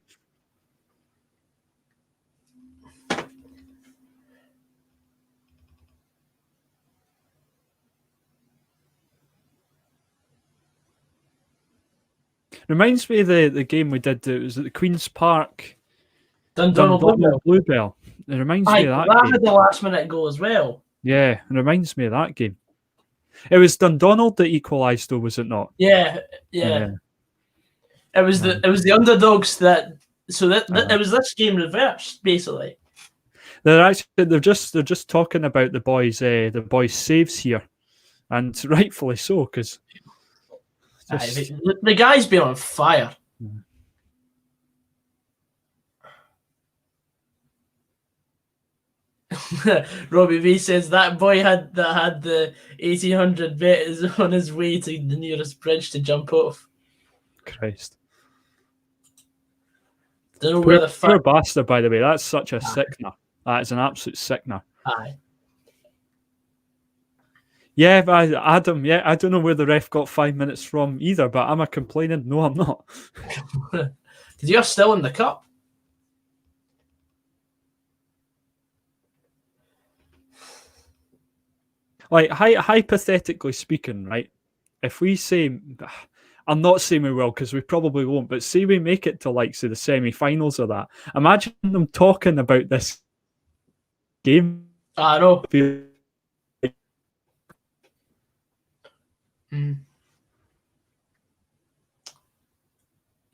Reminds me of the game we did. It was at the Queen's Park. Dundonald Bluebell. It reminds me of that. That game. had the last minute goal as well. Yeah, it reminds me of that game. It was Dundonald that equalised, though, was it not? Yeah. It was the underdogs that. So it was this game reversed basically. They're just talking about the boys' saves here, and rightfully so, because the guy's been on fire. Robbie V says that boy had the 1800 bet is on his way to the nearest bridge to jump off. Christ. Don't know where the poor bastard, by the way. That's such a sickener. That is an absolute sickener. Aye. Yeah, but Adam, I don't know where the ref got 5 minutes from either, but am I complaining? No, I'm not. Because you're still in the cup. Like, hypothetically speaking, right? If we say, I'm not saying we will because we probably won't, but say we make it to, like, say, the semi-finals of that. Imagine them talking about this game. I know.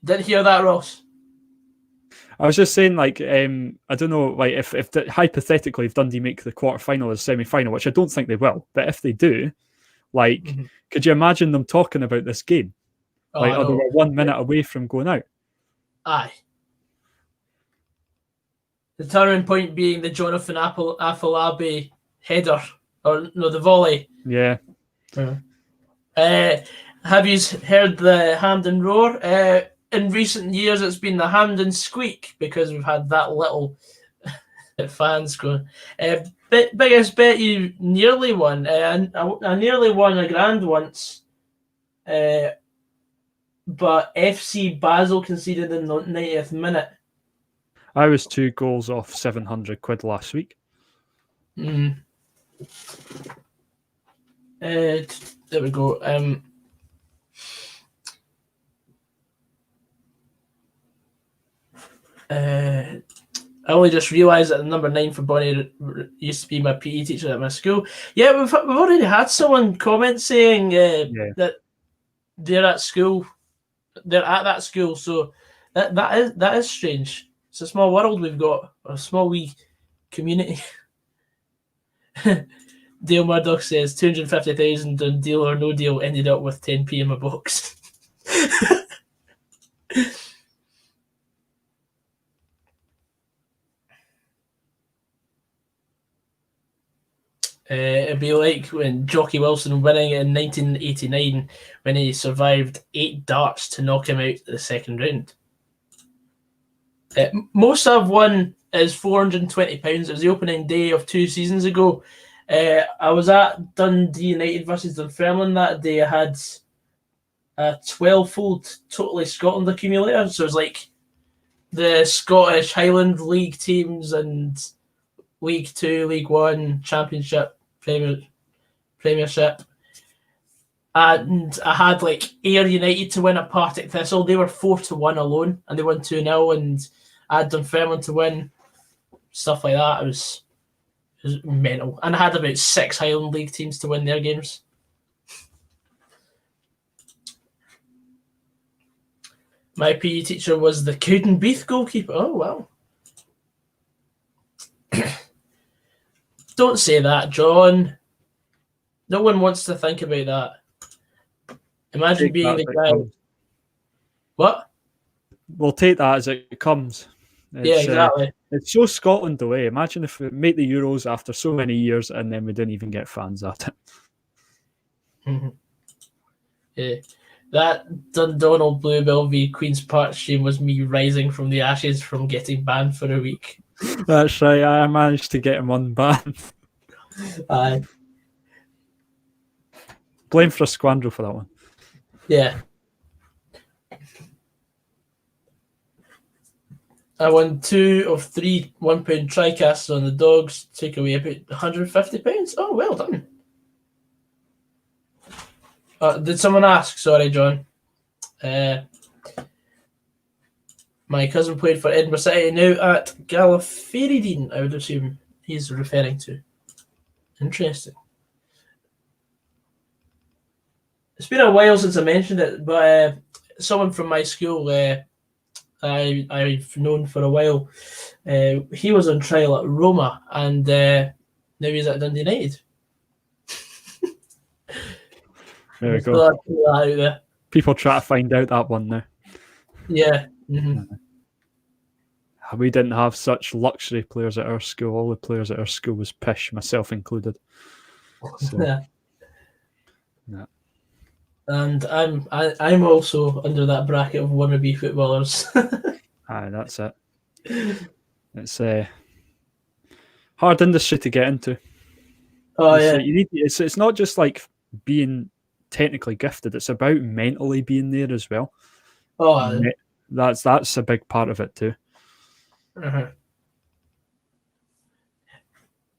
Didn't hear that, Ross. I was just saying, like, I don't know, like, if hypothetically, if Dundee make the quarter-final or the semi-final, which I don't think they will, but if they do, like, could you imagine them talking about this game? They were 1 minute away from going out. Aye. The turning point being the Jonathan Afolabi header, or no, the volley. Yeah. Have you heard the Hampden roar? In recent years, it's been the Hampden squeak because we've had that little fans going. Biggest bet you nearly won. I nearly won a grand once, but FC Basel conceded in the 90th minute. I was 2 goals off £700 last week. There we go. I only just realised that the number 9 for Bonnie used to be my PE teacher at my school. Yeah, we've already had someone comment saying that they're at school. They're at that school, so that is strange. It's a small world we've got, a small wee community. Dale Murdoch says 250,000 on deal or no deal ended up with 10p in my box. It'd be like when Jockey Wilson winning in 1989 when he survived 8 darts to knock him out the second round. Most I've won is £420. It was the opening day of 2 seasons ago. I was at Dundee United versus Dunfermline that day. I had a 12-fold Totally Scotland accumulator. So it was like the Scottish Highland League teams and League 2, League 1, Championship, Premiership. And I had like Ayr United to win at Partick Thistle. They were 4-1 alone and they won 2-0, and I had Dunfermline to win. Stuff like that. It It was mental. And I had about 6 Highland League teams to win their games. My PE teacher was the Cowdenbeath goalkeeper. Oh, wow. Don't say that, John. No one wants to think about that. Imagine being the guy. What? We'll take that as it comes. Yeah, exactly. It's so Scotland away. Imagine if we make the Euros after so many years and then we didn't even get fans at it. Mm-hmm. Yeah. That Dundonald Bluebell v Queen's Park stream was me rising from the ashes from getting banned for a week. That's right. I managed to get him unbanned. Aye. Blame for a Squandrel for that one. Yeah. I won 2 of 3 £1 tricasts on the dogs. Take away about £150. Oh, well done. Did someone ask? Sorry, John. My cousin played for Edinburgh City, now at Gallifreydine, I would assume he's referring to. Interesting. It's been a while since I mentioned it, but someone from my school I've known for a while, he was on trial at Roma, and now he's at Dundee United. There we go. Out there. People try to find out that one now. Yeah. Mm-hmm. We didn't have such luxury players at our school. All the players at our school was pish, myself included. So, yeah. Yeah. And I'm also under that bracket of wannabe footballers. Aye, that's it. It's a hard industry to get into. Oh yeah. It's not just like being technically gifted. It's about mentally being there as well. Oh, that's a big part of it too. Uh-huh.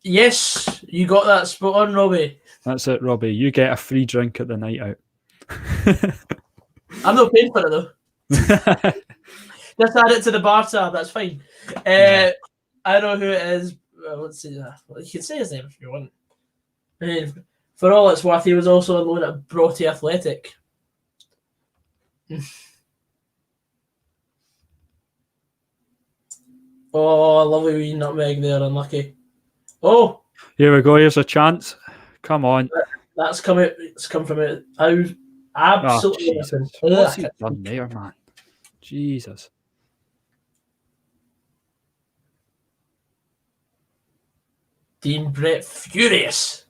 Yes, you got that spot on, Robbie. That's it, Robbie. You get a free drink at the night out. I'm not paying for it though. Just add it to the bar tab. That's fine. I know who it is. Let's see that. Well, you can say his name if you want. For all it's worth, he was also on loan at Broughty Athletic. Oh, lovely wee nutmeg there, unlucky. Oh! Here we go, here's a chance. Come on. That's come out. It's come from it. Absolutely nothing. What's he done there, man? Jesus. Dean Brett furious.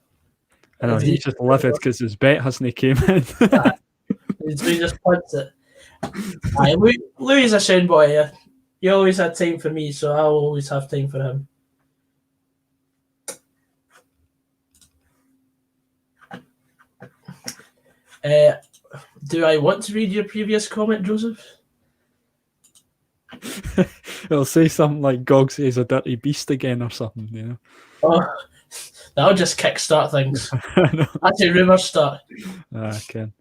I know, he's just livid because his bet hasn't came in. He just punts it. Aye, Louis is a sound boy here. He always had time for me, so I'll always have time for him. Do I want to read your previous comment, Joseph? It'll say something like Goggsy is a dirty beast again or something, you know. Oh, that'll just kickstart things. That's a rumour start. I can.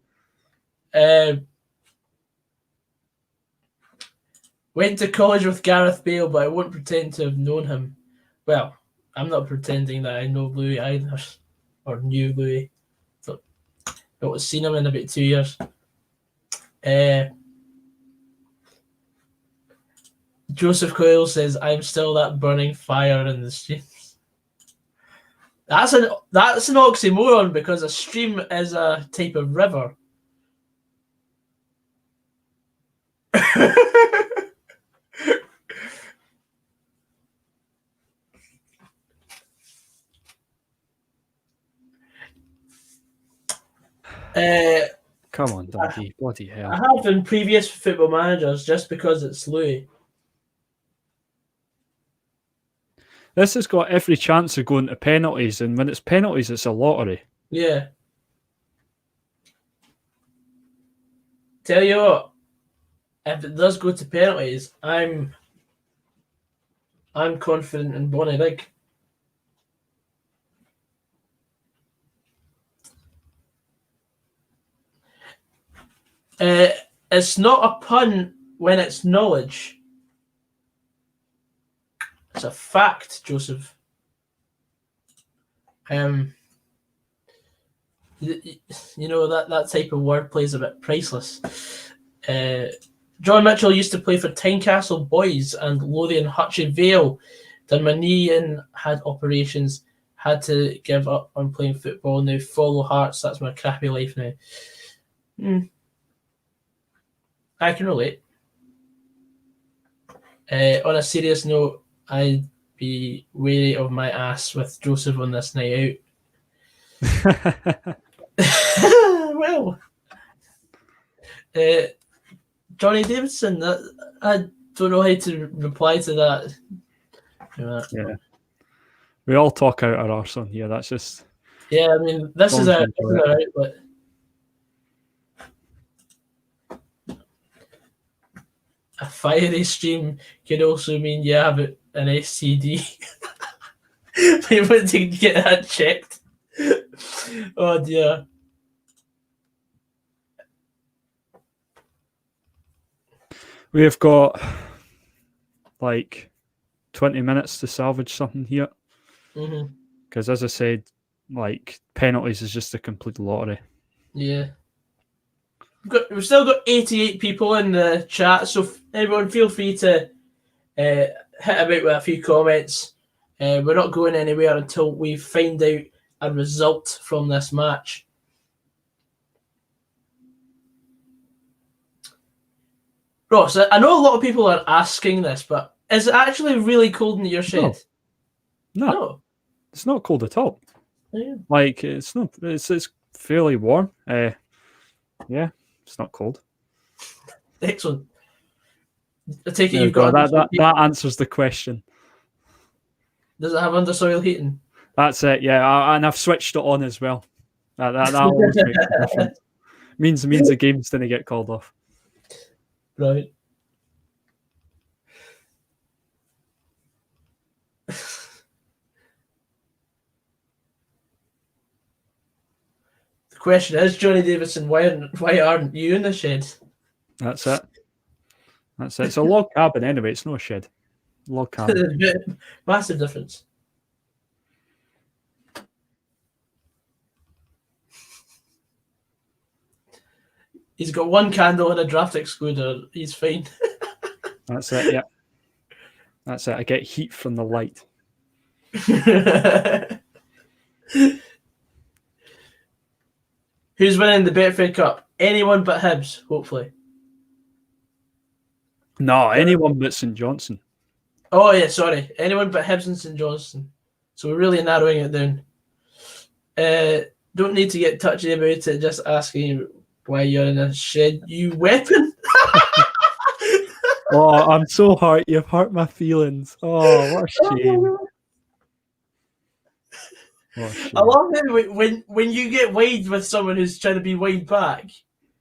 Went to college with Gareth Bale, but I won't pretend to have known him. Well, I'm not pretending that I know Louis either, or knew Louis. I've seen him in about 2 years. Joseph Coyle says, "I'm still that burning fire in the streams." That's an oxymoron because a stream is a type of river. Come on, Dundee. Bloody hell. I have in previous Football Managers just because it's Louis. This has got every chance of going to penalties, and when it's penalties, it's a lottery. Yeah. Tell you what, if it does go to penalties, I'm confident in Bonnyrigg. It's not a pun when it's knowledge. It's a fact, Joseph. You know, that type of wordplay is a bit priceless. John Mitchell used to play for Tynecastle Boys and Lothian Hutchie Vale. Done my knee in, had operations, had to give up on playing football. Now follow Hearts. That's my crappy life now. I can relate. On a serious note, I'd be wary of my ass with Joseph on this night out. Well, Johnny Davidson, I don't know how to reply to that. Yeah. We all talk out our arse on here. That's just... Yeah, I mean, this is our outlet. A fiery stream could also mean you have an STD. We want to get that checked. Oh dear. We have got like 20 minutes to salvage something here. Because as I said, like penalties is just a complete lottery. Yeah. We've still got 88 people in the chat, so everyone feel free to hit about with a few comments. We're not going anywhere until we find out a result from this match. Ross, I know a lot of people are asking this, but is it actually really cold in your shed? No. It's not cold at all. Yeah. Like it's fairly warm. Yeah, it's not cold. Excellent. I take it There you've got that answers the question. Does it have undersoil heating? That's it. Yeah, and I've switched it on as well. That always makes a difference. Means the game's didn't get called off. Right. The question is, Johnny Davidson, why aren't you in the shed? That's it. It's a log cabin anyway. It's not a shed. Log cabin. Massive difference. He's got one candle and a draft excluder. He's fine. That's it. Yeah. That's it. I get heat from the light. Who's winning the Betfred Cup? Anyone but Hibs, hopefully. No, anyone but St Johnstone. Oh, yeah, sorry. Anyone but Hibs and St Johnstone. So we're really narrowing it down. Don't need to get touchy about it, just asking you why you're in a shed, you weapon. Oh, I'm so hurt. You've hurt my feelings. Oh, what a shame. I love it when you get wide with someone who's trying to be wide back.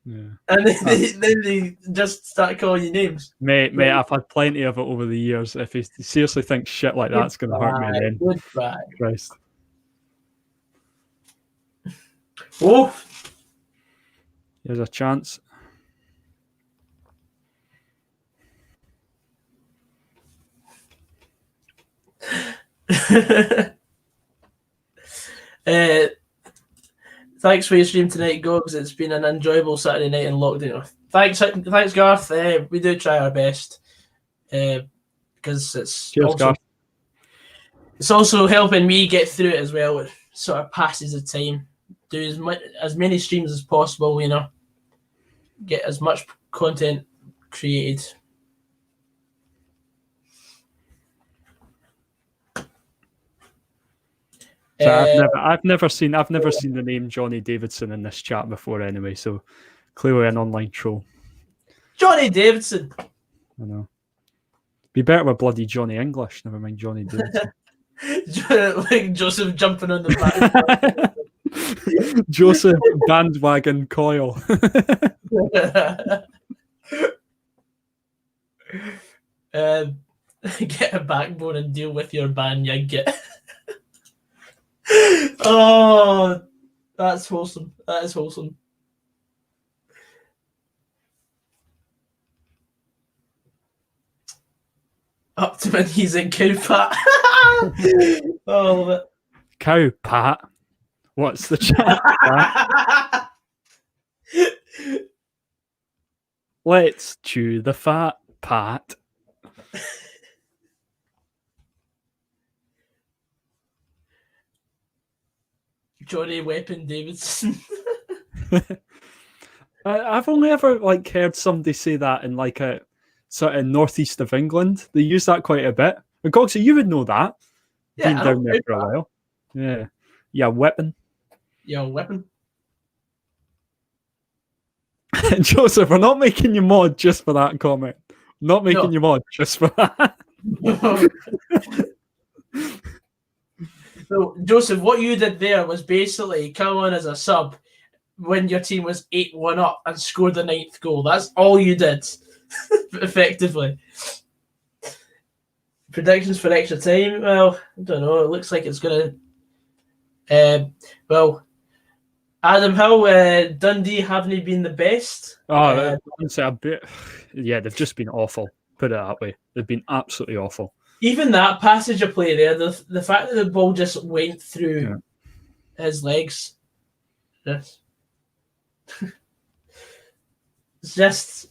Yeah. And then they just start calling you names. Mate, I've had plenty of it over the years. If he seriously thinks shit like that's going to hurt me, then Goodbye. Christ. Oh, Here's a chance. Thanks for your stream tonight, Gogs. It's been an enjoyable Saturday night in lockdown. Thanks, Garth. We do try our best because it's Cheers, Garth. It's also helping me get through it as well. It sort of passes the time. Do as many streams as possible, you know. Get as much content created. So I've never seen the name Johnny Davidson in this chat before anyway, so clearly an online troll. Johnny Davidson. I know. Be better with bloody Johnny English, never mind Johnny Davidson. Like Joseph jumping on the back. Joseph Bandwagon Coil. Get a backbone and deal with your ban, you get. Oh, that's wholesome. That is wholesome. Up to my knees in cow fat. Oh, I love it. cow, Pat. What's the chat, Pat? Let's chew the fat, Pat. Johnny Weapon Davidson. I've only ever heard somebody say that in a sort of northeast of England. They use that quite a bit. And Gogsy, you would know that. Yeah, Been down there for a while. Yeah. Yeah, weapon. Yeah, weapon. Joseph, we're not making you mod just for that comment. Not making you mod just for that. So, Joseph, what you did there was basically come on as a sub when your team was 8-1 up and scored the 9th goal. That's all you did, effectively. Predictions for extra time? Well, I don't know. It looks like it's going to... well, Adam Hill, Dundee haven't been the best. Honestly, a bit... Yeah, they've just been awful. Put it that way. They've been absolutely awful. Even that passage of play there, the fact that the ball just went through his legs, it's just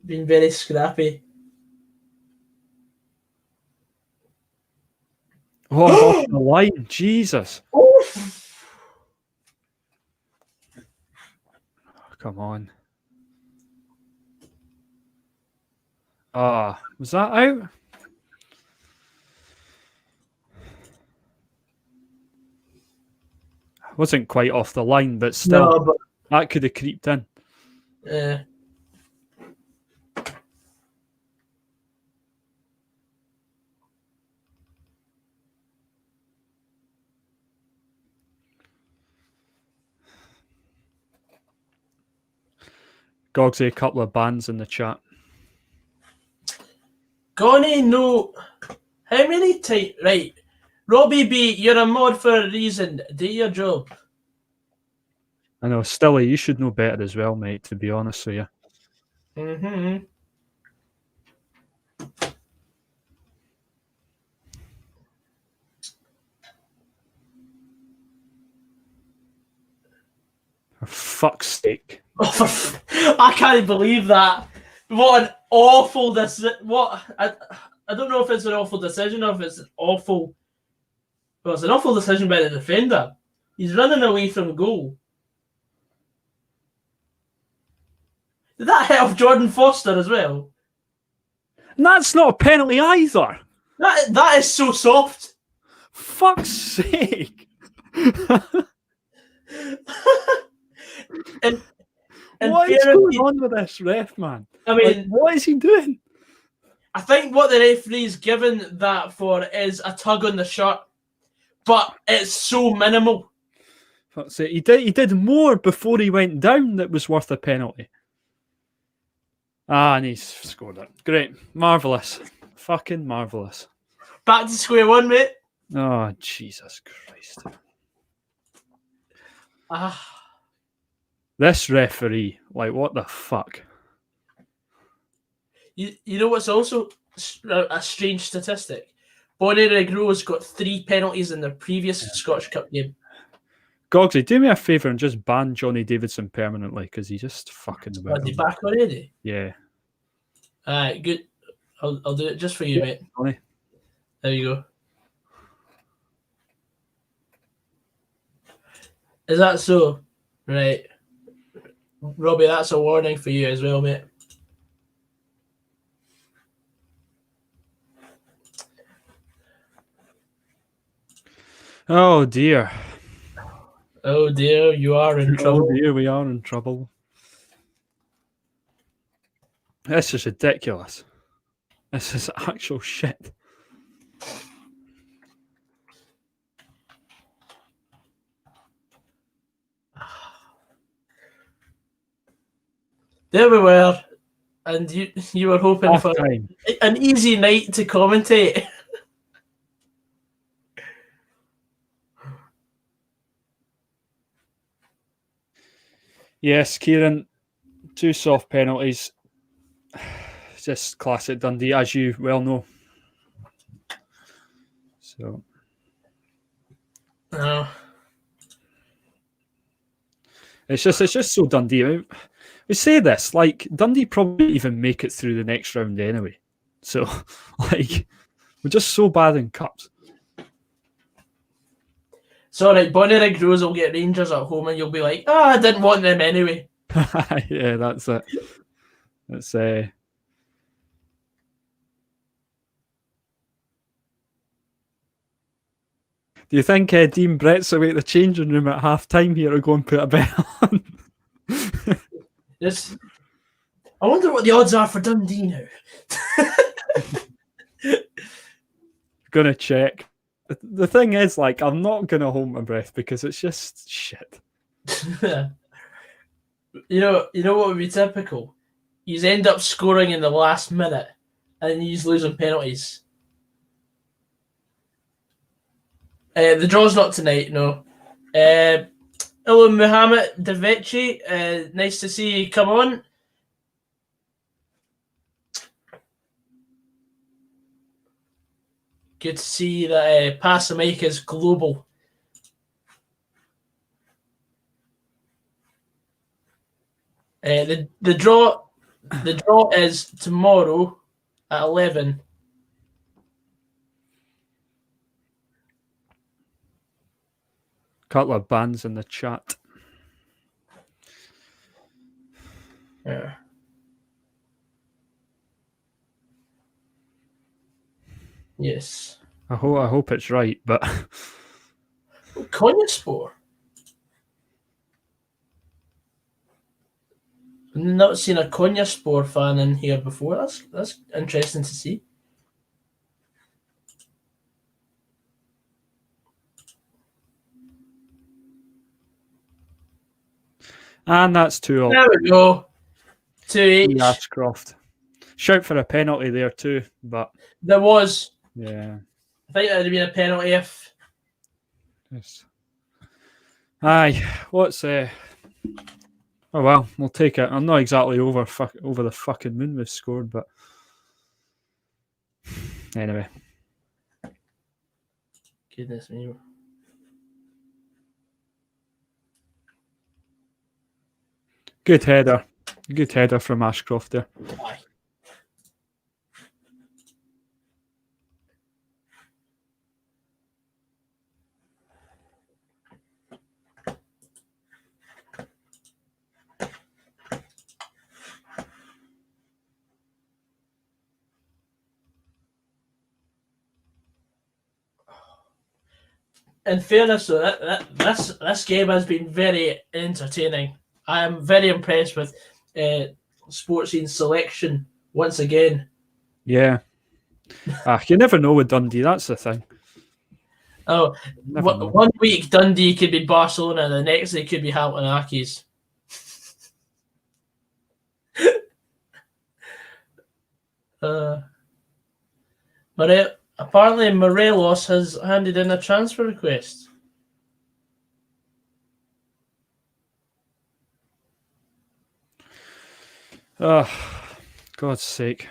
been very scrappy. Oh, off the line, Jesus! Oof. Oh, come on! Was that out? Wasn't quite off the line, but still, No, but that could have creeped in. Gogsy, a couple of bans in the chat. Gonnie, no. How many times? Right. Robbie B, you're a mod for a reason. Do your job. I know, Stilly, you should know better as well, mate, to be honest with you. Mm-hmm. For fuck's sake. I can't believe that. What an awful I don't know if it's an awful decision or if it's an awful... Well, it's an awful decision by the defender. He's running away from goal. Did that help Jordan Foster as well? And that's not a penalty either. That is so soft. Fuck's sake. and what is going on with this ref, man? I mean, what is he doing? I think what the referee's given that for is a tug on the shirt, but it's so minimal. Fuck's sake. He did more before he went down that was worth a penalty. And he's scored it. Great. Marvellous. Fucking marvellous. Back to square one, mate. Oh, Jesus Christ. This referee, what the fuck? You know what's also a strange statistic? Bonnyrigg Rose got 3 penalties in their previous Scottish Cup game. Gogsy, do me a favour and just ban Johnny Davidson permanently because he just fucking... Is he back already? Yeah. Alright, good. I'll do it just for you, mate. Johnny. There you go. Is that so? Right. Robbie, that's a warning for you as well, mate. Oh dear. Oh dear, you are in trouble. Oh dear, we are in trouble. This is ridiculous. This is actual shit. There we were, and you were hoping for an easy night to commentate. Yes, Kieran, 2 soft penalties. Just classic Dundee, as you well know. So Oh. It's just so Dundee. I mean, we say this, like, Dundee probably even make it through the next round anyway. So, like, we're just so bad in cups. It's alright, Bonnyrigg Rose will get Rangers at home and you'll be like, I didn't want them anyway. Yeah, that's it. That's Do you think Dean Brett's away at the changing room at half time here to go and put a bet on? This, I wonder what the odds are for Dundee now. Gonna check. The thing is, like, I'm not gonna hold my breath because it's just shit. You know what would be typical? He's end up scoring in the last minute and he's losing penalties. The draw's not tonight, no. Hello, Muhammad Davici. Nice to see you come on. Good to see that Pass the Mic is global. The draw is tomorrow at 11. Couple of bands in the chat. Yeah. Yes. I hope it's right, but Konyaspor. I've not seen a Konyaspor fan in here before. That's interesting to see. and that's 2-0. There we go. 2-8. Ashcroft. Shout for a penalty there too, but There was. yeah. I think that would have been a penalty if. Yes. Aye, what's Oh well, we'll take it. I'm not exactly over the fucking moon we've scored, but anyway. Goodness me. Good header. Good header from Ashcroft there. Aye. In fairness, though, this game has been very entertaining. I am very impressed with Sports Scene's selection once again. Yeah. You never know with Dundee, that's the thing. Oh, one week Dundee could be Barcelona, the next day could be Hamilton Accies. Apparently Morelos has handed in a transfer request. Oh, God's sake.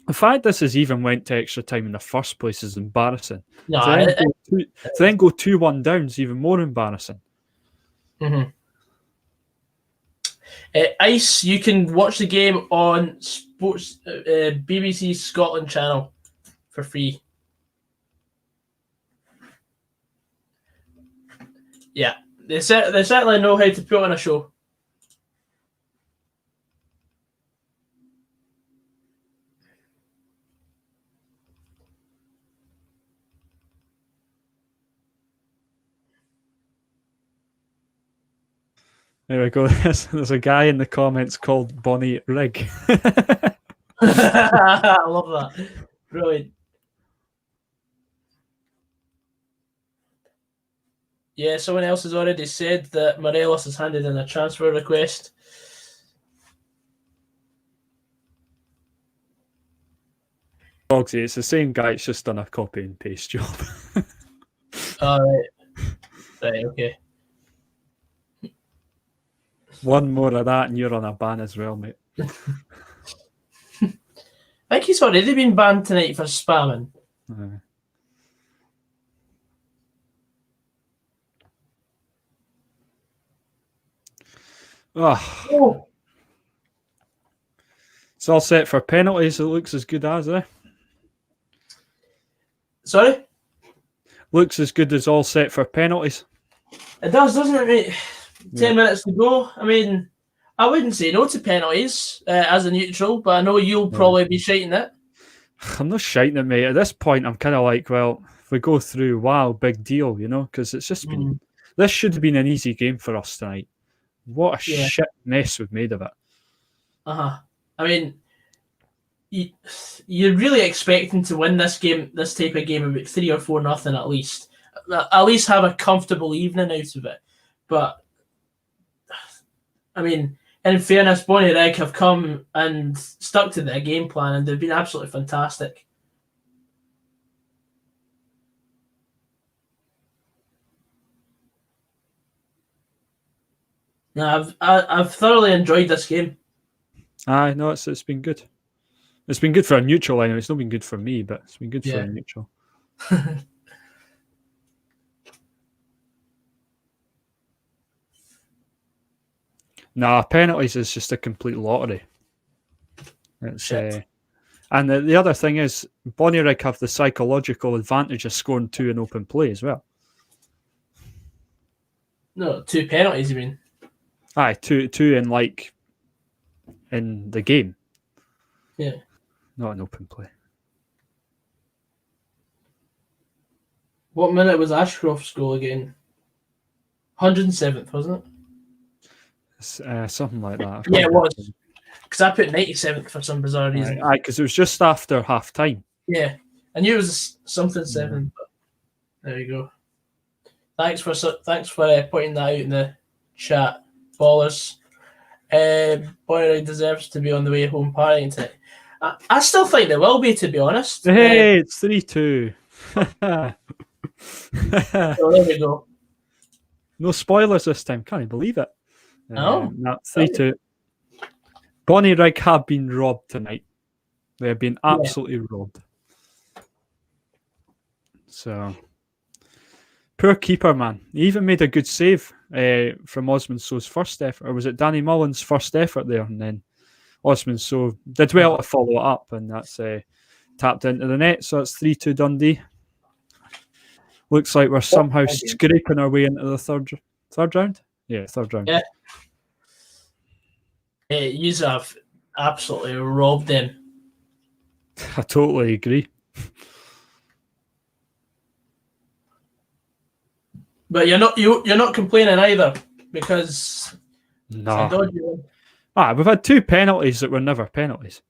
The fact this has even went to extra time in the first place is embarrassing. No, to then go 2-1 down is even more embarrassing. Mm-hmm. Ice, you can watch the game on Sports BBC Scotland channel for free. Yeah, they certainly know how to put on a show. There we go. There's a guy in the comments called BONNYRIGG. I love that. Brilliant. Yeah, someone else has already said that Morelos has handed in a transfer request. Bogsy, it's the same guy, it's just done a copy and paste job. Right. Right, okay. One more of that and you're on a ban as well, mate. I think he's already been banned tonight for spamming. Oh, Oh, it's all set for penalties. It looks as good as, sorry? Looks as good as all set for penalties. It does, doesn't it, mate? 10 Yeah. minutes to go. I mean, I wouldn't say no to penalties as a neutral, but I know you'll probably be shiting it. I'm not shiting it, mate. At this point, I'm kind of like, well, if we go through, wow, big deal, because it's just been. This should have been an easy game for us tonight. What a shit mess we've made of it. I mean, you're really expecting to win this game, this type of game, about 3 or 4-0 at least. At least have a comfortable evening out of it. But I mean, in fairness, Bonnyrigg have come and stuck to their game plan, and they've been absolutely fantastic. No, I've thoroughly enjoyed this game. Aye, no, it's been good. It's been good for a neutral anyway. It's not been good for me, but it's been good for a neutral. Nah, penalties is just a complete lottery. It's and the other thing is, Bonnyrigg have the psychological advantage of scoring 2 in open play as well. No, 2 penalties, you mean? Aye, two in the game. Yeah. Not in open play. What minute was Ashcroft's goal again? 107th, wasn't it? Something like that. Yeah, it was. Because I put 97th for some bizarre reason. Aye, because it was just after half time. Yeah. I knew it was something 7, but there you go. Thanks for pointing that out in the chat, ballers. Bonnyrigg deserves to be on the way home partying tonight. I still think they will be, to be honest. Hey, it's 3-2. So there we go. No spoilers this time. Can't believe it. No, 3-2. Bonnyrigg have been robbed tonight. They have been absolutely robbed. So, poor keeper, man. He even made a good save from Osman So's first effort. Or was it Danny Mullen's first effort there? And then Osman So did well to follow it up, and that's tapped into the net. So it's 3-2 Dundee. Looks like we're somehow scraping our way into the third round. Yeah, third round. Yeah. You have absolutely robbed them. I totally agree. But you're not complaining either, because no. We've had 2 penalties that were never penalties.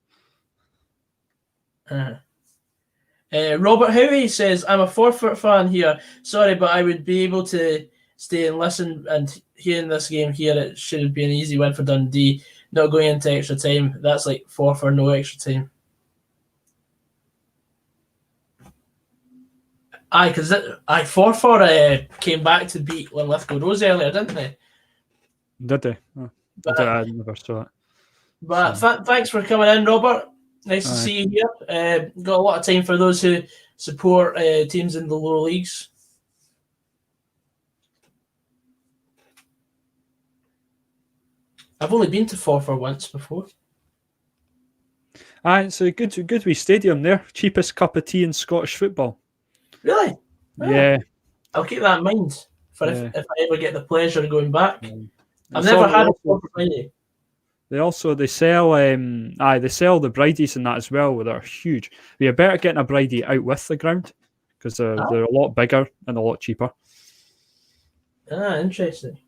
Robert Howie says, I'm a Forfeit fan here. Sorry, but I would be able to stay and listen, and here in this game here, it should be an easy win for Dundee. Not going into extra time. That's like 4 for no extra time. Aye, because 4 came back to beat Linlithgow Rose earlier, didn't they? Did they? Oh, I never saw it. But thanks for coming in, Robert. Nice to see you here. Got a lot of time for those who support teams in the lower leagues. I've only been to Forfar once before. Aye, it's a good wee stadium there. Cheapest cup of tea in Scottish football. Really? Yeah. I'll keep that in mind for if I ever get the pleasure of going back. I've It's never had a Forfar Friday. They sell the bridies and that as well, where they're huge. But you're better getting a bridie out with the ground, because they're a lot bigger and a lot cheaper. Interesting.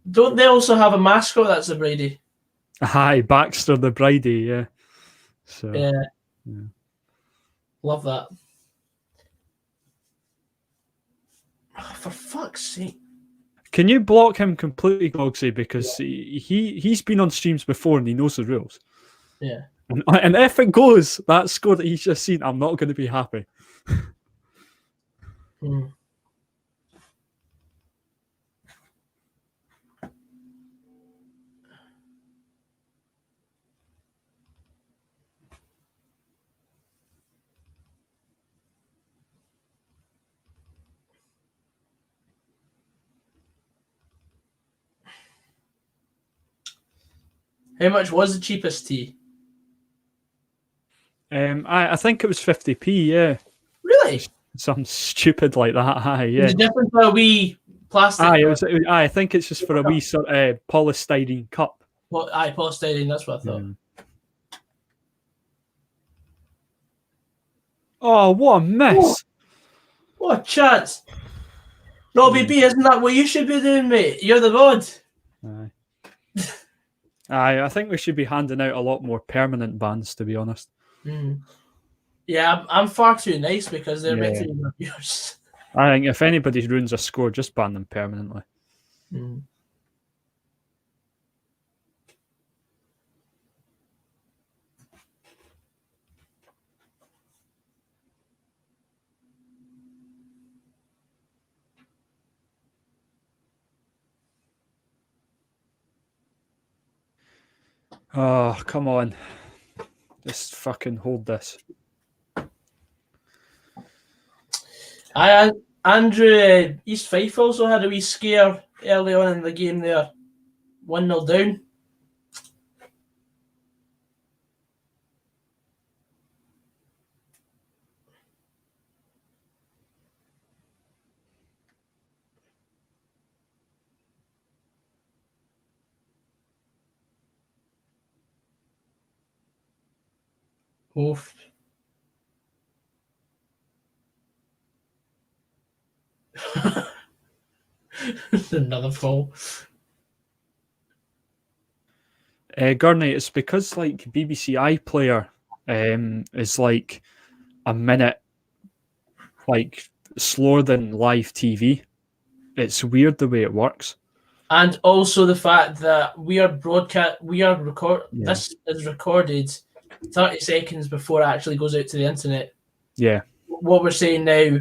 Don't they also have a mascot that's a bridie? Aye, Baxter the bridie, yeah. So yeah. Love that. Oh, for fuck's sake. Can you block him completely, Gogsy? Because he's been on streams before and he knows the rules. Yeah. And if it goes, that score that he's just seen, I'm not going to be happy. How much was the cheapest tea? I think it was 50p. Yeah, Really? something stupid like that. Aye, yeah. Is it different to a wee plastic? I think it's just for a wee sort of polystyrene cup. Aye, polystyrene. That's what I thought. Oh, what a mess! What a chance! Robbie B, isn't that what you should be doing, mate? You're the mod. Aye, I think we should be handing out a lot more permanent bans, to be honest. Yeah, I'm far too nice because they're meant to be my viewers. I think if anybody ruins a score, just ban them permanently. Oh, come on. Just fucking hold this. Andrew, East Fife also had a wee scare early on in the game there. 1-0 down. Oof. Another fall. Gurney, it's because like BBC iPlayer is like a minute like slower than live TV. It's weird the way it works. And also the fact that this is recorded 30 seconds before it actually goes out to the internet. Yeah. What we're saying now,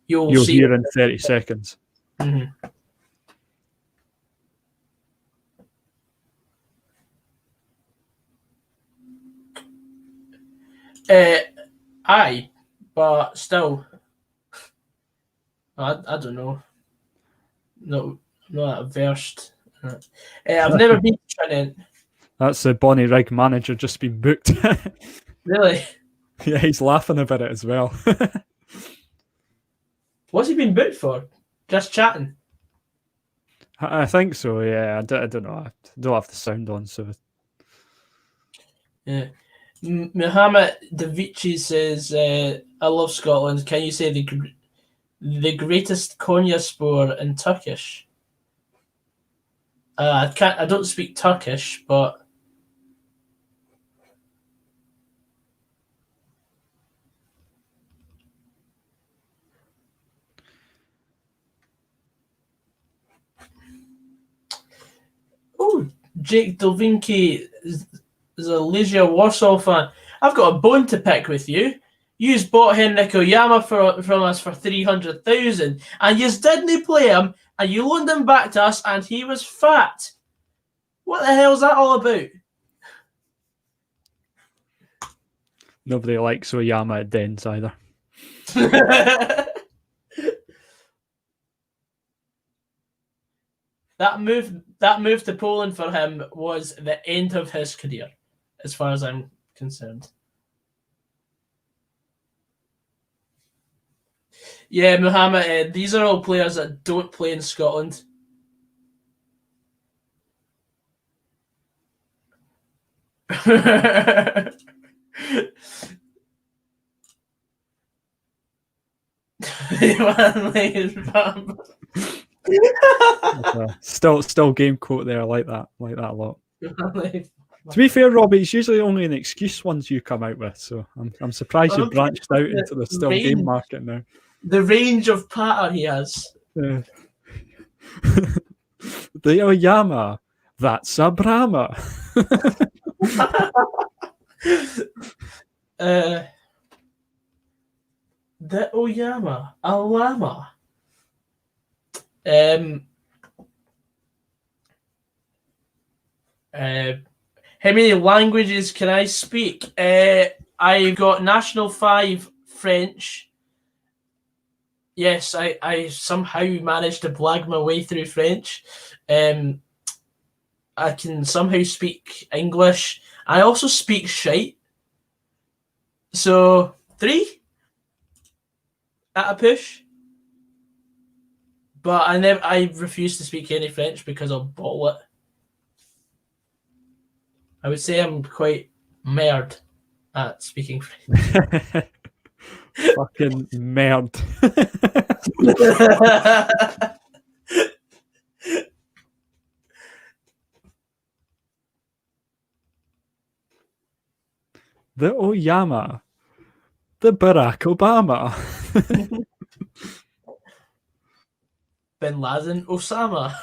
you'll see hear in 30 seconds. Aye, but still, I don't know. No, not that versed. I've never been to Trinent. That's the Bonnyrigg manager just been booked. Really? Yeah, he's laughing about it as well. What's he been booked for? Just chatting? I think so, yeah. I don't know. I don't have the sound on, so... Yeah. Muhammad Davici says, I love Scotland. Can you say the greatest Konyaspor in Turkish? I don't speak Turkish, but... Oh, Jake Delvinky is a Legia Warsaw fan. I've got a bone to pick with you. You bought Henrik Oyama from us for 300,000, and you didn't play him, and you loaned him back to us, and he was fat. What the hell is that all about? Nobody likes Oyama at Dens either. That move to Poland for him was the end of his career, as far as I'm concerned. Yeah, Muhammad, these are all players that don't play in Scotland. Still game quote there. I like that a lot. To be fair, Robbie, it's usually only an excuse ones you come out with, so I'm surprised you branched out into the still game market now. The range of patter he has. The Oyama, that's a Brahma. The Oyama, a llama. How many languages can I speak? I've got National 5 French. Yes, I somehow managed to blag my way through French. I can somehow speak English. I also speak shite. So 3 at a push. But I refuse to speak any French because I'll bottle it. I would say I'm quite merd at speaking French. Fucking merd. The Oyama. The Barack Obama. Bin Laden Osama.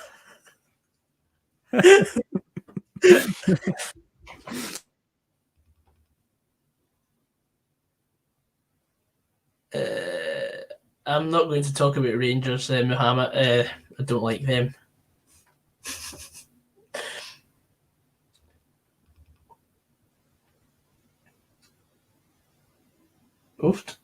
I'm not going to talk about Rangers, Muhammad. I don't like them. Oof.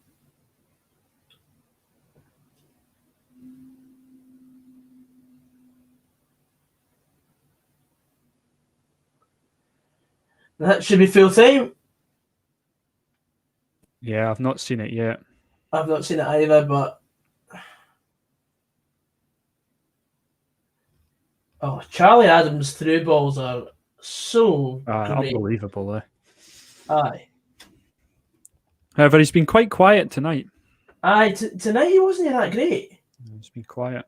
That should be full time. Yeah, I've not seen it yet. I've not seen it either, but Charlie Adams' through balls are so great. Unbelievable, eh? Aye. However, he's been quite quiet tonight. Aye, tonight he wasn't that great. He's been quiet.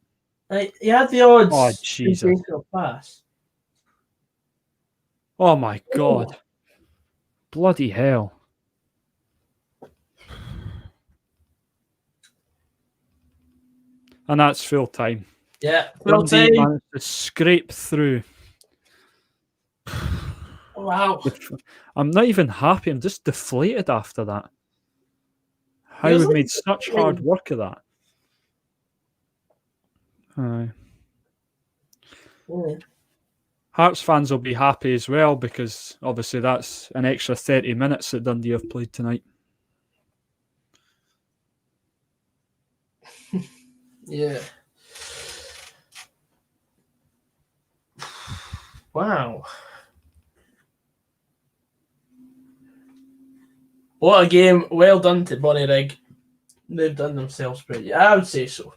He had the odds. Oh, Jesus. Pass. Oh, my God. Oh. Bloody hell. And that's full time. Yeah, full Dundee time. managed to scrape through. Wow. I'm not even happy. I'm just deflated after that. How we've made such hard work of that. Aye. Yeah. Hearts fans will be happy as well because obviously that's an extra 30 minutes that Dundee have played tonight. Yeah. Wow. What a game. Well done to Bonnyrigg. They've done themselves pretty. I would say so.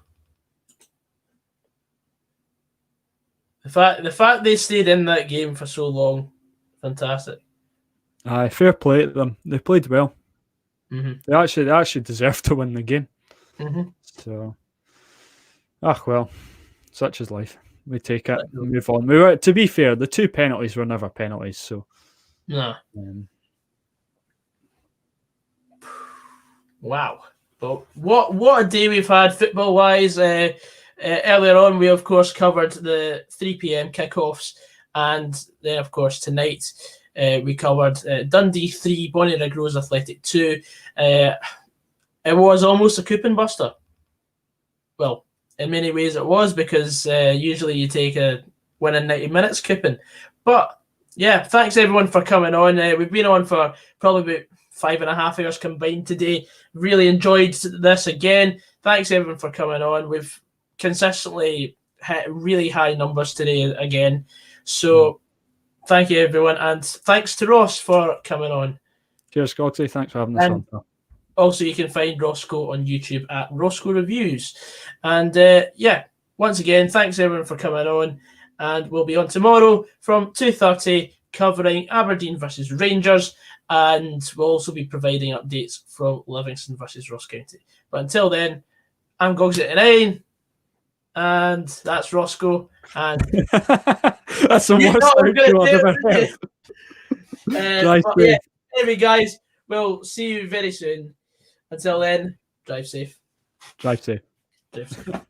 The fact they stayed in that game for so long, fantastic. Aye, fair play to them. They played well. Mm-hmm. They actually deserved to win the game. Mm-hmm. So, well, such is life. We take it, Right. move on. To be fair, the 2 penalties were never penalties. So, No. Wow. But what a day we've had football wise. Earlier on, we of course covered the 3 p.m. kickoffs, and then of course tonight we covered Dundee 3, Bonnyrigg Rose Athletic 2. It was almost a coupon buster. Well, in many ways it was, because usually you take a win in 90 minutes coupon. But yeah, thanks everyone for coming on. We've been on for probably about 5.5 hours combined today. Really enjoyed this again. Thanks everyone for coming on. We've consistently hit really high numbers today again. So thank you everyone, and thanks to Ross for coming on. cheers, Gogsy. Thanks for having us on. Also, you can find Roscoe on YouTube at Roscoe Reviews. And yeah, once again, thanks everyone for coming on. And we'll be on tomorrow from 2:30 covering Aberdeen versus Rangers. And we'll also be providing updates from Livingston versus Ross County. But until then, I'm Goggs89. And that's Roscoe. And that's the worst outro I've ever heard. Yeah, anyway, guys, we'll see you very soon. Until then, drive safe. Drive safe. Drive safe.